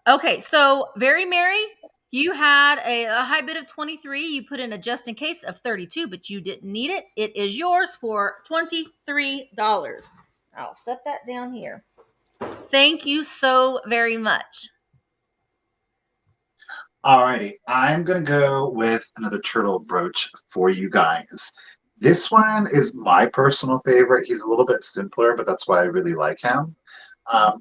Okay, so Very Merry, you had a high bid of 23. You put in a just in case of 32, but you didn't need it. It is yours for $23. I'll set that down here. Thank you so very much. Alrighty, I'm gonna go with another turtle brooch for you guys. This one is my personal favorite. He's a little bit simpler, but that's why I really like him.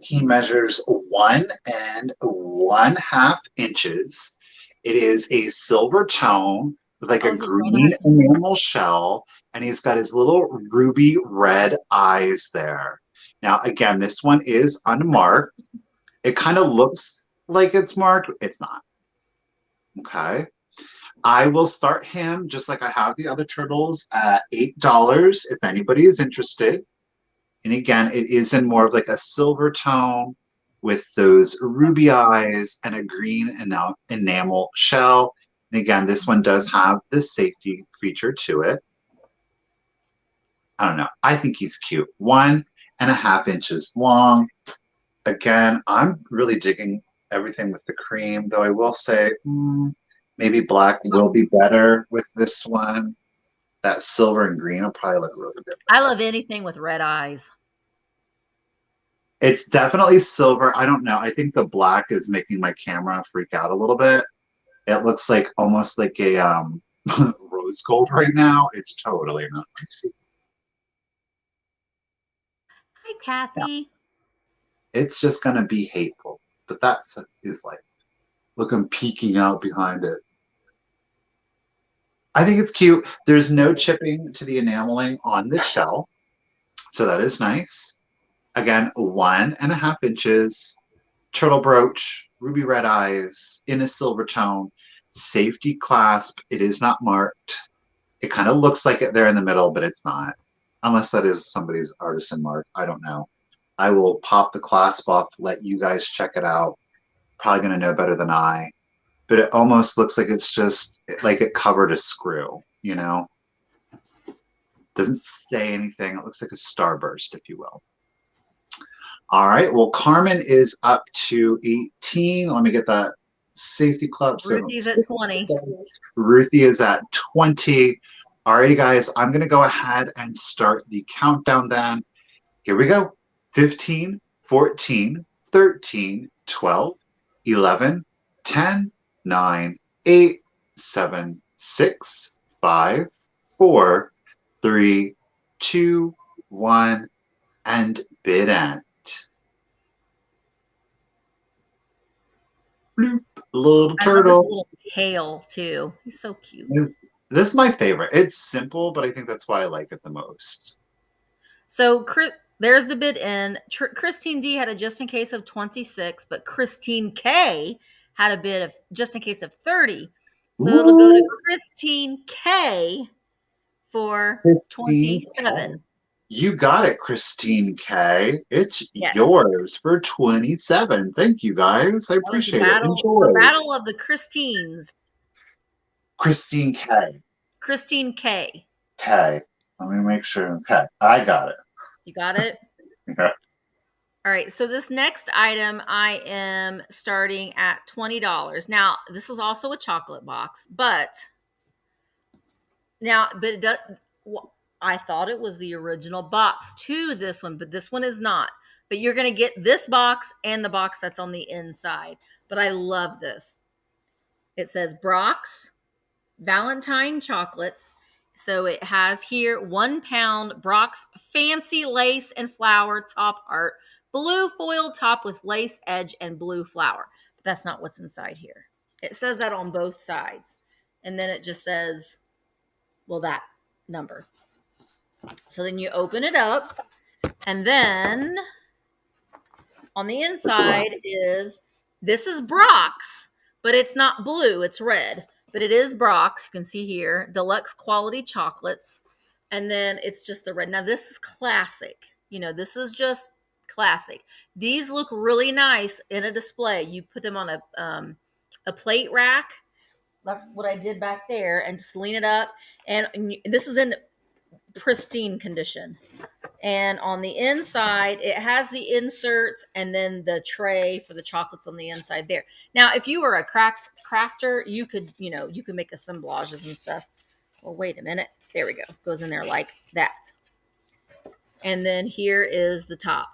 He measures 1.5 inches. It is a silver tone with like a Oh, he's real green nice. enamel shell, and he's got his little ruby red eyes there. Now, again, this one is unmarked. It kind of looks like it's marked. It's not. Okay. I will start him just like I have the other turtles at $8 if anybody is interested. And again, it is in more of like a silver tone with those ruby eyes and a green enamel shell. And again, this one does have this safety feature to it. I don't know. I think he's cute. 1.5 inches long. Again, I'm really digging everything with the cream, though I will say maybe black will be better with this one. That silver and green will probably look really good. I love anything with red eyes. It's definitely silver. I don't know. I think the black is making my camera freak out a little bit. It looks like almost like a rose gold right now. It's totally not. Hi, Yeah, Kathy. it's just gonna be hateful. But that's is like look, I'm peeking out behind it. I think it's cute. There's no chipping to the enameling on the shell, so that is nice. Again, 1.5 inches, turtle brooch, ruby red eyes in a silver tone, safety clasp. It is not marked. It kind of looks like it there in the middle, but it's not. Unless that is somebody's artisan mark. I don't know. I will pop the clasp off, let you guys check it out. Probably going to know better than I. But it almost looks like it's just like it covered a screw, you know? Doesn't say anything. It looks like a starburst, if you will. All right. Well, Carmen is up to 18. Let me get that safety club. So Ruthie's at 20. Ruthie is at 20. Alrighty, guys. I'm going to go ahead and start the countdown then. Here we go. 15, 14, 13, 12, 11, 10, 9, 8, 7, 6, 5, 4, 3, 2, 1, and bid end. Bloop, little I love this turtle. little tail too. He's so cute. This is my favorite. It's simple, but I think that's why I like it the most. So there's the bid in. Christine D had a just in case of 26, but Christine K had a bid of just in case of 30. So it'll go to Ooh, Christine K for Christine K. 27. You got it, Christine K. It's Yes. yours for 27. Thank you guys. I That was appreciate it. the Enjoy. battle of the Christines. Christine K. Christine K. K. Let me make sure. Okay, I got it. You got it? Okay. All right. So this next item, I am starting at $20. Now, this is also a chocolate box, but it does. Well, I thought it was the original box to this one, but this one is not. But you're going to get this box and the box that's on the inside. But I love this. It says Brock's Valentine chocolates. So it has here 1 pound Brock's fancy lace and flower top art, blue foil top with lace edge and blue flower. But that's not what's inside here. It says that on both sides. And then it just says, well, that number. So then you open it up, and then on the inside this is Brock's, but it's not blue, it's red. But it is Brock's. You can see here, deluxe quality chocolates. And then it's just the red. Now this is classic. This is just classic. These look really nice in a display. You put them on a plate rack. That's what I did back there, and just lean it up. And this is in pristine condition. And on the inside, it has the inserts and then the tray for the chocolates on the inside there. Now, if you were a crafter, you could make assemblages and stuff. Well, wait a minute. There we go. Goes in there like that. And then here is the top.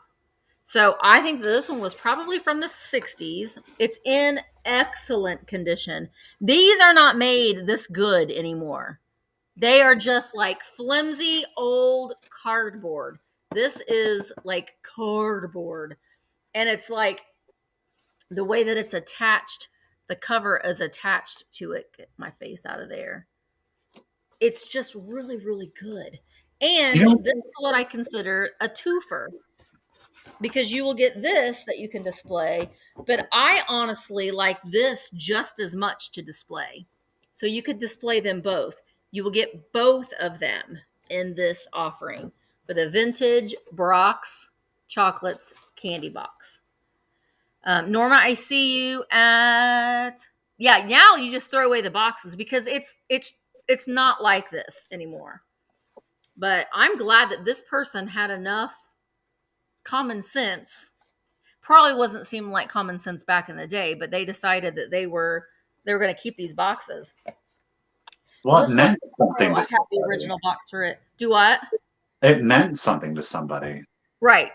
So I think this one was probably from the 60s. It's in excellent condition. These are not made this good anymore. They are just like flimsy old cardboard. This is like cardboard. And it's like the way that it's attached, the cover is attached to it. Get my face out of there. It's just really, really good. And You know, this is what I consider a twofer, because you will get this that you can display, but I honestly like this just as much to display. So you could display them both. You will get both of them in this offering for the vintage Brock's chocolates candy box. Norma, I see you at now you just throw away the boxes because it's not like this anymore. But I'm glad that this person had enough common sense. Probably wasn't seeming like common sense back in the day, but they decided that they were going to keep these boxes. well, it This one, meant something I to have the somebody. original box for it. Do what? It meant something to somebody. Right.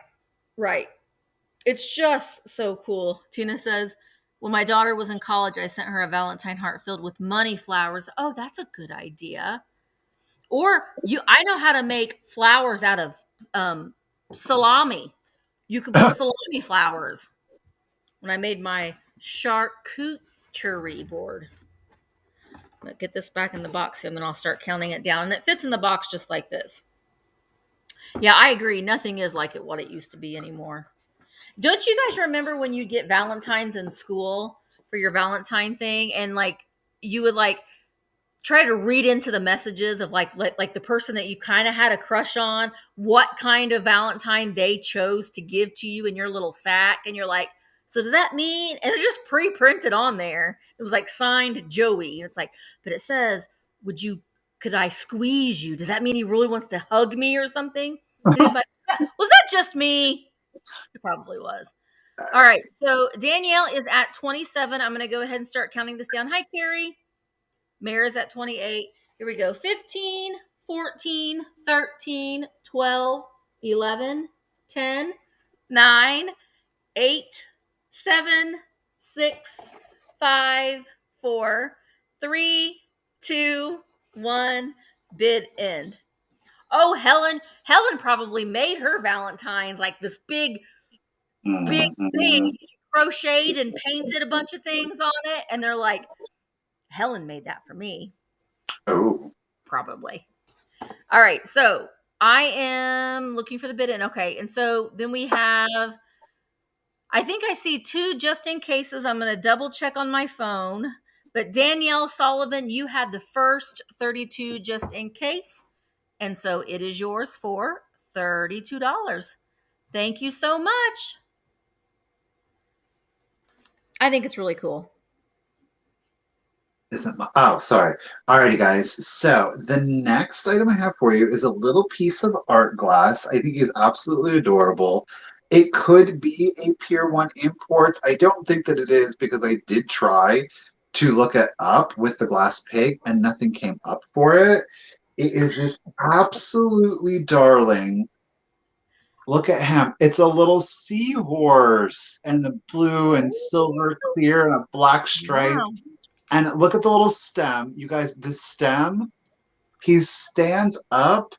It's just so cool. Tina says, when my daughter was in college, I sent her a Valentine heart filled with money flowers. Oh, that's a good idea. Or I know how to make flowers out of salami. You could put salami flowers. When I made my charcuterie board. But get this back in the box here, and then I'll start counting it down. And it fits in the box just like this. Yeah, I agree. Nothing is like what it used to be anymore. Don't you guys remember when you'd get Valentines in school for your Valentine thing, and you would try to read into the messages of like the person that you kind of had a crush on, what kind of Valentine they chose to give to you in your little sack, and you're like, so does that mean? And it's just pre-printed on there. It was like signed Joey. And it's like, but it says, could I squeeze you? Does that mean he really wants to hug me or something? Anybody, was that just me? It probably was. All right. So Danielle is at 27. I'm going to go ahead and start counting this down. Hi, Carrie. Mara's at 28. Here we go. 15, 14, 13, 12, 11, 10, 9, 8, 7, 6, 5, 4, 3, 2, 1. Bid end. Oh, Helen probably made her Valentine's like this big thing. She crocheted and painted a bunch of things on it. And they're like, Helen made that for me. Oh. Probably. All right. So I am looking for the bid in. Okay. And so then we have, I think I see 2 just in cases. I'm going to double check on my phone. But Danielle Sullivan, you had the first 32 just in case. And so it is yours for $32. Thank you so much. I think it's really cool. Isn't my, oh, sorry. Alrighty, guys. So the next item I have for you is a little piece of art glass. I think is absolutely adorable. It could be a Pier One import. I don't think that it is because I did try to look it up with the glass pig and nothing came up for it. It is this absolutely darling. Look at him. It's a little seahorse and the blue and silver clear and a black stripe. Wow. And look at the little stem. You guys, the stem, he stands up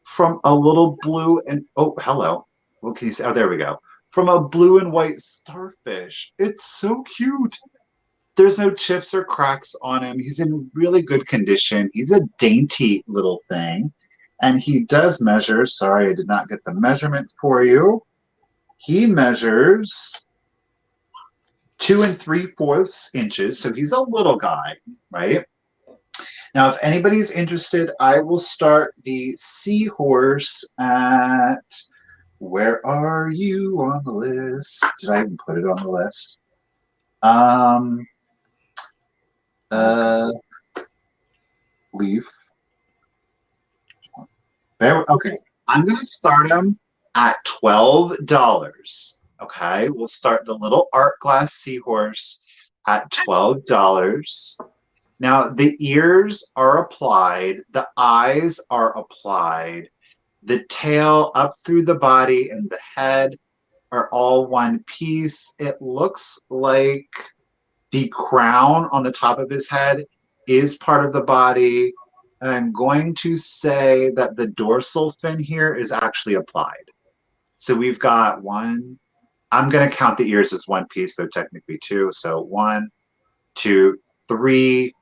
from a little blue and, oh, hello. What can you say? Oh, there we go. From a blue and white starfish. It's so cute. There's no chips or cracks on him. He's in really good condition. He's a dainty little thing. And he does measure, sorry, I did not get the measurement for you. He measures 2 3/4 inches. So he's a little guy, right? Now, if anybody's interested, I will start the seahorse at, where are you on the list? Did I even put it on the list? Leaf. There, okay. I'm going to start him at $12. Okay, we'll start the little art glass seahorse at $12. Now, the ears are applied, the eyes are applied, the tail up through the body and the head are all one piece. It looks like the crown on the top of his head is part of the body. And I'm going to say that the dorsal fin here is actually applied. So we've got one. I'm going to count the ears as one piece, though technically two. So 1, 2, 3,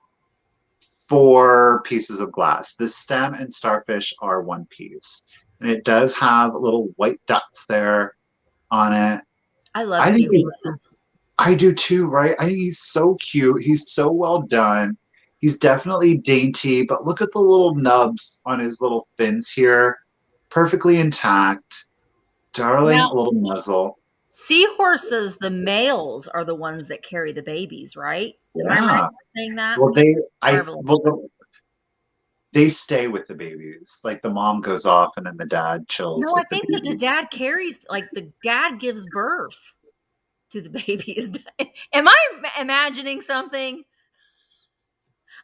4 pieces of glass. The stem and starfish are one piece. And it does have little white dots there on it. I love seahorses. I do too, right? I think he's so cute. He's so well done. He's definitely dainty, but look at the little nubs on his little fins here. Perfectly intact. Darling Now, little muzzle. Seahorses, the males are the ones that carry the babies, right? Yeah. Am I right in saying that? Well, they stay with the babies. Like the mom goes off and then the dad chills. No, I with think the that the dad carries, like the dad gives birth to the babies. Am I imagining something?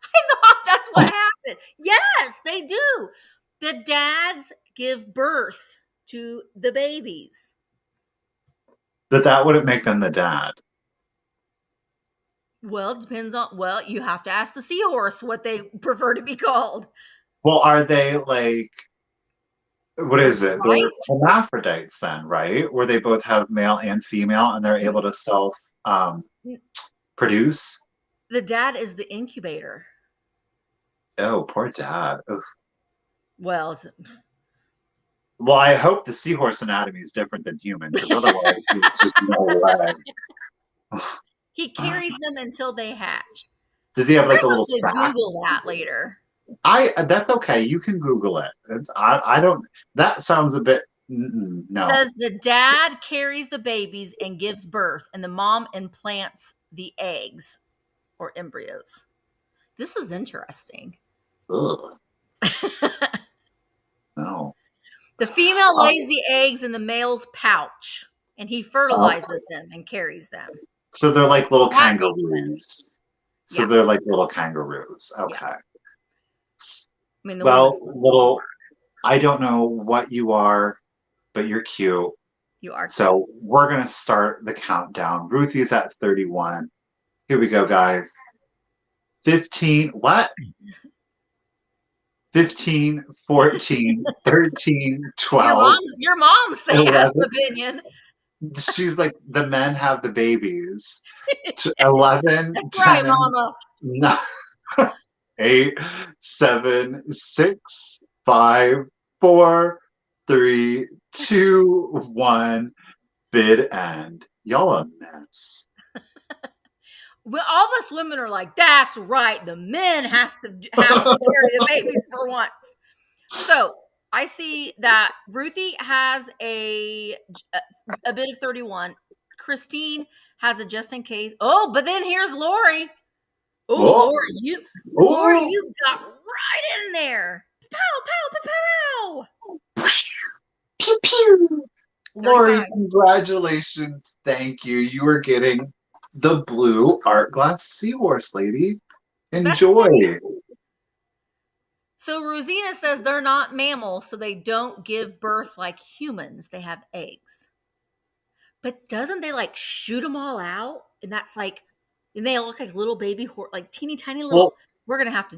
I thought that's what happened. Yes, they do. The dads give birth to the babies. But that wouldn't make them the dad. Well, it depends on, well, you have to ask the seahorse what they prefer to be called. Well, are they like, what is it? Right? They're hermaphrodites then, right? Where they both have male and female and they're able to self produce? The dad is the incubator. Oh, poor dad. Oof. Well, I hope the seahorse anatomy is different than human, because otherwise it's just no way. He carries them until they hatch. Does he have like a little sack? Google that later. That's okay. You can Google it. I don't. That sounds a bit. No. It says the dad carries the babies and gives birth, and the mom implants the eggs or embryos. This is interesting. Ugh. No. The female lays the eggs in the male's pouch, and he fertilizes them and carries them. So they're like little kangaroos. So they're like little kangaroos. Okay. Yeah. I mean, little. I don't know what you are, but you're cute. You are. So we're gonna start the countdown. Ruthie's at 31. Here we go, guys. 15. What? 15, 14, 13, 12. Your mom's saying has an opinion. She's like, the men have the babies. 11. That's 10, right, Mama. 9, 8, 7, 6, 5, 4, 3, 2, 1. Bid end. Y'all a mess. Well, all of us women are like, that's right. The men have to carry the babies for once. So I see that Ruthie has a bid of 31. Christine has a just in case. Oh, but then here's Lori. Oh, Oh, Lori, oh. you got right in there. Pow, pow, pow, pow. Pew, pew. Lori, 35. congratulations. Thank you. You are getting the blue art glass seahorse, lady. That's Enjoy. pretty. So Rosina says they're not mammals, so they don't give birth like humans. They have eggs. But doesn't they like shoot them all out? And that's like, and they look like little baby like teeny tiny little. Well, We're gonna have to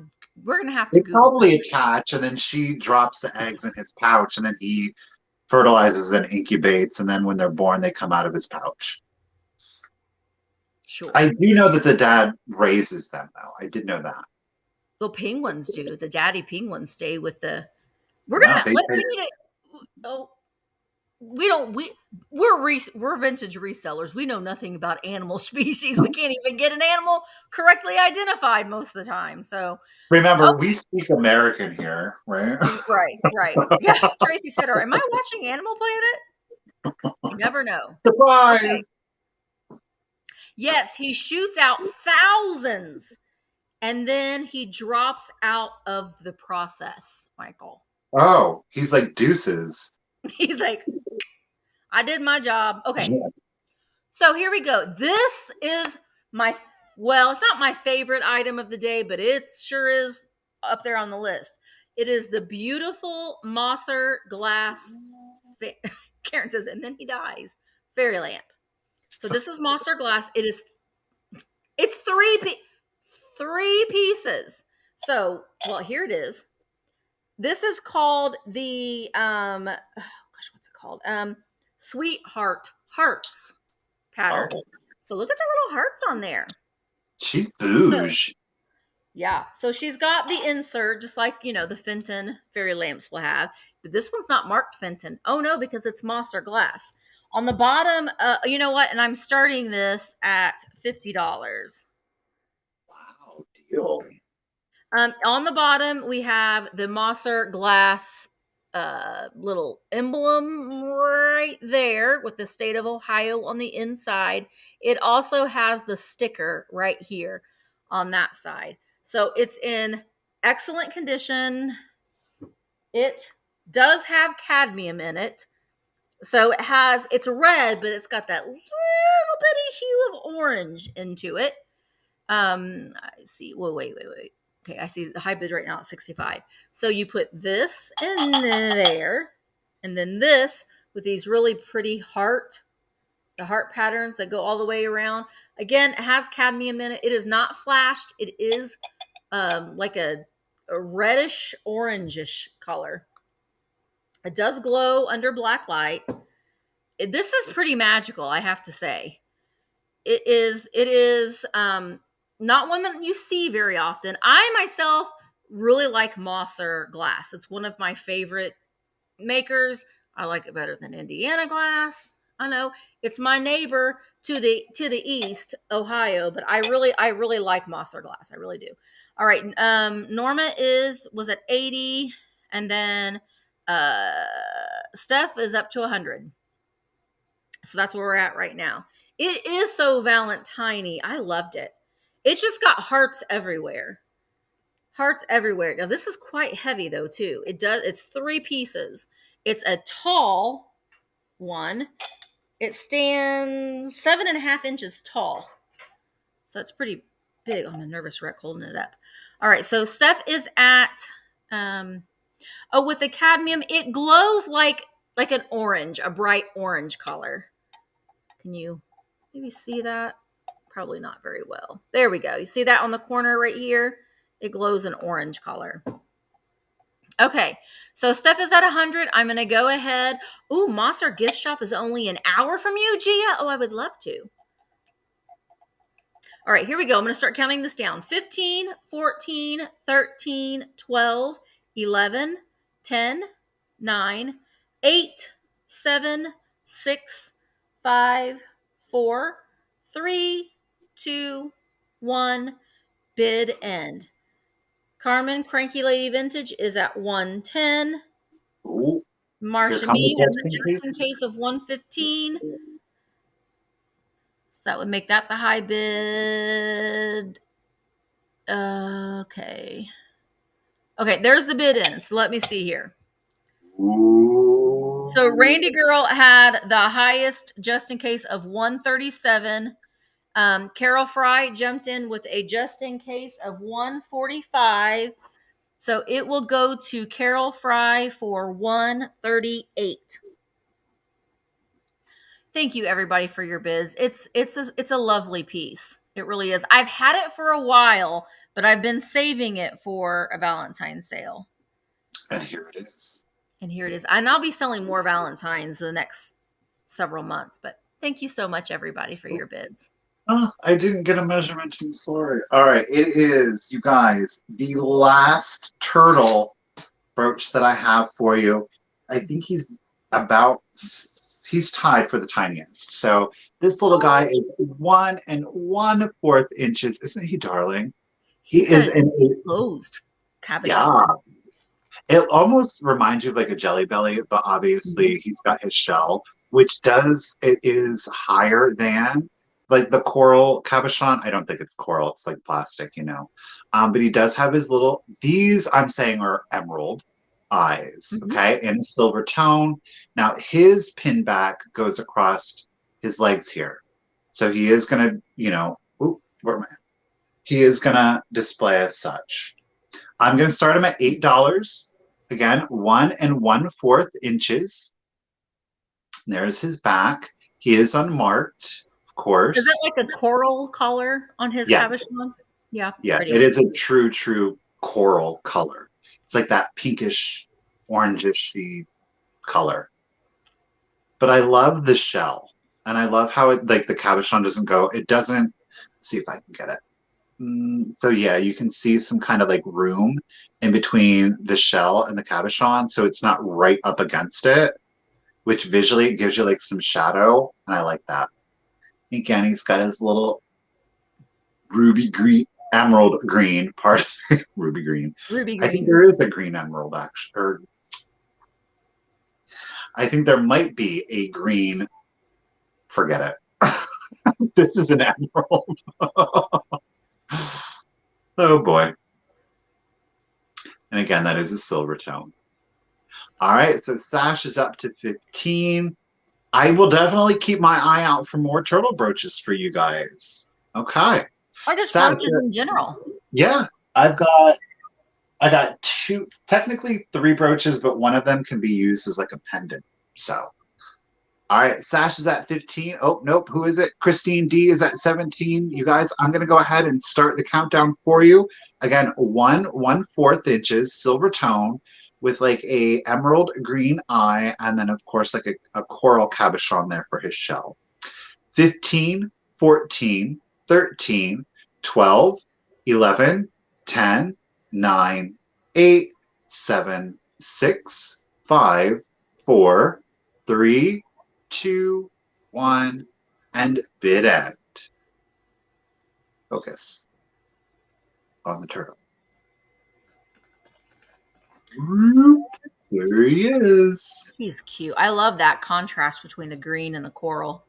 they Google this. probably attach, and then she drops the eggs in his pouch, and then he fertilizes and incubates, and then when they're born, they come out of his pouch. Sure. I do know that the dad raises them, though. I did know that. Well, penguins do. The daddy penguins stay with the. We're Yeah, gonna. they. We need to. Oh, we don't. We're vintage resellers. We know nothing about animal species. We can't even get an animal correctly identified most of the time. So Remember, okay. we speak American here, right? Right. Yeah. Tracy said, "Am I watching Animal Planet?" You never know. Surprise! Okay. Yes, he shoots out thousands and then he drops out of the process, Michael. Oh, he's like deuces. He's like, I did my job. Okay. So here we go. This is it's not my favorite item of the day, but it sure is up there on the list. It is the beautiful Mosser glass. Karen says, and then he dies. Fairy lamp. So this is Mosser glass. It's three pieces. So, well, here it is. This is called the what's it called? Sweetheart Hearts pattern. Oh, So look at the little hearts on there. she's So bouge. yeah, so she's got the insert just like the Fenton fairy lamps will have, but this one's not marked Fenton. Oh no, because it's Mosser glass. On the bottom, you know what? And I'm starting this at $50. Wow, deal. On the bottom, we have the Mosser glass little emblem right there with the state of Ohio on the inside. It also has the sticker right here on that side. So it's in excellent condition. It does have cadmium in it. So it's red, but it's got that little bitty hue of orange into it. I see. Well, wait. Okay, I see the high bid right now at 65. So you put this in there, and then this with these really pretty the heart patterns that go all the way around. Again, it has cadmium in it. It is not flashed. It is like a reddish orangish color. It does glow under black light. This is pretty magical, I have to say. It is not one that you see very often. I myself really like Mosser glass. It's one of my favorite makers. I like it better than Indiana glass. I know it's my neighbor to the east, Ohio, but I really like Mosser glass. I really do. All right, Norma was at 80, and then Steph is up to 100. So that's where we're at right now. It is so Valentine-y. I loved it. It's just got hearts everywhere. Hearts everywhere. Now this is quite heavy though too. It's three pieces. It's a tall one. It stands 7.5 inches tall. So that's pretty big. Oh, I'm a nervous wreck holding it up. All right, so Steph is at with the cadmium, it glows like an orange, a bright orange color. Can you maybe see that? Probably not very well. There we go. You see that on the corner right here? It glows an orange color. Okay, so Steph is at 100. I'm going to go ahead. Ooh, Mosser Gift Shop is only an hour from you, Gia. Oh, I would love to. All right, here we go. I'm going to start counting this down. 15, 14, 13, 12, 11, 10, 9, 8, 7, 6, 5, 4, 3, 2, 1, bid end. Carmen Cranky Lady Vintage is at 110. Ooh, here Marsha come the Me has a just in just in case. case of 115. So that would make that the high bid. Okay. Okay, there's the bid in. So let me see here. Ooh. So Randy Girl had the highest just in case of 137. Carol Fry jumped in with a just in case of 145. So it will go to Carol Fry for 138. Thank you everybody for your bids. It's a lovely piece. It really is. I've had it for a while, but I've been saving it for a Valentine's sale. And here it is. And here it is. And I'll be selling more Valentines the next several months, but thank you so much everybody for your bids. Oh, I didn't get a measurement. I'm sorry. All right, it is, you guys, the last turtle brooch that I have for you. I think he's tied for the tiniest. So this little guy is 1 1/4 inches. Isn't he darling? He He's got is an an enclosed cabochon. yeah. It almost reminds you of like a jelly belly, but obviously he's got his shell, which it is higher than like the coral cabochon. I don't think it's coral, it's like plastic, you know. But he does have his these I'm saying are emerald eyes, okay, in a silver tone. Now his pin back goes across his legs here. So he is gonna, where am I? He is gonna display as such. I'm gonna start him at $8. Again, 1 1/4 inches. There's his back. He is unmarked, of course. Is that like a coral color on his Yeah. cabochon? Yeah, it's Yeah, pretty. it is a true coral color. It's like that pinkish, orangish color. But I love the shell. And I love how it, like the cabochon doesn't go, it doesn't, let's see if I can get it. So yeah, you can see some kind of like room in between the shell and the cabochon, so it's not right up against it, which visually gives you like some shadow, and I like that. Again, he's got his little ruby green, emerald green part, ruby green. Ruby I think green. there is a green emerald actually, or I think there might be a green. Forget it. This is an emerald. Oh boy. And again, that is a silver tone. All right, so sash is up to 15. I will definitely keep my eye out for more turtle brooches for you guys. Okay. Or just Sash, brooches in general. yeah, I got two, technically three brooches, but one of them can be used as like a pendant. So, all right, Sash is at 15. Oh, nope. Who is it? Christine D is at 17. You guys, I'm going to go ahead and start the countdown for you. Again, 1 1/4 inches, silver tone with like a emerald green eye. And then, of course, like a coral cabochon there for his shell. 15, 14, 13, 12, 11, 10, 9, 8, 7, 6, 5, 4, 3, 2, 1, and bid end. Focus on the turtle. There he is. He's cute. I love that contrast between the green and the coral.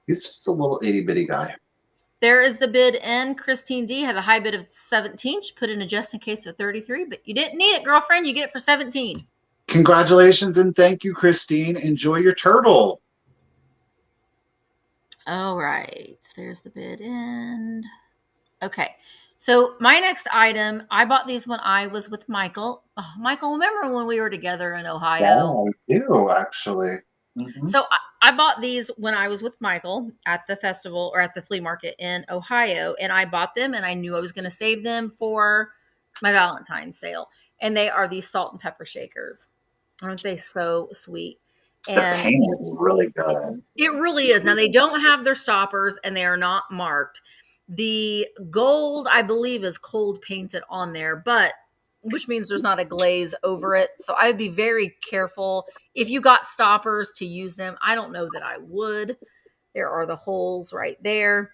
He's just a little itty bitty guy. There is the bid in. Christine D had a high bid of 17. She put in a just in case of 33, but you didn't need it, girlfriend. You get it for 17. Congratulations and thank you, Christine. Enjoy your turtle. All right. There's the bid in. Okay. So my next item, I bought these when I was with Michael. Oh, Michael, remember when we were together in Ohio? Yeah, I do, actually. Mm-hmm. So I bought these when I was with Michael at the festival or at the flea market in Ohio. And I bought them and I knew I was going to save them for my Valentine's sale. And they are these salt and pepper shakers. Aren't they so sweet? The And paint is really good. it really is. Now, they don't have their stoppers and they are not marked. The gold, I believe, is cold painted on there, but which means there's not a glaze over it. So I would be very careful if you got stoppers to use them. I don't know that I would. There are the holes right there.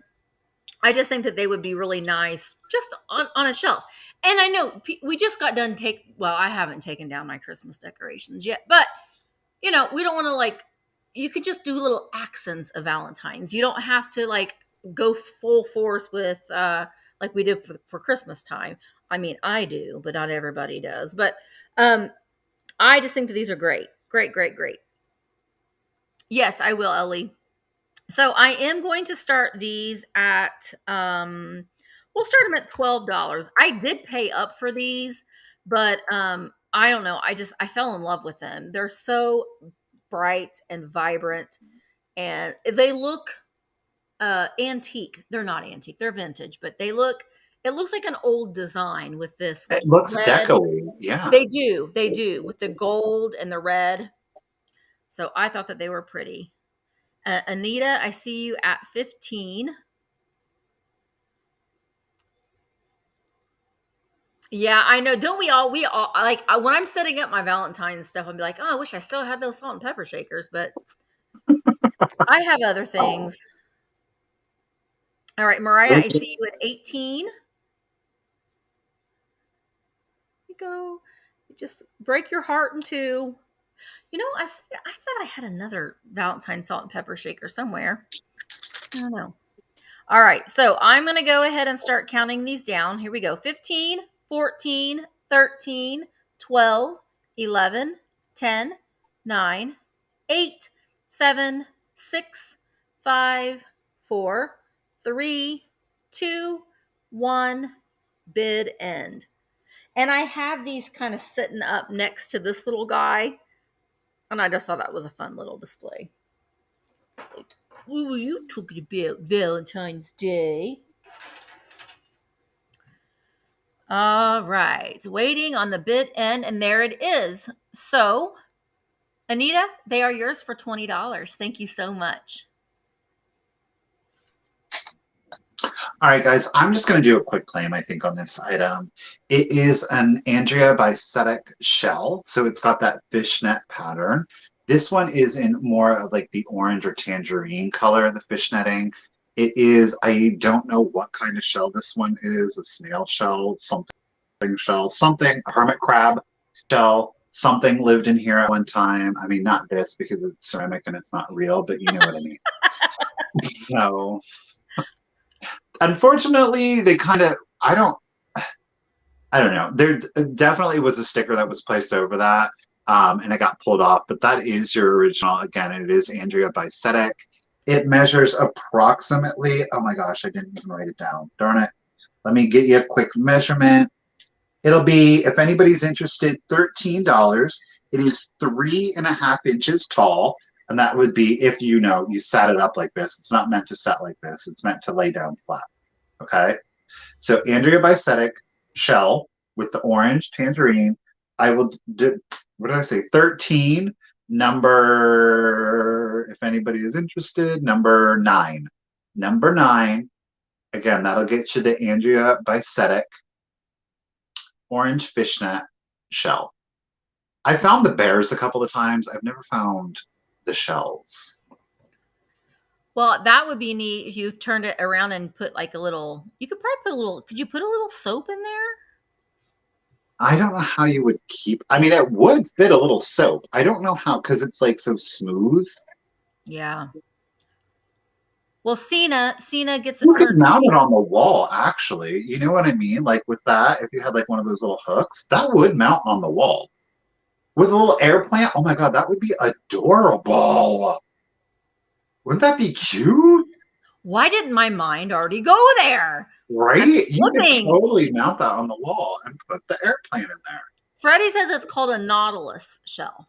I just think that they would be really nice just on a shelf. And I know we just got done well, I haven't taken down my Christmas decorations yet, but we don't want to you could just do little accents of Valentine's. You don't have to go full force with like we did for Christmas time. I mean, I do, but not everybody does. But I just think that these are great. Great, great, great. Yes, I will, Ellie. So I am going to start these at we'll start them at $12. I did pay up for these, but I don't know. I fell in love with them. They're so bright and vibrant, and they look antique. They're not antique, they're vintage, but it looks like an old design with this It looks red. decorated. Yeah. They do with the gold and the red. So I thought that they were pretty. Anita, I see you at 15. Yeah, I know. Don't we all? We all when I'm setting up my Valentine's stuff, I'll be like, oh, I wish I still had those salt and pepper shakers, but I have other things. All right, Mariah, I see you at 18. You go. Just break your heart in two. I thought I had another Valentine salt and pepper shaker somewhere. I don't know. All right, so I'm going to go ahead and start counting these down. Here we go. 15, 14, 13, 12, 11, 10, 9, 8, 7, 6, 5, 4, 3, 2, 1, bid end. And I have these kind of sitting up next to this little guy. And I just thought that was a fun little display. What were you talking about Valentine's Day? All right. Waiting on the bid end, and there it is. So, Anita, they are yours for $20. Thank you so much. All right, guys, I'm just going to do a quick claim, I think, on this item. It is an Andrea by Sadek shell, so it's got that fishnet pattern. This one is in more of like the orange or tangerine color, the fishnetting. It is, I don't know what kind of shell this one is, a snail shell, something, a hermit crab shell, something lived in here at one time. I mean, not this because it's ceramic and it's not real, but you know what I mean. So... unfortunately, they kind of, I don't know. There definitely was a sticker that was placed over that, and it got pulled off, but that is your original. Again, it is Andrea by Sadek. It measures approximately, oh my gosh, I didn't even write it down. Darn it. Let me get you a quick measurement. It'll be, if anybody's interested, $13. It is 3.5 inches tall. And that would be if you set it up like this. It's not meant to set like this. It's meant to lay down flat. Okay. So Andrea by Sadek shell with the orange tangerine. I will do, what did I say? 13, number, if anybody is interested, number 9. Number 9. Again, that'll get you the Andrea by Sadek orange fishnet shell. I found the bears a couple of times. I've never found the shells. Well, that would be neat if you turned it around and put like a little, could you put a little soap in there? I don't know how you would keep, I mean, it would fit a little soap. I don't know how, because it's like so smooth. Yeah. Well, Cena gets it. You could mount it on the wall, actually. You know what I mean? Like with that, if you had like one of those little hooks, that would mount on the wall. With a little air plant, oh my god, that would be adorable. Wouldn't that be cute? Why didn't my mind already go there? Right? You could totally mount that on the wall and put the air plant in there. Freddie says it's called a nautilus shell.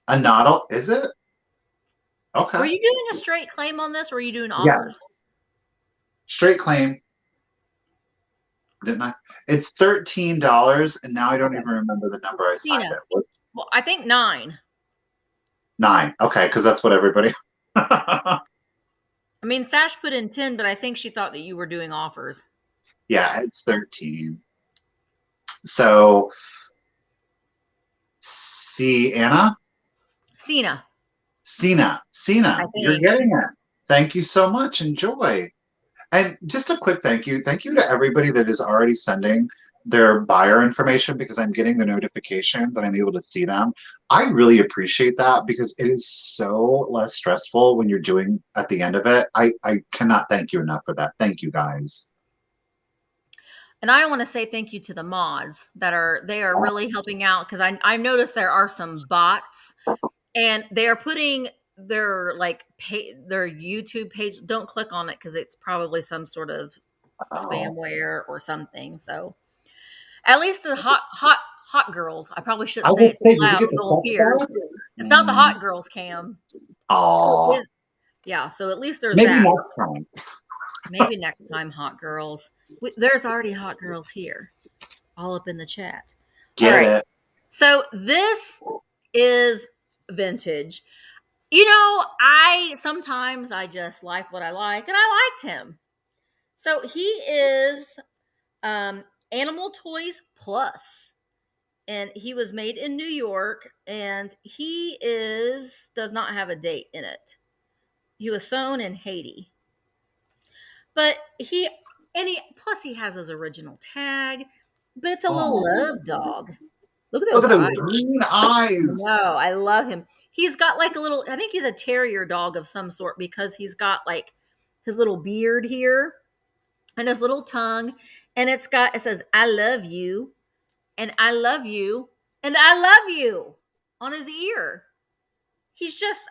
A nautil? Is it? Okay. Were you doing a straight claim on this, or were you doing offers? Yes. Straight claim. Didn't I? It's $13, and now I don't even remember the number I signed it. Well, I think 9. 9. Okay, because that's what everybody. I mean, Sash put in 10, but I think she thought that you were doing offers. Yeah, it's 13. So, Cena, you're getting it. Thank you so much. Enjoy. And just a quick thank you. Thank you to everybody that is already sending their buyer information because I'm getting the notifications and I'm able to see them. I really appreciate that because it is so less stressful when you're doing at the end of it. I cannot thank you enough for that. Thank you guys. And I want to say thank you to the mods they are really helping out because I noticed there are some bots and they are putting their their YouTube page. Don't click on it because it's probably some sort of Oh, spamware or something. So at least the hot girls. I probably I shouldn't say would it say, too did you loud. get the It'll sex appear. bots? It's not the hot girls cam. Aw, Yeah. So at least there's maybe that. next time. Maybe next time, hot girls. There's already hot girls here, all up in the chat. All Get right. it. So this is vintage. You know, I sometimes I just like what I like, and I liked him. So he is um, Animal Toys Plus, and he was made in New York, and he is does not have a date in it. He was sewn in Haiti, but he plus he has his original tag, but it's a little Oh, love dog. Look at look those at those eyes. green eyes. No, I love him. He's got like a little, I think he's a terrier dog of some sort because he's got like his little beard here and his little tongue. And it says, I love you, and I love you, and I love you on his ear.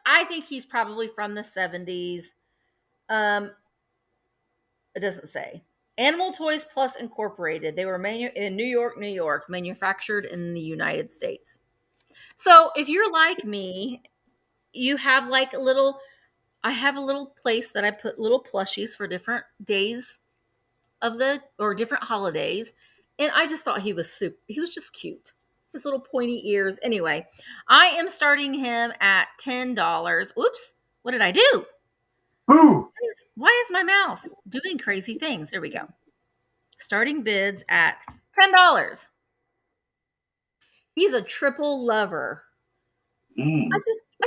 I think he's probably from the 70s. Um, it doesn't say. Animal Toys Plus Incorporated. They were in New York, New York, manufactured in the United States. So if you're like me, you have like a little I have a little place that I put little plushies for different days or different holidays, and I just thought he was just cute. His little pointy ears. Anyway, I am starting him at $10. Oops, what did I do? Boo! Why is my mouse doing crazy things? There we go. Starting bids at $10. He's a triple lover. Mm. I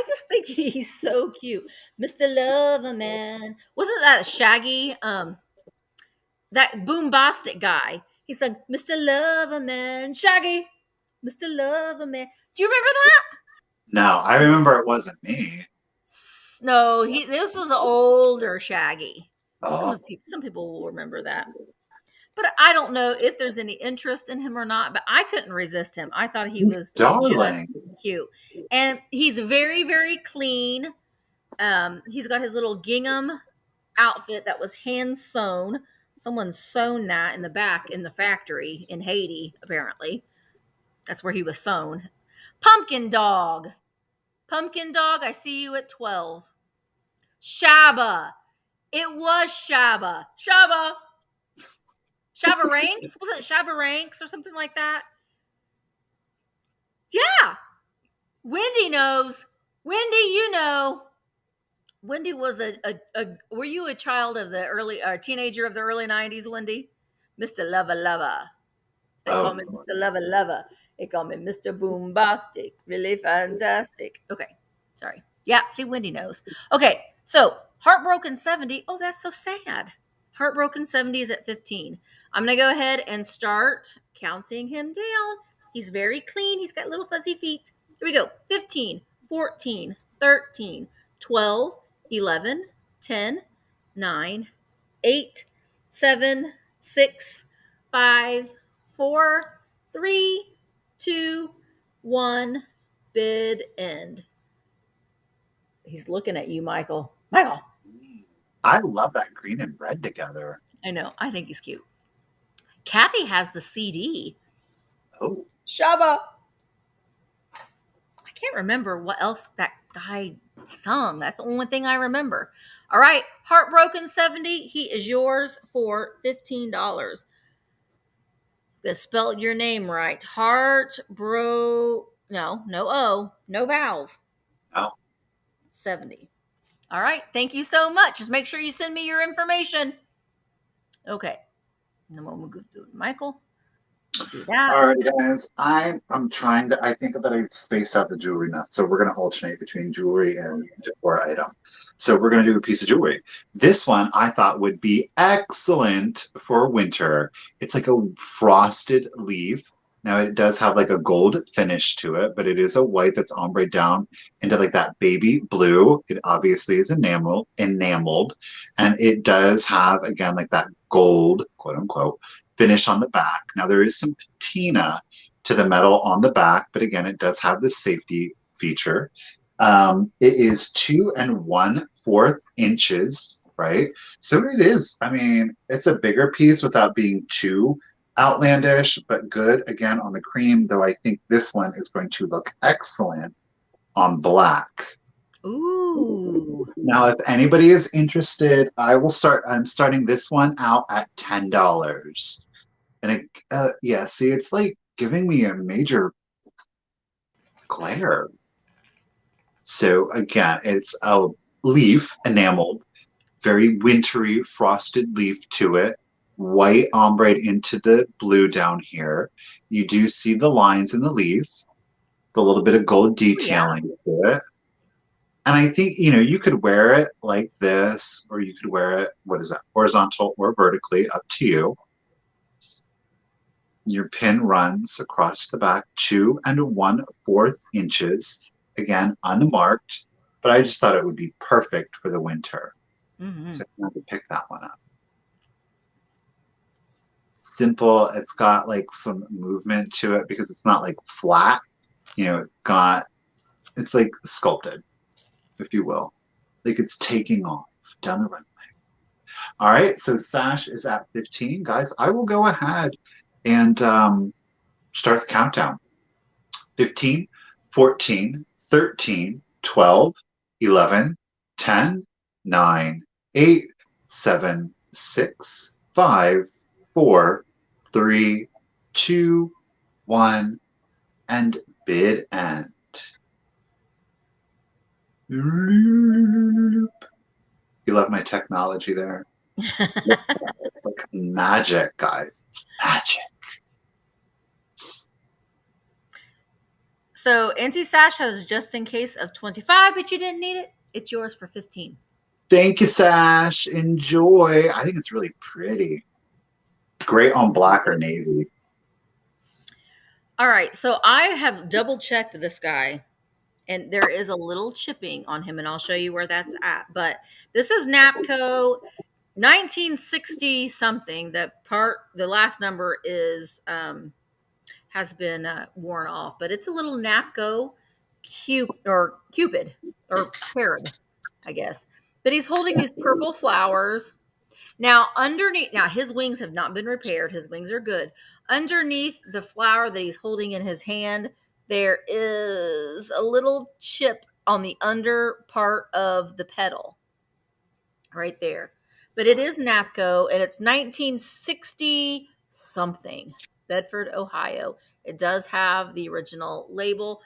just think he's so cute. Mr. Lover Man. Wasn't that Shaggy? That boombastic guy. He's like, Mr. Lover Man, Shaggy, Mr. Lover Man. Do you remember that? No, I remember it wasn't me. No, this was older Shaggy. Oh, Some people will remember that. But I don't know if there's any interest in him or not, but I couldn't resist him. I thought he he's was darling. just cute. And he's very, very clean. He's got his little gingham outfit that was hand sewn. Someone sewn that in the back in the factory in Haiti, apparently. That's where he was sewn. Pumpkin dog. Pumpkin dog, I see you at 12. Shaba. It was Shaba. Shaba. Shaba Ranks? Was it Shaba Ranks or something like that? Yeah. Wendy knows. Wendy, you know. Wendy was were you a child of the teenager of the early 90s, Wendy? Mr. Lover Lover. They call Oh, me Mr. Lover Lover. They call me Mr. Boombastic. Really fantastic. Okay. Sorry. Yeah, see, Wendy knows. Okay, so Heartbroken 70. Oh, that's so sad. Heartbroken 70 is at 15. I'm going to go ahead and start counting him down. He's very clean. He's got little fuzzy feet. Here we go. 15, 14, 13, 12, 11, 10, 9, 8, 7, 6, 5, 4, 3, 2, 1. Bid end. He's looking at you, Michael. Michael. I love that green and red together. I know. I think he's cute. Kathy has the CD. Oh, Shaba. I can't remember what else that guy sung. That's the only thing I remember. All right. Heartbroken 70. He is yours for $15. Spell your name right. No O, no vowels. oh, 70. All right. Thank you so much. Just make sure you send me your information. Okay. And then we'll go to Michael. Do that. All right, guys. I'm trying to. I think that I spaced out the jewelry now, so we're gonna alternate between jewelry and decor item. So we're gonna do a piece of jewelry. This one I thought would be excellent for winter. It's like a frosted leaf. Now it does have like a gold finish to it, but it is a white that's ombre down into like that baby blue. It obviously is enameled, and it does have again like that gold, quote unquote, finish on the back. Now there is some patina to the metal on the back, but again, it does have this safety feature. It is 2 and 1/4 inches, right? So it is, I mean, it's a bigger piece without being too outlandish, but good again on the cream, though I think this one is going to look excellent on black. Ooh. Now, if anybody is interested, I'm starting this one out at $10. And yeah, see, it's like giving me a major glare. So again, it's a leaf enameled, very wintry frosted leaf to it, white ombre into the blue down here. You do see the lines in the leaf, the little bit of gold Oh, yeah. detailing to it. And I think, you could wear it like this, or you could wear it, what is that, horizontal or vertically, up to you. Your pin runs across the back 2 and 1/4 inches, again, unmarked, but I just thought it would be perfect for the winter. Mm-hmm. So I'm going to pick that one up. Simple. It's got like some movement to it because it's not like flat. It's like sculpted, if you will. Like it's taking off down the runway. All right, so Sash is at 15. Guys, I will go ahead and start the countdown. 15, 14, 13, 12, 11, 10, 9, 8, 7, 6, 5, 4, 3, 2, 1, and bid end. You love my technology there. It's like magic, guys. It's magic. So Auntie Sash has just in case of 25, but you didn't need it. It's yours for 15. Thank you, Sash. Enjoy. I think it's really pretty. Great on black or navy. All right. So I have double checked this guy, and there is a little chipping on him, and I'll show you where that's at. But this is Napco 1960 something. The last number is has been worn off, but it's a little Napco Cupid or Cherub, I guess. But he's holding these purple flowers. Now, underneath, his wings have not been repaired. His wings are good. Underneath the flower that he's holding in his hand, there is a little chip on the under part of the petal right there. But it is Napco, and it's 1960 something, Bedford, Ohio. It does have the original label.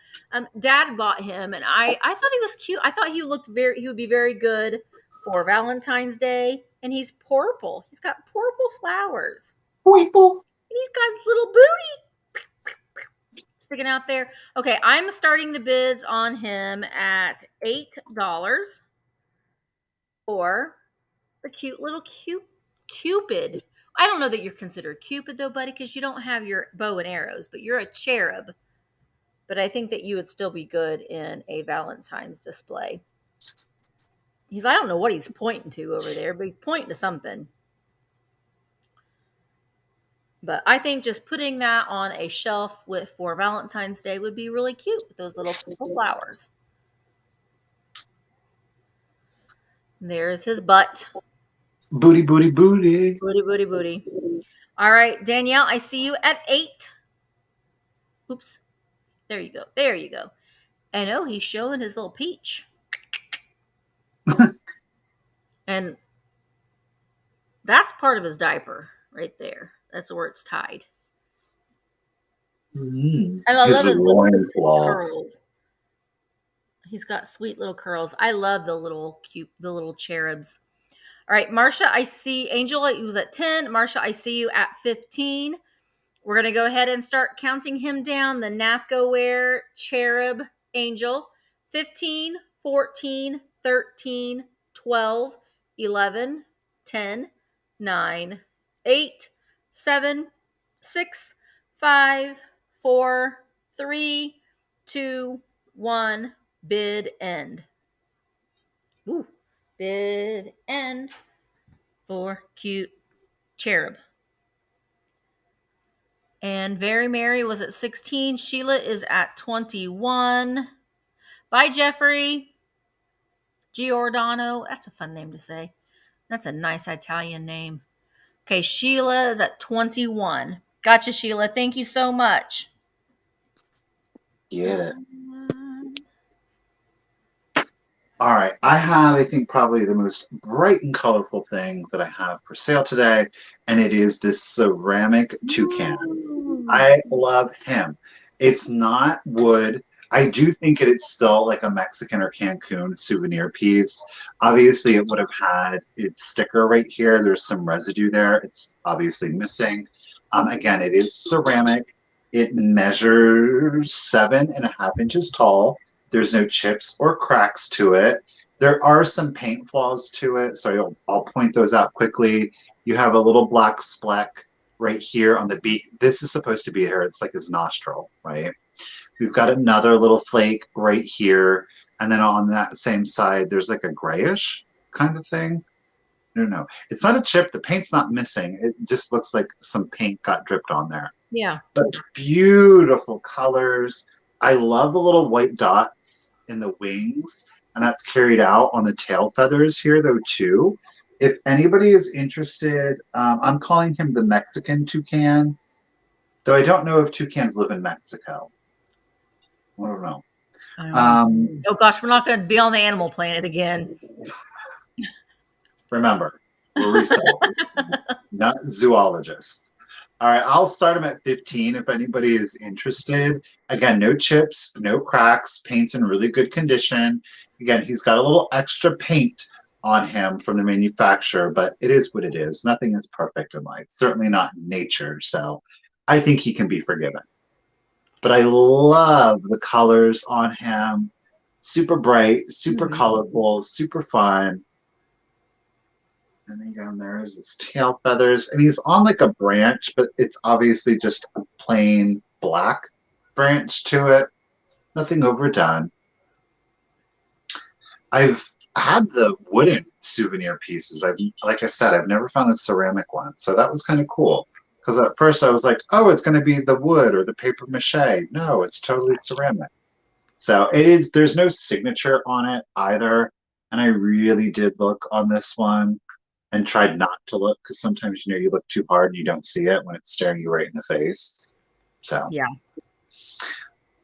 Dad bought him, and I thought he was cute. I thought he would be very good for Valentine's Day. And he's purple. He's got purple flowers. Purple. And he's got his little booty sticking out there. Okay, I'm starting the bids on him at $8 for the cute little Cupid. I don't know that you're considered Cupid though, buddy, because you don't have your bow and arrows, but you're a cherub. But I think that you would still be good in a Valentine's display. I don't know what he's pointing to over there, but he's pointing to something. But I think just putting that on a shelf for Valentine's Day would be really cute with those little purple flowers. And there's his butt. Booty, booty, booty. Booty, booty, booty. All right, Danielle, I see you at 8. Oops. There you go. There you go. I know he's showing his little peach. And that's part of his diaper right there. That's where it's tied. Mm. And I love his little claw. curls. He's got sweet little curls. I love the little cherubs. All right, Marcia, I see Angel, he was at 10. Marcia, I see you at 15. We're going to go ahead and start counting him down. The Napco Cherub Angel. 15, 14, 13, 12, 11, 10, 9, 8, 7, 6, 5, 4, 3, 2, 1. Bid end. Ooh. Bid end for cute Cherub. And Very Merry was at 16. Sheila is at 21. Bye, Jeffrey. Giordano. That's a fun name to say. That's a nice Italian name. Okay, Sheila is at 21. Gotcha, Sheila. Thank you so much. Get it. All right. I have, I think, probably the most bright and colorful thing that I have for sale today, and it is this ceramic toucan. I love him. It's not wood. I do think it's still like a Mexican or Cancun souvenir piece. Obviously, it would have had its sticker right here. There's some residue there. It's obviously missing. Again, it is ceramic. It measures 7.5 inches tall. There's no chips or cracks to it. There are some paint flaws to it, so I'll point those out quickly. You have a little black speck right here on the beak. This is supposed to be here. It's like his nostril, right? We've got another little flake right here. And then on that same side, there's like a grayish kind of thing. No. It's not a chip. The paint's not missing. It just looks like some paint got dripped on there. Yeah. But beautiful colors. I love the little white dots in the wings. And that's carried out on the tail feathers here, though, too. If anybody is interested, I'm calling him the Mexican toucan, though I don't know if toucans live in Mexico. I don't know. Oh gosh, we're not going to be on the Animal Planet again. Remember, we're resellers, not zoologists. All right, I'll start him at 15 if anybody is interested. Again, no chips, no cracks, paint's in really good condition. Again, he's got a little extra paint on him from the manufacturer, but it is what it is. Nothing is perfect in life, certainly not in nature. So I think he can be forgiven. But I love the colors on him. Super bright, super colorful, super fun. And then down there is his tail feathers. And he's on like a branch, but it's obviously just a plain black branch to it. Nothing overdone. I've had the wooden souvenir pieces. Like I said, I've never found the ceramic one. So that was kind of cool. Because at first I was like, oh, it's going to be the wood or the paper mache. No, it's totally ceramic. So there's no signature on it either. And I really did look on this one and tried not to look, because sometimes, you look too hard and you don't see it when it's staring you right in the face. So yeah.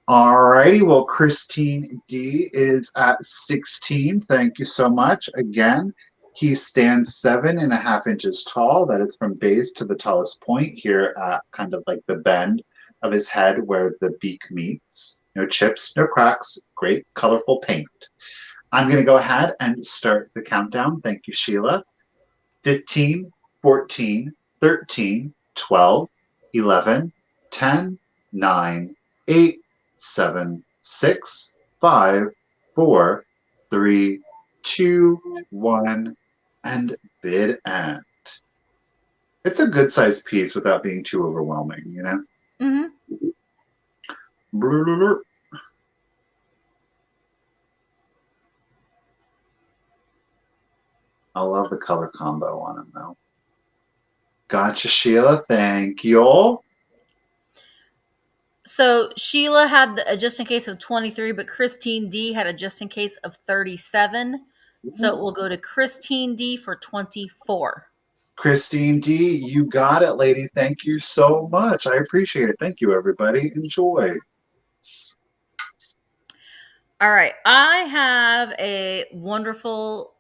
All righty. Well, Christine D is at 16. Thank you so much. Again, he stands 7.5 inches tall. That is from base to the tallest point here at kind of like the bend of his head where the beak meets. No chips, no cracks, great colorful paint. I'm going to go ahead and start the countdown. Thank you, Sheila. 15, 14, 13, 12, 11, 10, 9, 8, 7, 6, 5, 4, 3, 2, 1, and bid end. It's a good sized piece without being too overwhelming, Mm-hmm. I love the color combo on him, though. Gotcha, Sheila. Thank you. So Sheila had a just in case of 23, but Christine D had a just in case of 37. So it will go to Christine D for 24. Christine D, you got it, lady. Thank you so much. I appreciate it. Thank you, everybody. Enjoy. All right. I have a wonderful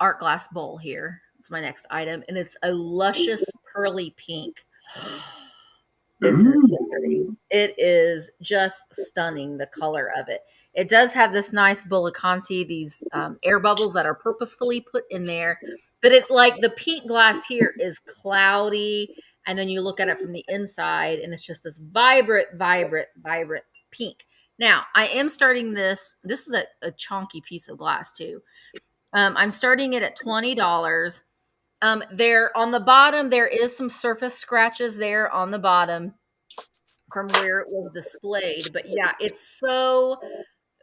art glass bowl here. It's my next item, and it's a luscious pearly pink. This is so pretty. It is just stunning, the color of it. It does have this nice bullicanti, these air bubbles that are purposefully put in there. But it, like, the pink glass here is cloudy And then you look at it from the inside and it's just this vibrant, vibrant, vibrant pink. Now, I am starting this. This is a chunky piece of glass too. I'm starting it at $20. There on the bottom, there is some surface scratches there on the bottom from where it was displayed. But yeah, it's so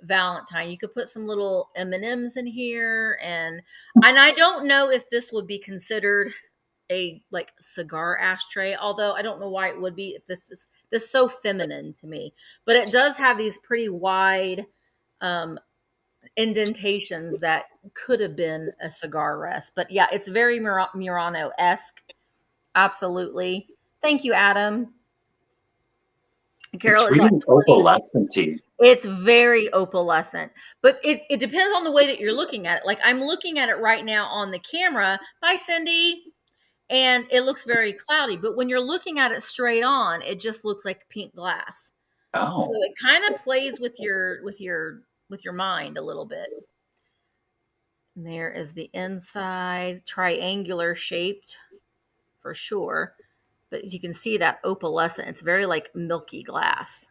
Valentine. You could put some little M&Ms in here, and I don't know if this would be considered a like cigar ashtray, although I don't know why it would be. If this is so feminine to me, but it does have these pretty wide indentations that could have been a cigar rest. But yeah, it's very Murano-esque. Absolutely. Thank you, Adam. Carol It's is at reading 20. opalescent. It's very opalescent, but it depends on the way that you're looking at it. Like I'm looking at it right now on the camera. Bye, Cindy. And it looks very cloudy, but when you're looking at it straight on, it just looks like pink glass. So Oh, it kind of plays with your mind a little bit. And there is the inside, triangular shaped for sure. But as you can see, that opalescent, it's very like milky glass.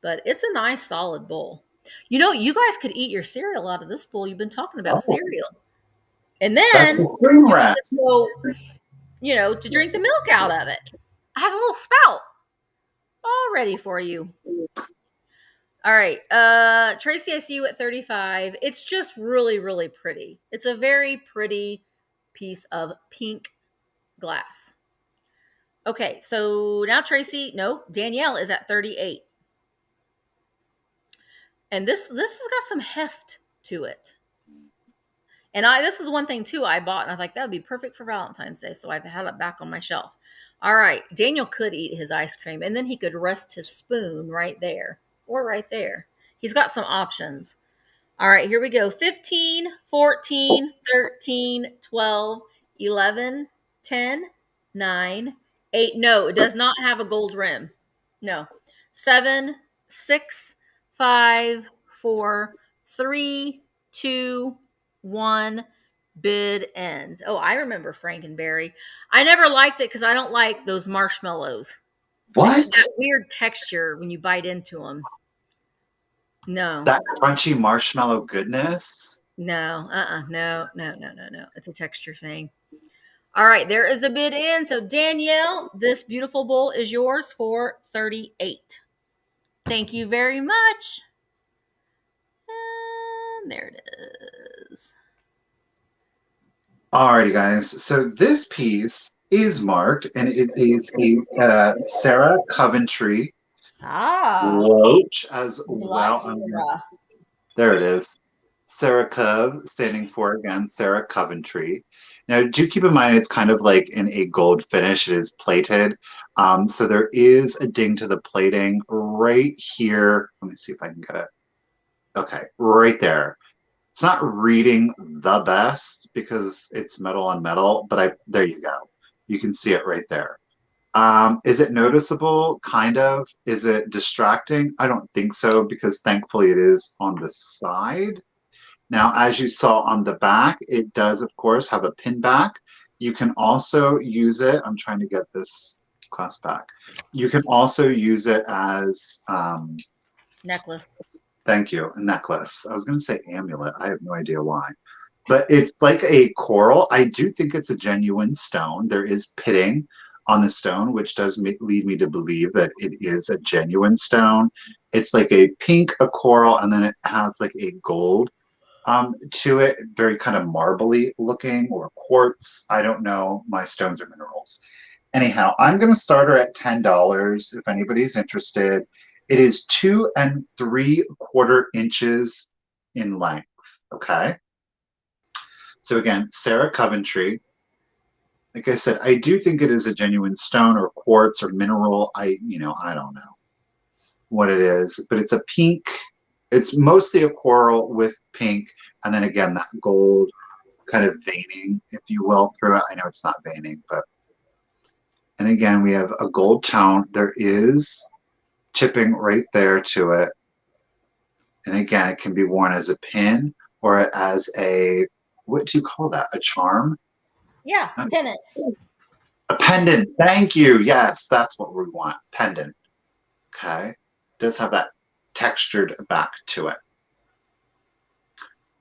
But it's a nice solid bowl. You know, you guys could eat your cereal out of this bowl. You've been talking about oh, cereal. And that's then the spring you could rat. just go, to drink the milk out of it. It has a little spout all ready for you. All right. Tracy, I see you at 35. It's just really, really pretty. It's a very pretty piece of pink glass. Okay, so now Tracy, no, Danielle is at 38. And this has got some heft to it. And this is one thing too I bought, and I thought that would be perfect for Valentine's Day, so I've had it back on my shelf. All right, Daniel could eat his ice cream, and then he could rest his spoon right there or right there. He's got some options. All right, here we go. 15, 14, 13, 12, 11, 10, 9, 8. No, it does not have a gold rim. No. 7, 6, 5, 4, 3, 2, 1. Bid end. Oh, I remember Frankenberry. I never liked it because I don't like those marshmallows. What? That weird texture when you bite into them. No. That crunchy marshmallow goodness? No, no. It's a texture thing. All right, there is a bid in. So Danielle, this beautiful bowl is yours for 38. Thank you very much. And there it is. Alrighty, guys. So this piece is marked, and it is a Sarah Coventry brooch as well. There it is. Sarah Cove, standing for, again, Sarah Coventry. Now, do keep in mind it's kind of like in a gold finish. It is plated. So there is a ding to the plating right here. Let me see if I can get it. Okay, right there. It's not reading the best because it's metal on metal, but there you go. You can see it right there. Is it noticeable? Kind of. Is it distracting? I don't think so because thankfully it is on the side. Now, as you saw on the back, it does, of course, have a pin back. You can also use it. I'm trying to get this clasp back. You can also use it as necklace. Thank you, a necklace. I was going to say amulet. I have no idea why. But it's like a coral. I do think it's a genuine stone. There is pitting on the stone, which does lead me to believe that it is a genuine stone. It's like a pink, a coral, and then it has like a gold to it, very kind of marbly looking, or quartz. I don't know. My stones are minerals. Anyhow, I'm going to start her at $10 if anybody's interested. It is 2 3/4 inches in length. Okay. So again, Sarah Coventry. Like I said, I do think it is a genuine stone or quartz or mineral. I don't know what it is, but it's a pink. It's mostly a coral with pink, and then again that gold kind of veining, if you will, through it. I know it's not veining, but and again we have a gold tone. There is chipping right there to it, and again it can be worn as a pin or as a, what do you call that? A charm? Yeah, pin it. A pendant. Thank you. Yes, that's what we want. Pendant. Okay. Does have that textured back to it.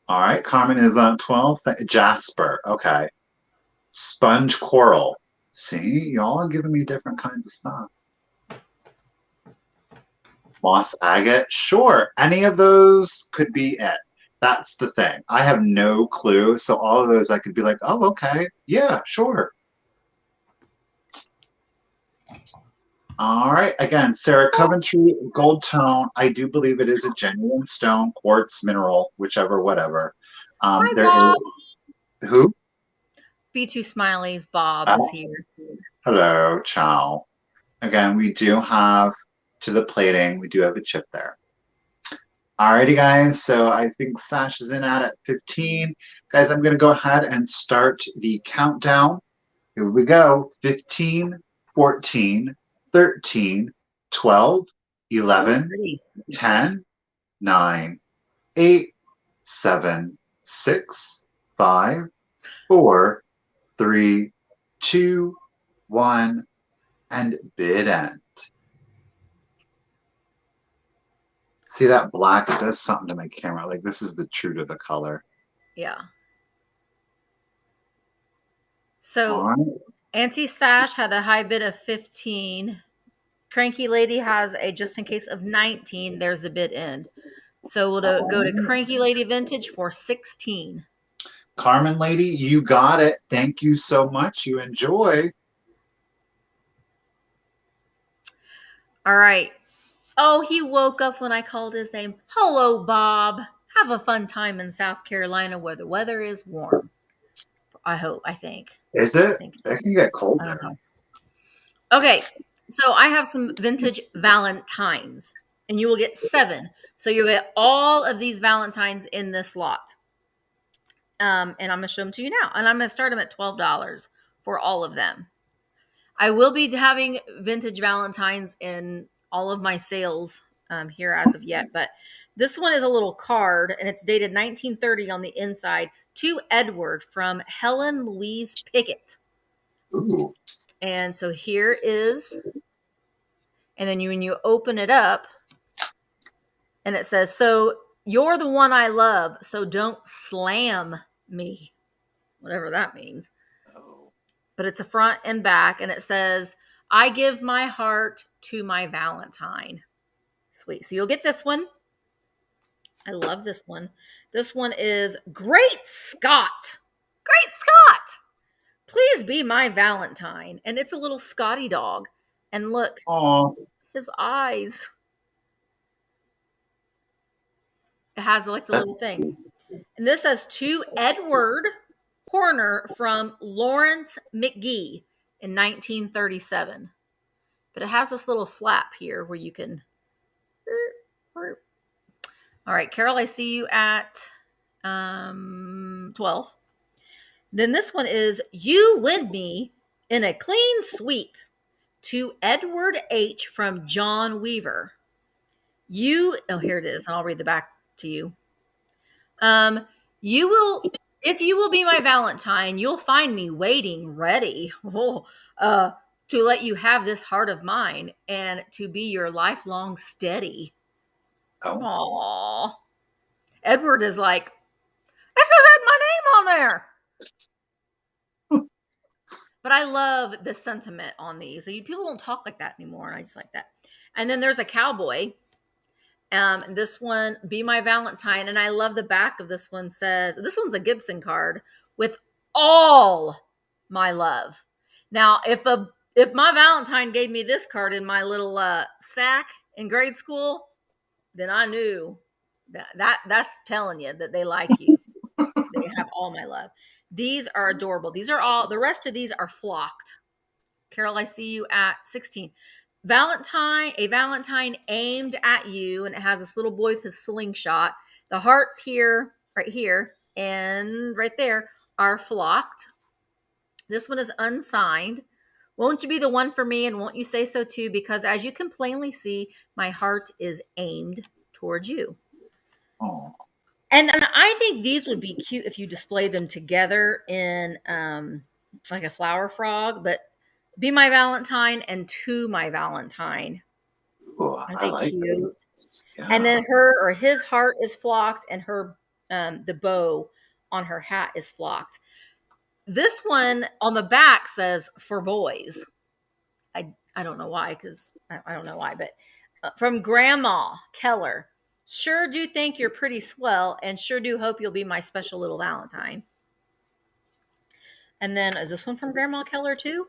All right. Carmen is on 12. Jasper. Okay. Sponge coral. See, y'all are giving me different kinds of stuff. Moss agate. Sure. Any of those could be it. That's the thing. I have no clue. So all of those I could be like, oh, okay. Yeah, sure. All right. Again, Sarah Coventry, gold tone. I do believe it is a genuine stone, quartz, mineral, whichever, whatever. Hi, There is Bob. who? B2 Smileys. Bob is here. Hello, ciao. Again, we do have to the plating. We do have a chip there. Alrighty, guys. So I think Sash is in at 15. Guys, I'm going to go ahead and start the countdown. Here we go. 15, 14, 13, 12, 11, 10, 9, 8, 7, 6, 5, 4, 3, 2, 1, and bid end. See that black? It does something to my camera. Like this is the true to the color. Yeah. So All right. Auntie Sash had a high bid of 15. Cranky Lady has a just in case of 19. There's the bid end. So we'll go to Cranky Lady Vintage for 16. Carmen Lady, you got it. Thank you so much. You enjoy. All right. Oh, he woke up when I called his name. Hello, Bob. Have a fun time in South Carolina where the weather is warm. I think. Is it? It can get cold there. Okay. So I have some vintage Valentines, and you will get 7. So you'll get all of these Valentines in this lot. And I'm going to show them to you now. And I'm going to start them at $12 for all of them. I will be having vintage Valentines in all of my sales here as of yet. But this one is a little card, and it's dated 1930 on the inside to Edward from Helen Louise Pickett. Ooh. And so here is, and then when you open it up, and it says, so you're the one I love, so don't slam me. Whatever that means. Oh. But it's a front and back, and it says, I give my heart to my Valentine. Sweet. So you'll get this one. I love this one. This one is Great Scott. Great Scott. Please be my Valentine. And it's a little Scotty dog. And look, Aww. his eyes. It has like the little thing. And this says to Edward Horner from Lawrence McGee in 1937. But it has this little flap here where you can. All right, Carol, I see you at 12. Then this one is You Win Me in a Clean Sweep to Edward H. from John Weaver. Here it is, and I'll read the back to you. If you will be my Valentine, you'll find me waiting, ready, to let you have this heart of mine and to be your lifelong steady. Oh. Aww. Edward is like, this isn't my name on there. But I love the sentiment on these. People don't talk like that anymore, and I just like that. And then there's a cowboy. This one, Be My Valentine, and I love the back of this one says, this one's a Gibson card with all my love. Now, if my Valentine gave me this card in my little sack in grade school, then I knew that's telling you that they like you. They have all my love. These are adorable. These are all, the rest of these are flocked. Carol, I see you at 16. A Valentine aimed at you, and it has this little boy with his slingshot. The hearts here, right here, and right there are flocked. This one is unsigned. Won't you be the one for me, and won't you say so too? Because as you can plainly see, my heart is aimed towards you. Oh. And I think these would be cute if you display them together in like a flower frog, but Be My Valentine and To My Valentine. Ooh, Aren't I they like cute? those. And Yeah. then her or his heart is flocked, and her the bow on her hat is flocked. This one on the back says for boys. I don't know why, because I don't know why, but from Grandma Keller. Sure do think you're pretty swell, and sure do hope you'll be my special little Valentine. And then is this one from Grandma Keller too?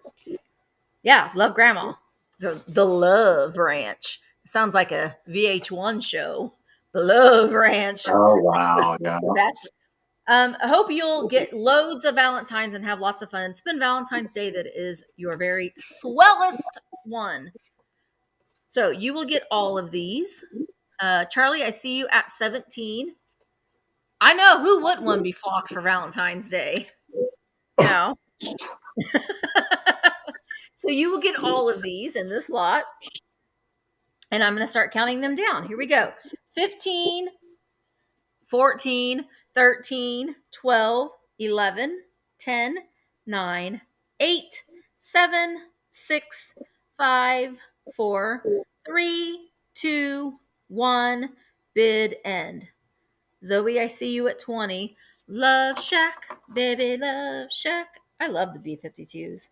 Yeah, love Grandma. The Love Ranch. It sounds like a VH1 show. The Love Ranch. Oh wow, yeah. The Bachelor. I hope you'll get loads of Valentines and have lots of fun. Spend Valentine's Day that is your very swellest one. So you will get all of these. Charlie, I see you at 17. I know who wouldn't want to be flocked for Valentine's Day. You know. So you will get all of these in this lot. And I'm going to start counting them down. Here we go. 15, 14, 13, 12, 11, 10, 9, 8, 7, 6, 5, 4, 3, 2, 1. Bid end. Zoe, I see you at 20. Love Shack, baby, Love Shack. I love the B-52s.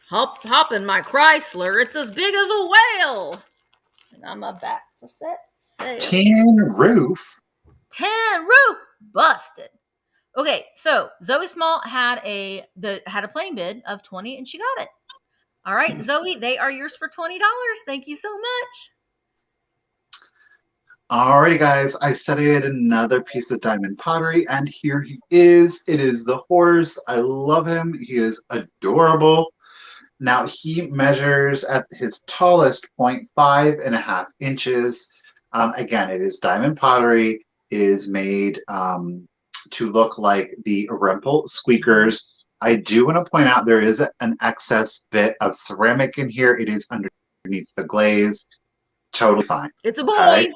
Hop in my Chrysler. It's as big as a whale. And I'm about to set sail. Tin roof. Tin roof busted. Okay, so Zoe Small had a plain bid of 20 and she got it. All right, Zoe, they are yours for $20. Thank you so much. Alrighty, guys, I said I had another piece of diamond pottery, and here he is. It is the horse. I love him. He is adorable. Now, he measures at his tallest 0.5 inches. Again, it is diamond pottery. It is made to look like the Rempel squeakers. I do want to point out there is an excess bit of ceramic in here. It is underneath the glaze. Totally fine. It's a boy. Okay?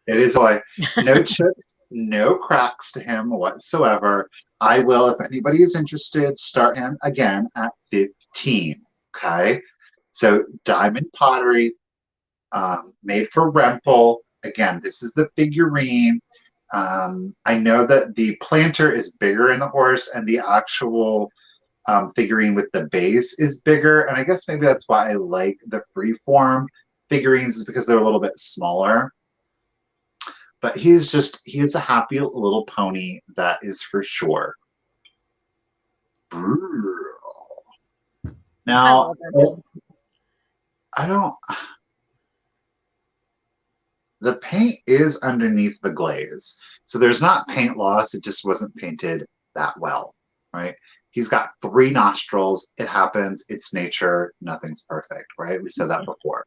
It is a boy. No chips, no cracks to him whatsoever. I will, if anybody is interested, start him again at 15. Okay, so diamond pottery, made for Rempel. Again, this is the figurine. I know that the planter is bigger in the horse, and the actual figurine with the base is bigger. And I guess maybe that's why I like the freeform figurines, is because they're a little bit smaller. But he is a happy little pony, that is for sure. Now, I don't. The paint is underneath the glaze. So there's not paint loss. It just wasn't painted that well, right? He's got 3 nostrils. It happens. It's nature. Nothing's perfect, right? We said that before.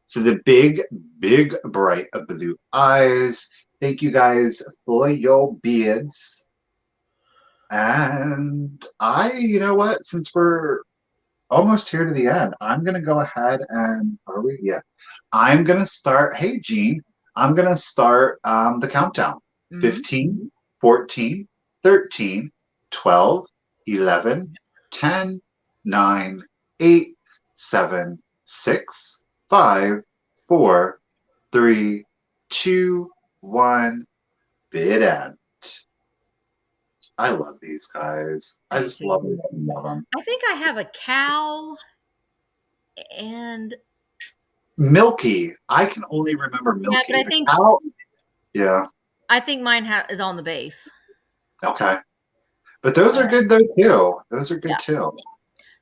So the big, big, bright blue eyes. Thank you guys for your bids. And you know what? Since we're almost here to the end, I'm going to go ahead and, are we? Yeah. I'm going to start, hey, Gene, I'm going to start the countdown. 15, 14, 13, 12, 11, 10, 9, 8, 7, 6, 5, 4, 3, 2, 1, bid end. I love these guys. I just love them. I think I have a cow and Milky. I can only remember Milky. Yeah, but I think cow. Yeah. I think mine is on the base. Okay. But those are good though too. Those are good too.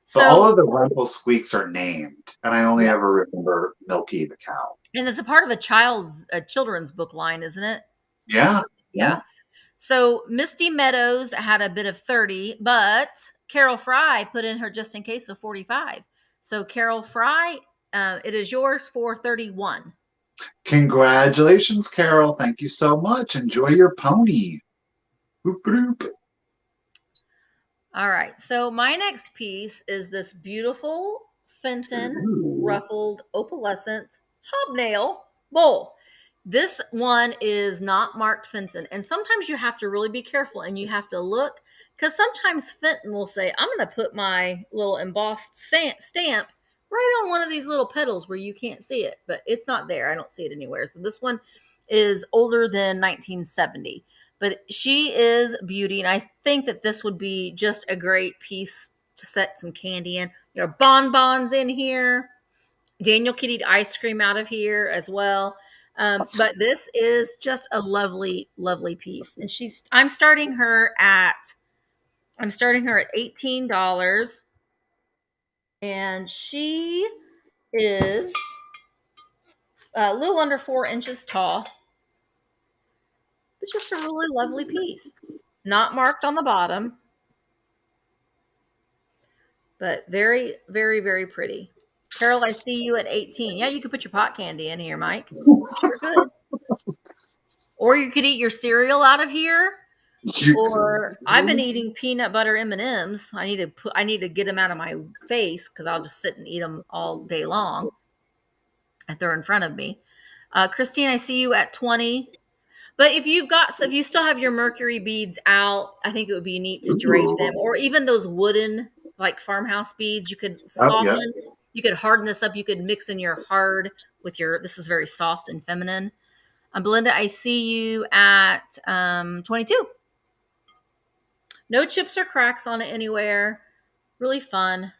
So all of the Rempel squeaks are named, and I only ever remember Milky the cow. And it's a part of a children's book line, isn't it? Yeah. Yeah. So Misty Meadows had a bid of 30, but Carol Fry put in her just in case of 45. So Carol Fry, it is yours for 31. Congratulations, Carol. Thank you so much. Enjoy your pony. Boop, boop. All right. So my next piece is this beautiful Fenton ruffled opalescent hobnail bowl. This one is not marked Fenton. And sometimes you have to really be careful and you have to look because sometimes Fenton will say, I'm going to put my little embossed stamp right on one of these little petals where you can't see it, but it's not there. I don't see it anywhere. So this one is older than 1970, but she is beauty. And I think that this would be just a great piece to set some candy in. There are bonbons in here. Daniel could eat ice cream out of here as well. But this is just a lovely, lovely piece. And I'm starting her at $18. And she is a little under 4 inches tall, but just a really lovely piece. Not marked on the bottom, but very, very, very pretty. Carol, I see you at 18. Yeah, you could put your pot candy in here, Mike. Sure could. Or you could eat your cereal out of here. Or I've been eating peanut butter M&Ms. I need to get them out of my face because I'll just sit and eat them all day long if they're in front of me. Christine, I see you at 20. But if you still have your mercury beads out, I think it would be neat to drape them, or even those wooden like farmhouse beads. You could soften. Oh, yeah. You could harden this up. You could mix in your hard with your. This is very soft and feminine. Belinda, I see you at 22. No chips or cracks on it anywhere. Really fun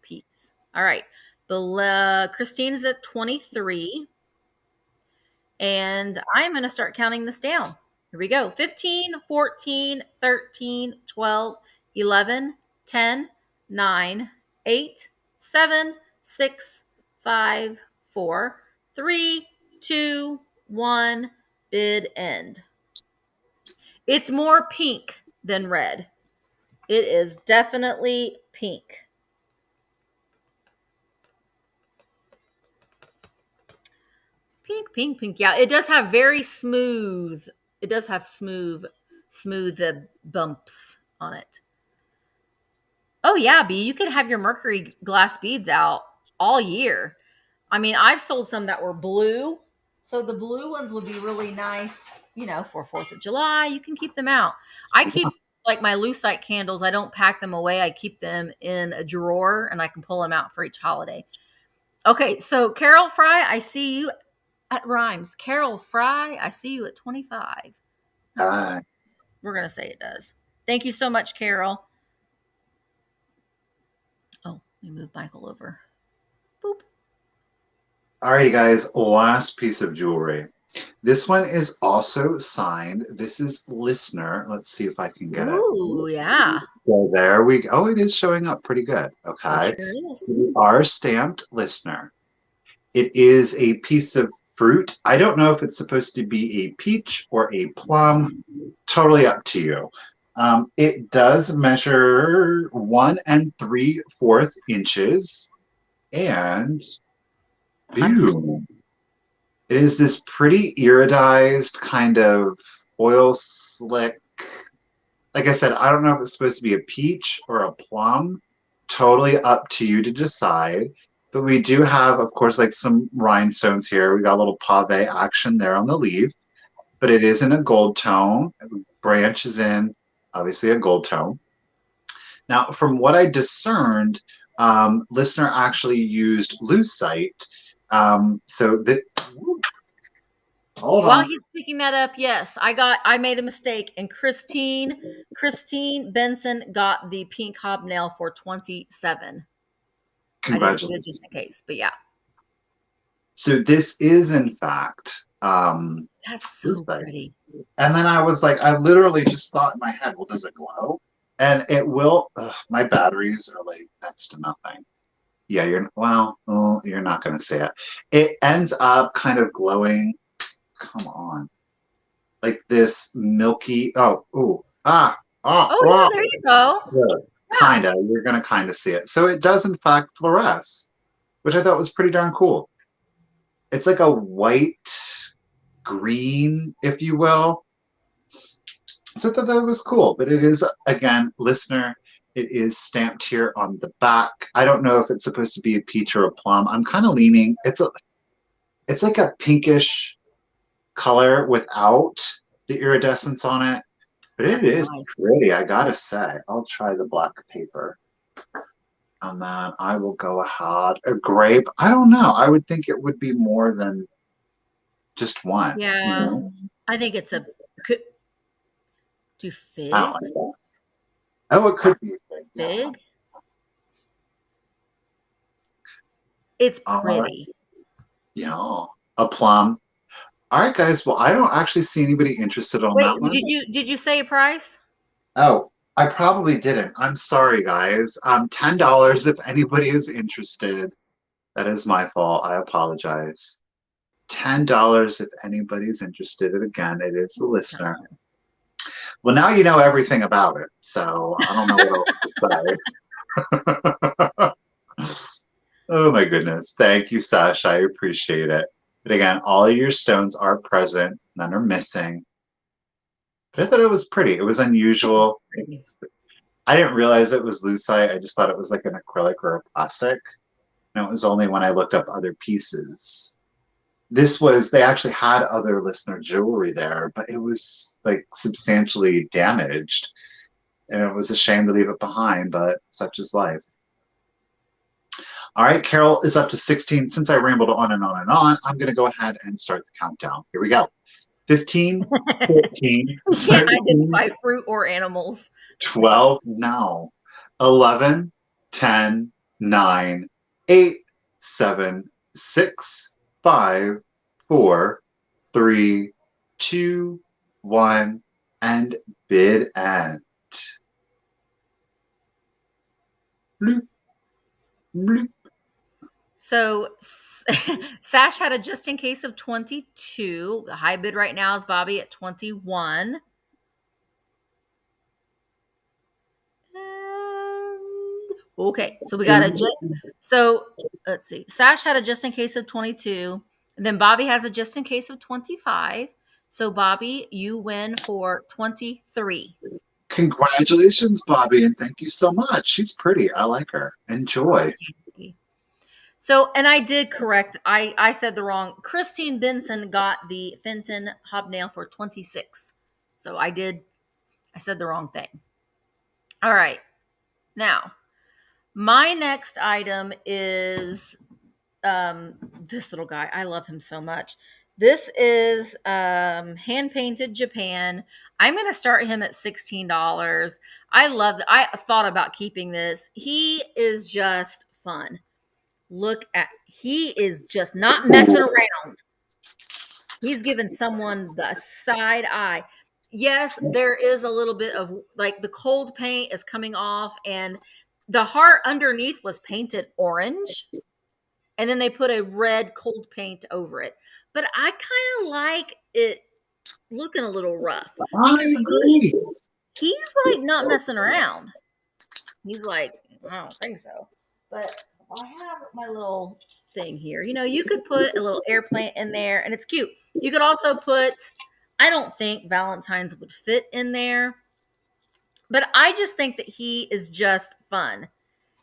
piece. All right. Christine is at 23. And I'm going to start counting this down. Here we go. 15, 14, 13, 12, 11, 10, 9, 8, 7, 6, 5, 4, 3, 2, 1. Bid end. It's more pink than red. It is definitely pink. Pink, pink, pink. Yeah, it does have very smooth. It does have smooth bumps on it. Oh yeah, B, you could have your mercury glass beads out all year. I mean, I've sold some that were blue. So the blue ones would be really nice, for 4th of July. You can keep them out. I keep like my Lucite candles. I don't pack them away. I keep them in a drawer and I can pull them out for each holiday. Okay, so Carol Fry, I see you at Rhymes. Carol Fry, I see you at 25. Hi. We're going to say it does. Thank you so much, Carol. Oh, let me move Michael over. Boop. All right, guys, last piece of jewelry. This one is also signed. This is Listener. Let's see if I can get it. Ooh, yeah. So there we go. Oh, it is showing up pretty good. Okay. It sure is. We are stamped Listener. It is a piece of fruit. I don't know if it's supposed to be a peach or a plum. Totally up to you. It does measure 1 3/4 inches. And boom. It is this pretty iridized kind of oil slick. Like I said, I don't know if it's supposed to be a peach or a plum. Totally up to you to decide. But we do have, of course, like some rhinestones here. We got a little pave action there on the leaf. But it is in a gold tone. The branch is in, obviously, a gold tone. Now, from what I discerned, Listener actually used Lucite. So that hold on. While he's picking that up, yes, I made a mistake, and Christine Benson got the pink hobnail for 27. Congratulations. I did just in case, but yeah. So this is in fact that's so Lucite. Pretty. And then I was like, I literally just thought in my head, well, does it glow? And it will. My batteries are like next to nothing. Yeah, you're not going to see it. It ends up kind of glowing. Come on, like this milky. Yeah, there you go. Yeah. Kinda. You're going to kind of see it. So it does in fact fluoresce, which I thought was pretty darn cool. It's like a white green, if you will. So I thought that was cool. But it is, again, Listener. It is stamped here on the back. I don't know if it's supposed to be a peach or a plum. I'm kind of leaning. It's like a pinkish color without the iridescence on it. But it That's is nice. pretty, I gotta say. I'll try the black paper. And then I will go ahead. A grape, I don't know. I would think it would be more than just one, you Yeah. know? I think it's a could do I don't like figs. that. Oh, it could be a thing. Yeah. Fig. It's Uh, pretty. yeah. A plum. All right, guys. Well, I don't actually see anybody interested on Wait, that one. did you say a price? Oh, I probably didn't. I'm sorry, guys. $10 if anybody is interested. That is my fault. I apologize. $10 if anybody's interested. And again, it is the listener. Well, now you know everything about it, so I don't know what else to say. Oh my goodness. Thank you, Sash. I appreciate it. But again, all of your stones are present, none are missing. But I thought it was pretty. It was It is unusual. pretty. I didn't realize it was lucite. I just thought it was like an acrylic or a plastic. And it was only when I looked up other pieces. They actually had other listener jewelry there, but it was like substantially damaged. And it was a shame to leave it behind, but such is life. All right, Carol is up to 16. Since I rambled on and on and on, I'm going to go ahead and start the countdown. Here we go. 15, 14, You can't 13, identify fruit or animals. 12, no. 11, 10, 9, 8, 7, 6, 5, 4, 3, 2, 1, and bid end. Bloop, bloop. So Sash had a just in case of 22. The high bid right now is Bobby at 21. Okay, so we got so let's see. Sash had a just in case of 22, and then Bobby has a just in case of 25. So Bobby, you win for 23. Congratulations, Bobby, and thank you so much. She's pretty. I like her. Enjoy. So, and I did correct. I said the wrong. Christine Benson got the Fenton hobnail for 26. So I said the wrong thing. All right. Now, my next item is this little guy. I love him so much. This is hand painted Japan. I'm going to start him at $16. I thought about keeping this. He is just fun. He is just not messing around. He's giving someone the side eye. Yes, there is a little bit of like the cold paint is coming off, and the heart underneath was painted orange, and then they put a red cold paint over it. But I kind of like it looking a little rough I because agree. he's like not messing around. He's like, I don't think so. But I have my little thing here. You could put a little air plant in there and it's cute. You could also I don't think Valentines would fit in there, but I just think that he is just fun.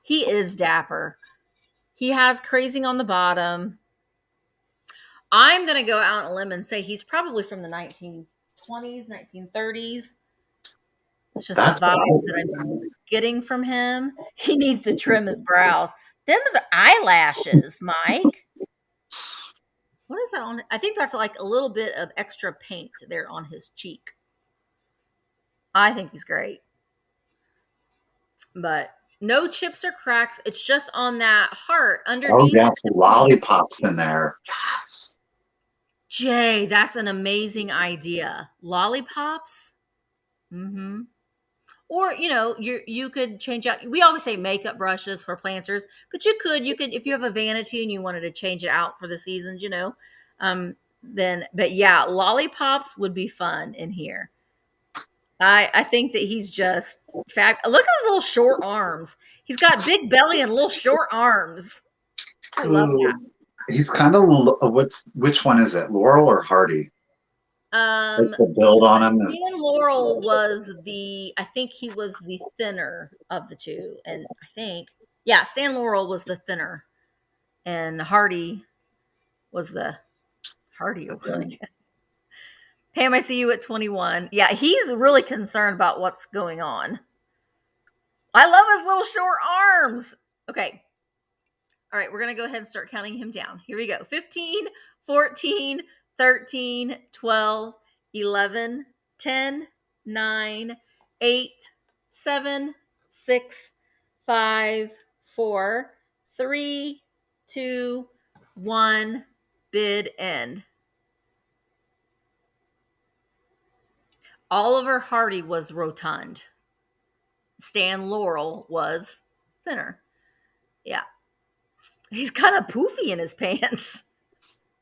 He is dapper. He has crazing on the bottom. I'm going to go out on a limb and say he's probably from the 1920s, 1930s. It's just the That's vibes that I'm getting from him. He needs to trim his brows. Them's are eyelashes, Mike. What is that on? I think that's like a little bit of extra paint there on his cheek. I think he's great. But no chips or cracks. It's just on that heart Oh underneath. yes, lollipops in there. Yes. Jay, that's an amazing idea. Lollipops? Mm-hmm. Or you could change out. We always say makeup brushes for planters, but you could if you have a vanity and you wanted to change it out for the seasons, then but yeah, lollipops would be fun in here. I think that he's just fact. Look at his little short arms. He's got big belly and little short arms. I love that. Ooh. He's kind of which one is it? Laurel or Hardy? Like the build on him is. Stan Laurel was I think he was the thinner of the two. And I think, yeah, Stan Laurel was the thinner. And Hardy was the hardier one, I guess. Pam, I see you at 21. Yeah, he's really concerned about what's going on. I love his little short arms. Okay. All right, we're going to go ahead and start counting him down. Here we go. 15, 14, 13, 12, 11, 10, 9, 8, 7, 6, 5, 4, 3, 2, 1. Bid end. Oliver Hardy was rotund. Stan Laurel was thinner. Yeah. He's kind of poofy in his pants.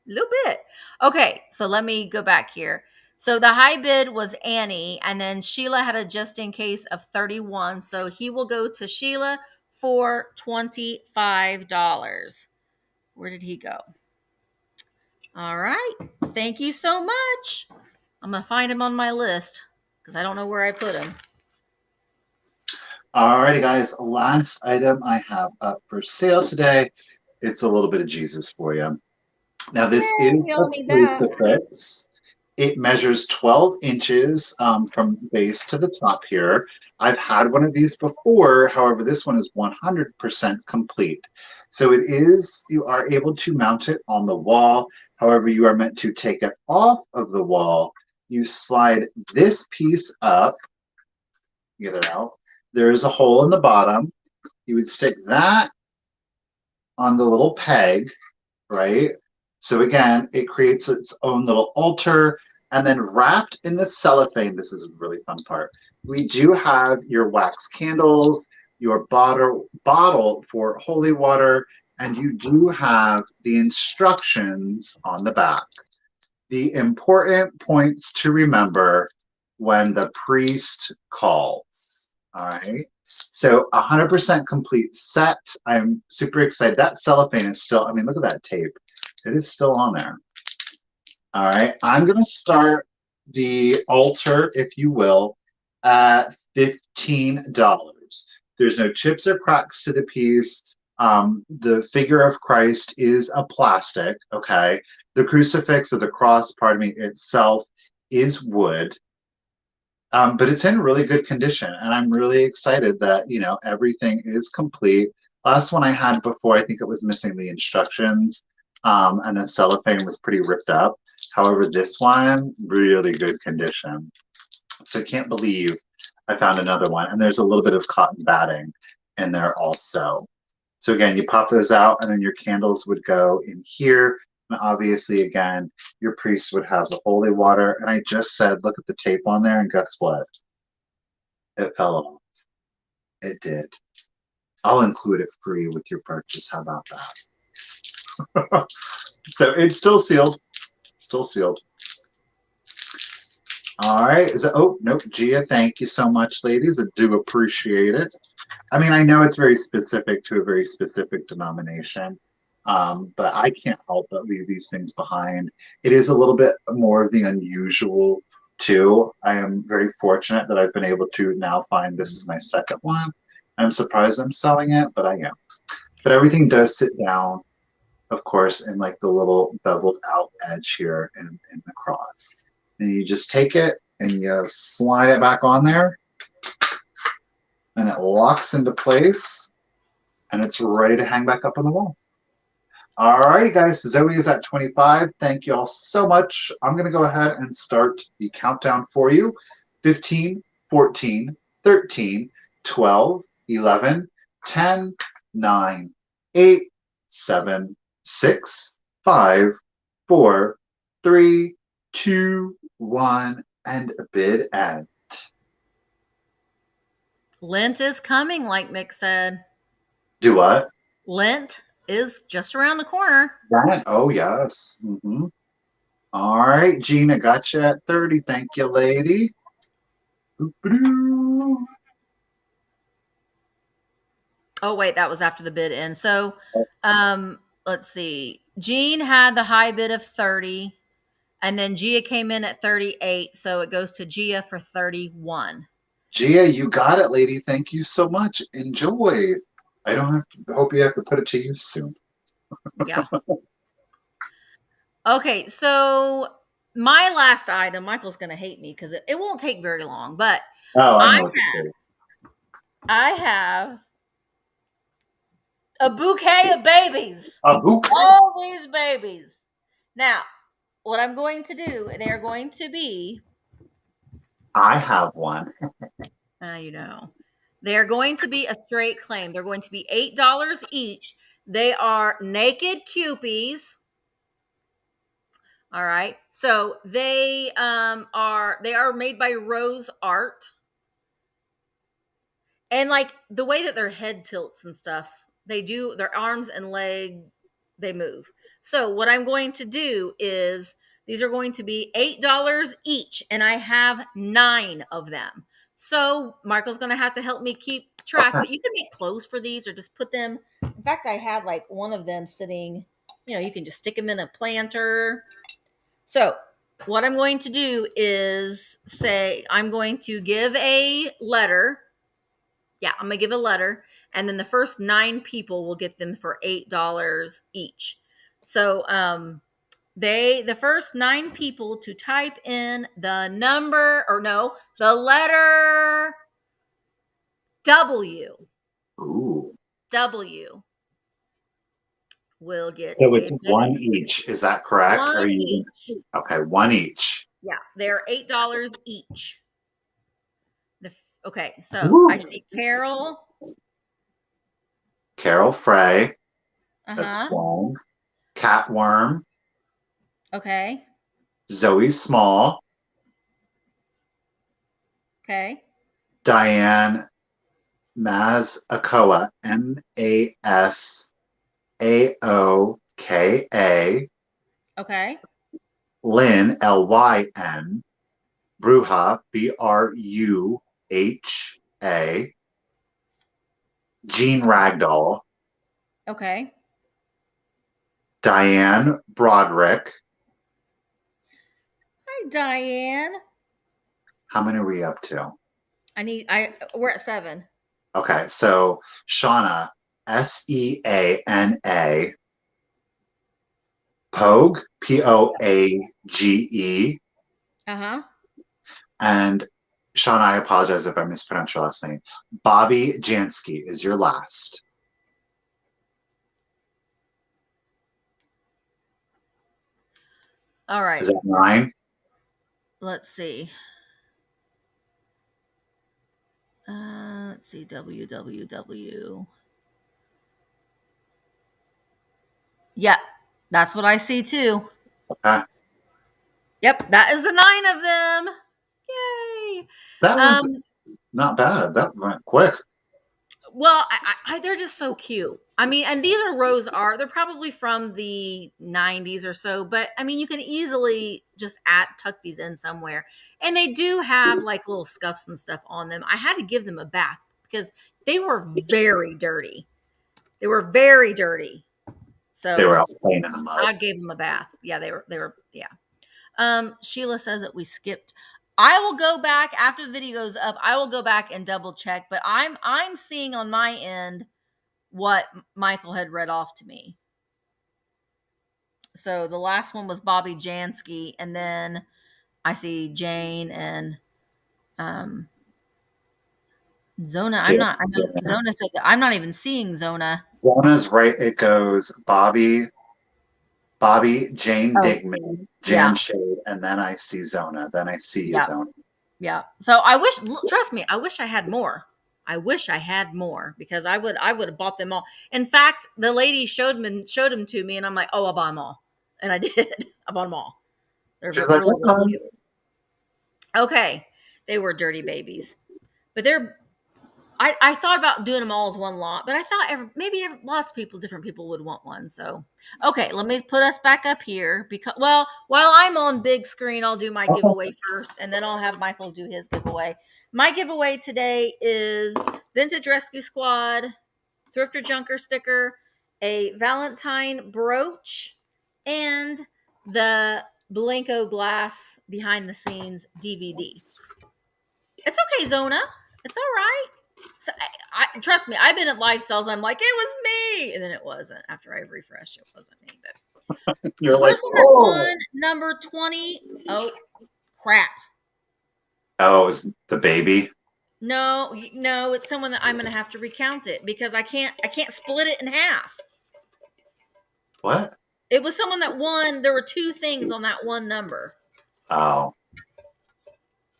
A little bit. Okay, so let me go back here. So the high bid was Annie, and then Sheila had a just in case of 31. So he will go to Sheila for $25. Where did he go? All right. Thank you so much. I'm going to find him on my list because I don't know where I put him. Alrighty, guys. Last item I have up for sale today. It's a little bit of Jesus for you. Now, this is a crucifix. It measures 12 inches from base to the top here. I've had one of these before. However, this one is 100% complete. So it is, you are able to mount it on the wall. However, you are meant to take it off of the wall. You slide this piece up, get it out. There is a hole in the bottom. You would stick that on the little peg, right? So again, it creates its own little altar, and then wrapped in the cellophane, this is a really fun part, we do have your wax candles, your bottle for holy water, and you do have the instructions on the back. The important points to remember when the priest calls, all right? So 100% complete set. I'm super excited. That cellophane is still, I mean, look at that tape. It is still on there. All right, I'm going to start the altar, if you will, at $15. There's no chips or cracks to the piece. The figure of Christ is a plastic, okay? The crucifix or the cross, pardon me, itself is wood. But it's in really good condition, and I'm really excited that, you know, everything is complete. Last one I had before, I think it was missing the instructions, and the cellophane was pretty ripped up. However, this one, really good condition. So I can't believe I found another one. And there's a little bit of cotton batting in there also. So again, you pop those out, and then your candles would go in here. And obviously, again, your priest would have the holy water. And I just said, look at the tape on there, and guess what? It fell off. It did. I'll include it free with your purchase. How about that? So it's still sealed. Still sealed. All right. Is it? Oh, nope. Gia, thank you so much, ladies. I do appreciate it. I mean, I know it's very specific to a very specific denomination. But I can't help but leave these things behind. It is a little bit more of the unusual too. I am very fortunate that I've been able to now find this is my second one. I'm surprised I'm selling it, but I am. But everything does sit down, of course, in like the little beveled out edge here in the cross. And you just take it and you slide it back on there, and it locks into place, and it's ready to hang back up on the wall. All right, guys, Zoe is at 25. Thank you all so much. I'm going to go ahead and start the countdown for you. 15, 14, 13, 12, 11, 10, 9, 8, 7, 6, 5, 4, 3, 2, 1, and bid end. Lent is coming, like Mick said. Do what? Lent is just around the corner. That? Oh, yes. Mm-hmm. All right, Gina, got you at 30. Thank you, lady. Oh, wait, that was after the bid end. So, let's see. Jean had the high bid of 30, and then Gia came in at 38, so it goes to Gia for 31. Gia, you got it, lady. Thank you so much. Enjoy. I don't have to, hope you have to put it to use soon. Yeah. Okay, so my last item, Michael's going to hate me because it won't take very long, but Oh, I I know what this is. I have a bouquet of babies. A bouquet. All these babies. Now, what I'm going to do, they are going to be, I have one. they are going to be a straight claim. They're going to be $8 each. They are naked Cupies. All right. So they are made by Rose Art. And like the way that their head tilts and stuff, their arms and leg, they move. So what I'm going to do is these are going to be $8 each, and I have 9 of them. So Michael's going to have to help me keep track, Okay. but you can make clothes for these or just put them. In fact, I had like one of them sitting, you can just stick them in a planter. So what I'm going to do is say, I'm going to give a letter. Yeah, I'm gonna give a letter, and then the first 9 people will get them for $8 each. So the first 9 people to type in the letter W. Ooh. W will get So a it's one each. Is that correct? one Are you each. okay? One each. Yeah, they're $8 each. Okay, so I Woo. see Carol. Carol Frey. That's Uh-huh. one. Catworm. Okay. Zoe Small. Okay. Diane Mazakoa. Masaoka. Okay. Lynn Lyn. Bruja Bruha. Jean Ragdoll. Okay. Diane Broderick. Hi, Diane. How many are we up to? We're at 7. Okay, so Shauna, Seana, Pogue, Poage, Uh-huh. and Shauna, I apologize if I mispronounced your last name. Bobby Jansky is your last. All right. Is that 9? Let's see. Let's see. WWW. Yeah, that's what I see too. Okay. Yep, that is the 9 of them. Yay. That was not bad. That went quick. Well, they're just so cute. I mean, and these are rose art. They're probably from the 90s or so, but I mean, you can easily just tuck these in somewhere. And they do have like little scuffs and stuff on them. I had to give them a bath because they were very dirty. They were very dirty. So They were out playing in the mud. I gave them a bath. Yeah, they were, yeah. Sheila says that we skipped. I will go back after the video goes up. I will go back and double check, but I'm seeing on my end what Michael had read off to me. So the last one was Bobby Jansky, and then I see Jane and Zona. Zona said that I'm not even seeing Zona. Zona's right. It goes Bobby, Jane Digman, Jan Shade, and then I see Zona. Then I see you, Zona. Yeah. So trust me, I wish I had more. I wish I had more because I would have bought them all. In fact, the lady showed them to me, and I'm like, oh, I'll buy them all, and I did. I bought them all. They're She's really, like, really cute. Okay, they were dirty babies, but they're. I thought about doing them all as one lot, but I thought maybe lots of different people would want one. So, okay, let me put us back up here because, well, while I'm on big screen, I'll do my giveaway first, and then I'll have Michael do his giveaway. My giveaway today is Vintage Rescue Squad, Thrifter Junker sticker, a Valentine brooch, and the Blanco Glass behind the scenes DVD. It's okay, Zona. It's all right. So trust me, I've been at live sales. I'm like, it was me, and then it wasn't. After I refreshed, it wasn't me. But The You're like, person that oh. won number 20. Oh, crap. Oh, it was the baby. No, no, it's someone that I'm going to have to recount it because I can't split it in half. What? It was someone that won. There were two things on that one number. Oh,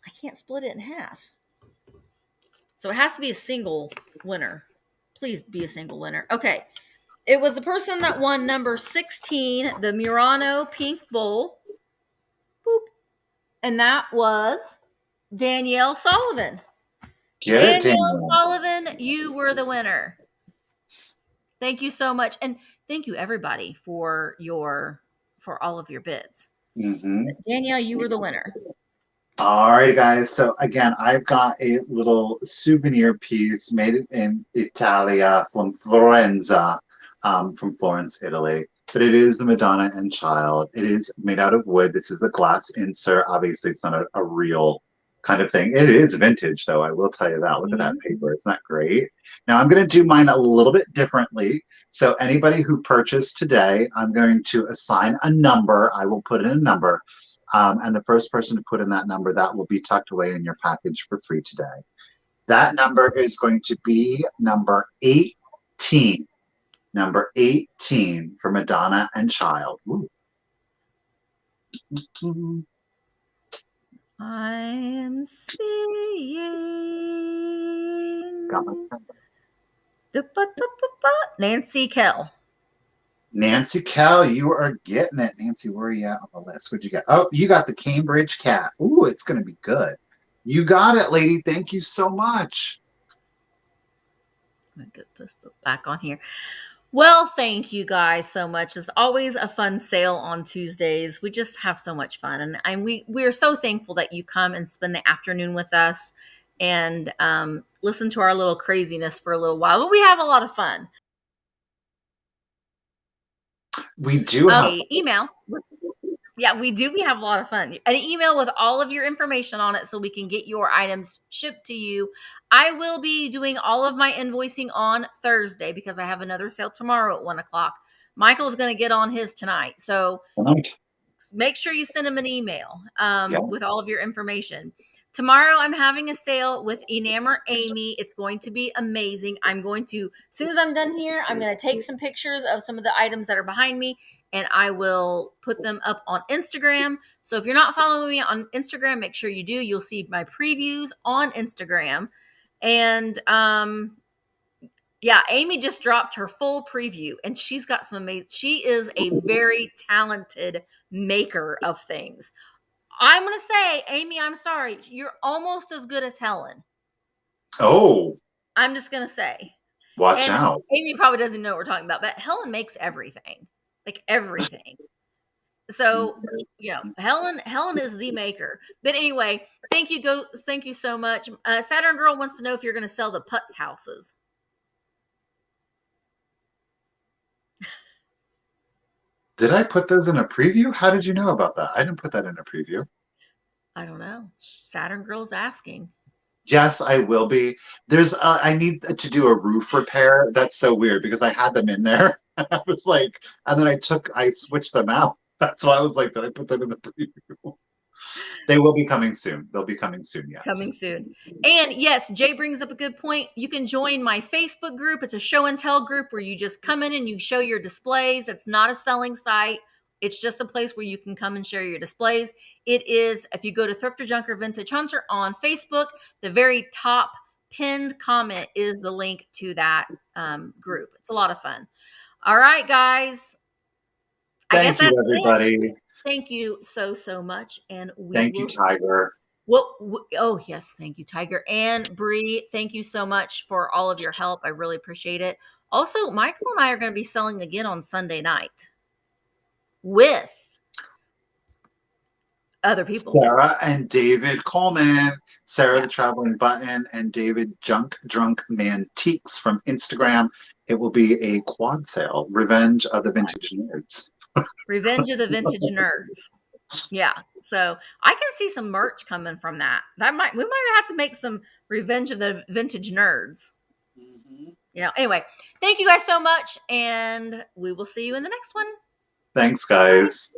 I can't split it in half. So it has to be a single winner. Please be a single winner. Okay. It was the person that won number 16, the Murano pink bowl. Boop. And that was Danielle Sullivan. get it, Danielle Daniel. Sullivan, you were the winner. Thank you so much. And thank you everybody for all of your bids. Mm-hmm. Danielle, you were the winner. All right, guys. So again, I've got a little souvenir piece made in Italia from Florence, Italy. But it is the Madonna and Child. It is made out of wood. This is a glass insert. Obviously, it's not a real kind of thing. It is vintage, though. I will tell you that. Look at that paper. It's not great. Now, I'm going to do mine a little bit differently. So anybody who purchased today, I'm going to assign a number. I will put in a number. And the first person to put in that number, that will be tucked away in your package for free today. That number is going to be number 18. Number 18 for Madonna and Child. Ooh. I'm seeing Got my Nancy Kell. Nancy Kell, you are getting it. Nancy, where are you at on the list? What'd you get? Oh, you got the Cambridge cat. Ooh, it's going to be good. You got it, lady. Thank you so much. I'm going to put this back on here. Well, thank you guys so much. It's always a fun sale on Tuesdays. We just have so much fun. And we are so thankful that you come and spend the afternoon with us and listen to our little craziness for a little while. But we have a lot of fun. We do have email. Yeah, we do. We have a lot of fun. An email with all of your information on it so we can get your items shipped to you. I will be doing all of my invoicing on Thursday because I have another sale tomorrow at 1:00. Michael's going to get on his tonight. So make sure you send him an email with all of your information. Tomorrow, I'm having a sale with Enamel Amy. It's going to be amazing. As soon as I'm done here, I'm going to take some pictures of some of the items that are behind me, and I will put them up on Instagram. So if you're not following me on Instagram, make sure you do. You'll see my previews on Instagram. And Amy just dropped her full preview, and she's got some amazing. She is a very talented maker of things. I'm going to say, Amy, I'm sorry. You're almost as good as Helen. Oh. I'm just going to say. Watch out. Amy probably doesn't know what we're talking about, but Helen makes everything. Like everything. So, Helen is the maker. But anyway, thank you so much. Saturn Girl wants to know if you're going to sell the Putz houses. Did I put those in a preview? How did you know about that? I didn't put that in a preview. I don't know. Saturn Girl's asking. Yes, I will be. I need to do a roof repair. That's so weird because I had them in there. I was like, and then I switched them out. That's why I was like, did I put them in the preview? They will be coming soon. They'll be coming soon, yes. Coming soon. And yes, Jay brings up a good point. You can join my Facebook group. It's a show and tell group where you just come in and you show your displays. It's not a selling site. It's just a place where you can come and share your displays. It is, if you go to Thrifter Junker Vintage Hunter on Facebook, the very top pinned comment is the link to that group. It's a lot of fun. All right, guys. Thank you, everybody. It. Thank you so much. And thank you, Tiger. Oh, yes. Thank you, Tiger. And Bree, thank you so much for all of your help. I really appreciate it. Also, Michael and I are going to be selling again on Sunday night with other people. Sarah and David Coleman. Sarah the Traveling Button and David Drunk Mantiques from Instagram. It will be a quad sale. Revenge of the Vintage Nerds. Revenge of the Vintage Nerds. Yeah. So I can see some merch coming from that. We might have to make some Revenge of the Vintage Nerds. Mm-hmm. Anyway, thank you guys so much, and we will see you in the next one. Thanks, guys.